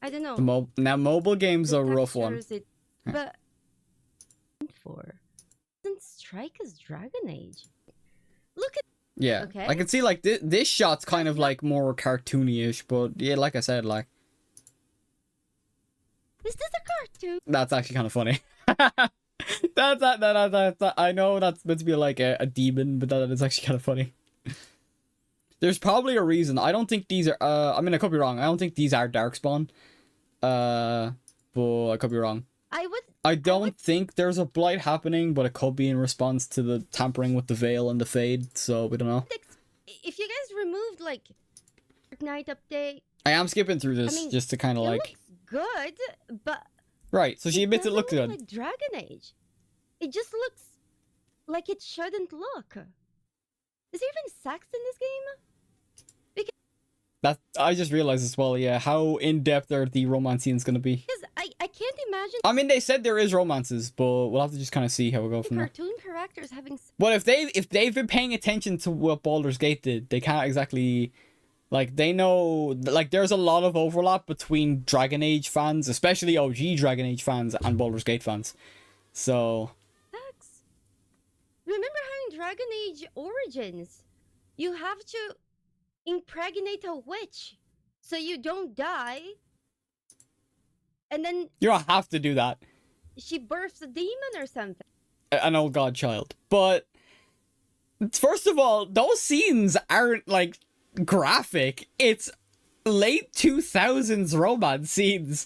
I don't know. Now, mobile games are a rough one. But for doesn't strike as Dragon Age. Look at okay. I can see like this shot's kind of like more cartoony-ish, but yeah, like I said, like, is this a cartoon? That's actually kind of funny. That's I know that's meant to be like a demon, but that is actually kind of funny. There's probably a reason. I don't think these are. I mean, I could be wrong. I don't think these are Darkspawn. But I could be wrong. I don't think there's a blight happening, but it could be in response to the tampering with the veil and the fade, so we don't know. If you guys removed, like, Dark Knight update... I am skipping through this just to kind of, like... It looks good, but... Right, so she admits it looks good. Like Dragon Age. It just looks like it shouldn't look. Is there even sex in this game? I just realized as well, yeah, how in-depth are the romance scenes going to be. Because I can't imagine... I mean, they said there is romances, but we'll have to just kind of see how we go from there. Cartoon characters having... But if they've been paying attention to what Baldur's Gate did, they can't exactly... Like, they know... Like, there's a lot of overlap between Dragon Age fans, especially OG Dragon Age fans, and Baldur's Gate fans. So... Remember how in Dragon Age Origins, you have to impregnate a witch so you don't die, and then you don't have to do that. She births a demon or something. An old godchild. But first of all, those scenes aren't like graphic. It's late 2000s romance scenes.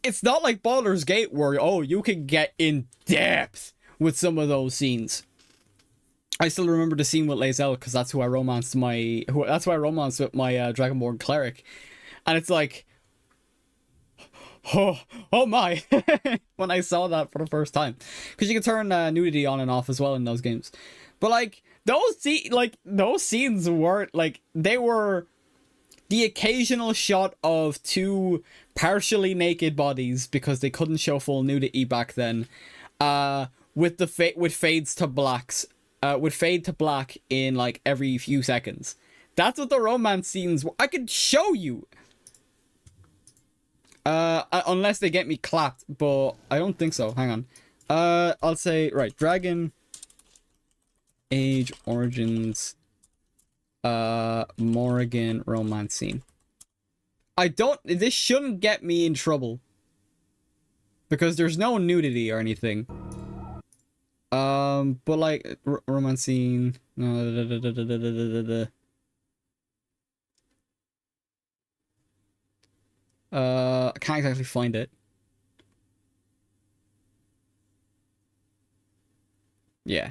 It's not like Baldur's Gate where you can get in depth with some of those scenes. I still remember the scene with Lae'zel because that's who I romanced with my Dragonborn cleric, and it's like, oh my, when I saw that for the first time, because you can turn nudity on and off as well in those games, but like those scenes weren't like, they were the occasional shot of two partially naked bodies because they couldn't show full nudity back then, with fades to blacks. Would fade to black in like every few seconds. That's what the romance scenes were. I could show you. Unless they get me clapped, but I don't think so. Hang on. I'll say, right, Dragon Age Origins Morrigan romance scene. This shouldn't get me in trouble because there's no nudity or anything. But like romance scene. I can't exactly find it. Yeah,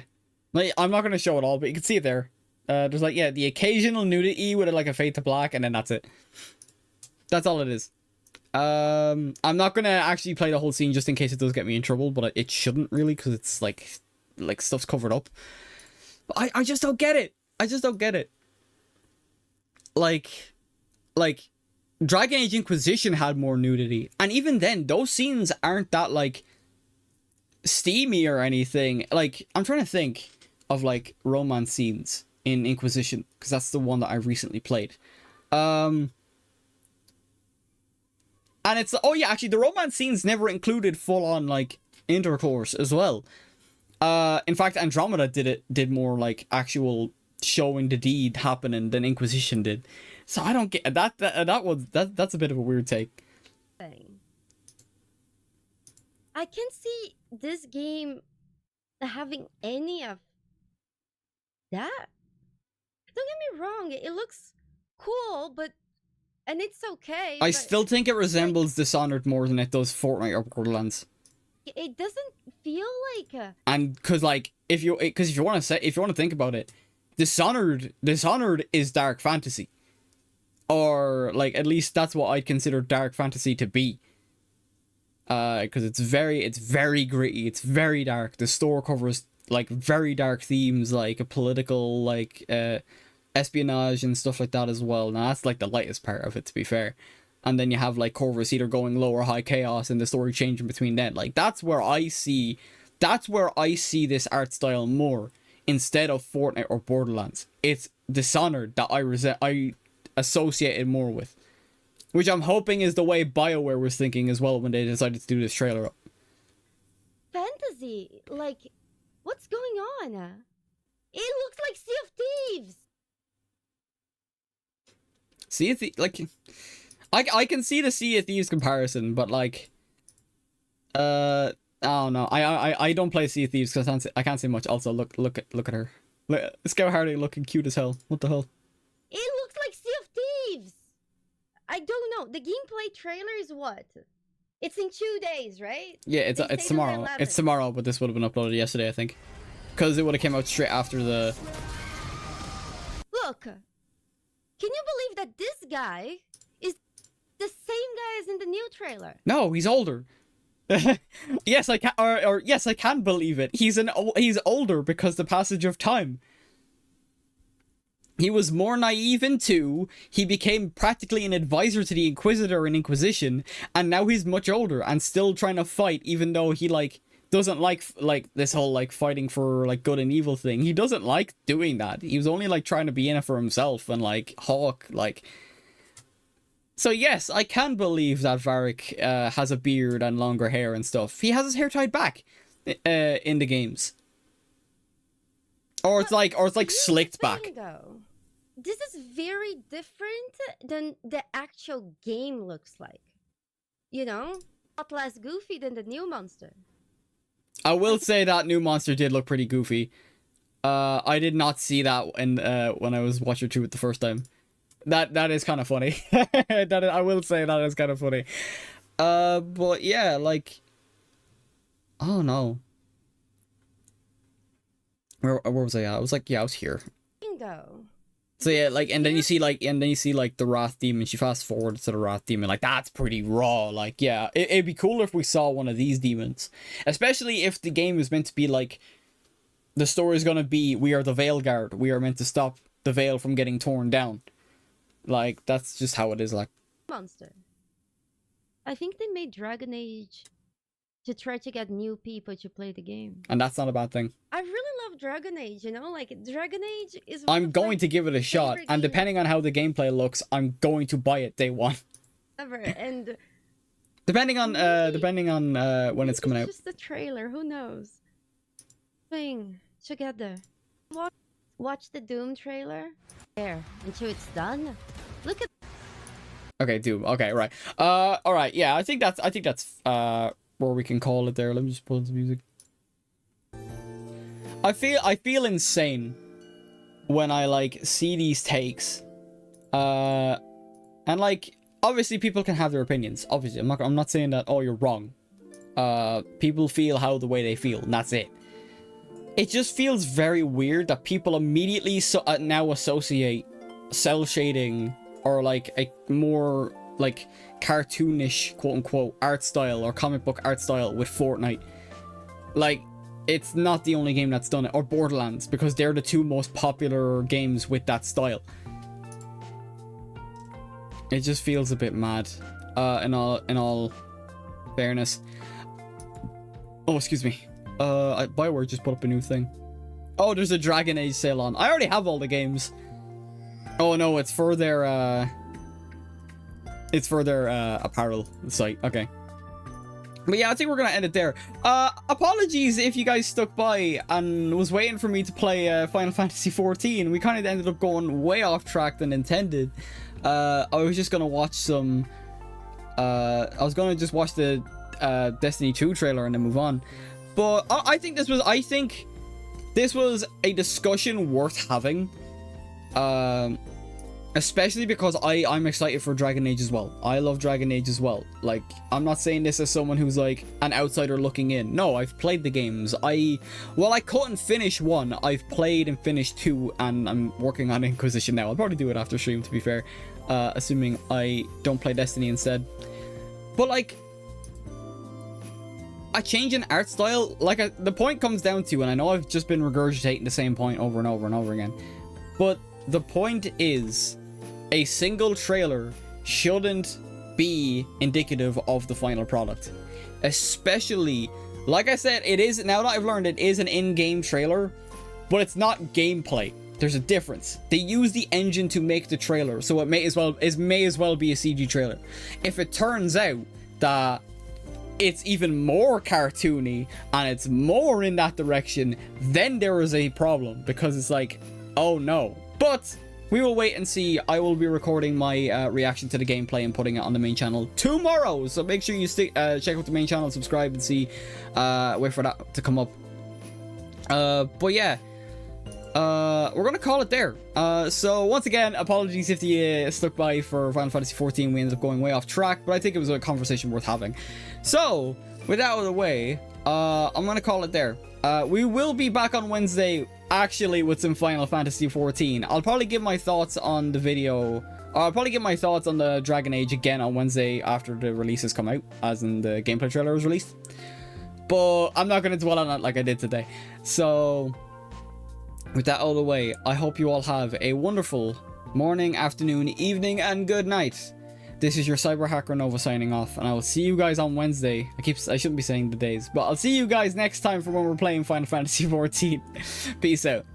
Like, I'm not gonna show it all, but you can see it there. There's like, yeah, the occasional nudity with like a fade to black, and then that's it. That's all it is. I'm not gonna actually play the whole scene just in case it does get me in trouble, but it shouldn't really, because it's like stuff's covered up. But I just don't get it. I just don't get it. Like Dragon Age Inquisition had more nudity, and even then, those scenes aren't that like steamy or anything. Like, I'm trying to think of like romance scenes in Inquisition, because that's the one that I recently played. And it's, oh yeah, actually the romance scenes never included full-on like intercourse as well. In fact, Andromeda did more like actual showing the deed happening than Inquisition did. So I don't get that. That's a bit of a weird take. I can see this game having any of that. Don't get me wrong, it looks cool, and it's okay. I but still think it resembles Dishonored more than it does Fortnite or Borderlands. it doesn't feel like And because if you want to think about it, Dishonored is dark fantasy, or like at least that's what I'd consider dark fantasy to be. Because it's very gritty, it's very dark. The store covers like very dark themes, like a political, like espionage and stuff like that as well. Now that's like the lightest part of it, to be fair. And then you have like Corvus either going low or high chaos, and the story changing between them. Like that's where I see this art style more, instead of Fortnite or Borderlands. It's Dishonored that I associate it more with, which I'm hoping is the way BioWare was thinking as well when they decided to do this trailer up. fantasy. Like, what's going on? It looks like Sea of Thieves. Sea of Thieves, like, I can see the Sea of Thieves comparison, but like, I don't know. I don't play Sea of Thieves because I can't say much. Also, look at her. Look, Scout Hardy looking cute as hell. What the hell? It looks like Sea of Thieves. I don't know. The gameplay trailer is what? It's in 2 days, right? Yeah, it's tomorrow. It's tomorrow, but this would have been uploaded yesterday, I think, because it would have came out straight after the. Look, can you believe that this guy is the same guy as in the new trailer? No, he's older. Yes, I can. Or yes, I can believe it. He's older because the passage of time. He was more naive in 2, he became practically an advisor to the Inquisitor in Inquisition, and now he's much older and still trying to fight, even though he, like, doesn't like this whole, like, fighting for, like, good and evil thing. He doesn't like doing that. He was only, like, trying to be in it for himself, and, like, Hawk, like... So, yes, I can believe that Varric has a beard and longer hair and stuff. He has his hair tied back in the games. Or it's like slicked back. Though, this is very different than the actual game looks like. You know? A lot less goofy than the new monster. I will say that new monster did look pretty goofy. I did not see that when I was watching through it the first time. That is kind of funny. I will say that is kind of funny. But yeah, like, oh no. Where was I at? I was like, yeah, I was here. Bingo. So yeah, like, and then you see like the Wrath Demon. She fast forwards to the Wrath Demon. Like, that's pretty raw. Like, yeah, it'd be cool if we saw one of these demons, especially if the game is meant to be like, the story is gonna be, we are the Veilguard. We are meant to stop the veil from getting torn down. Like, that's just how it is. Like, Monster. I think they made Dragon Age to try to get new people to play the game. And that's not a bad thing. I really love Dragon Age, you know? Like, Dragon Age is I'm going to give it a shot, and depending on how the gameplay looks, I'm going to buy it day one. Ever, and... depending on when it's coming out. It's just the trailer, who knows? Thing, together. Watch the Doom trailer. There, until it's done. Look at... Okay, Doom. Okay, right. Alright, yeah, I think that's where we can call it there. Let me just pull the music. I feel insane when I like see these takes. And like, obviously people can have their opinions. Obviously, I'm not saying that, oh, you're wrong. People feel the way they feel, and that's it. it just feels very weird that people immediately now associate cell shading or like a more like cartoonish quote unquote art style or comic book art style with Fortnite. Like, it's not the only game that's done it, or Borderlands, because they're the two most popular games with that style. It just feels a bit mad, in all fairness. Oh, excuse me. Bioware just put up a new thing. Oh, there's a Dragon Age sale on. I already have all the games. Oh no, it's for their apparel site. Okay. But yeah, I think we're gonna end it there. Apologies if you guys stuck by and was waiting for me to play Final Fantasy XIV. We kind of ended up going way off track than intended. I was just gonna watch some. I was gonna just watch the Destiny 2 trailer and then move on. But I think this was a discussion worth having. Especially because I'm excited for Dragon Age as well. I love Dragon Age as well. Like, I'm not saying this as someone who's like an outsider looking in. No, I've played the games. While I couldn't finish 1, I've played and finished 2, and I'm working on Inquisition now. I'll probably do it after stream, to be fair. Assuming I don't play Destiny instead. But like, a change in art style, like the point comes down to, and I know I've just been regurgitating the same point over and over and over again, but the point is, a single trailer shouldn't be indicative of the final product. Especially, like I said, it is, now that I've learned, it is an in-game trailer, but it's not gameplay. There's a difference. They use the engine to make the trailer, so it may as well be a CG trailer. If it turns out that it's even more cartoony and it's more in that direction, then there is a problem, because it's like, oh no. But we will wait and see. I will be recording my reaction to the gameplay and putting it on the main channel tomorrow. So make sure you check out the main channel, subscribe, and see. Wait for that to come up. But yeah, we're gonna call it there. So once again, apologies if you stuck by for Final Fantasy XIV. We ended up going way off track, but I think it was a conversation worth having. So with that out of the way, I'm gonna call it there. We will be back on Wednesday, actually, with some Final Fantasy XIV. I'll probably give my thoughts on the video. I'll probably give my thoughts on the Dragon Age again on Wednesday after the releases come out, as in the gameplay trailer was released. But I'm not going to dwell on it like I did today. So, with that out of the way, I hope you all have a wonderful morning, afternoon, evening, and good night. This is your Cyber Hacker Nova signing off, and I will see you guys on Wednesday. I shouldn't be saying the days, but I'll see you guys next time for when we're playing Final Fantasy XIV. Peace out.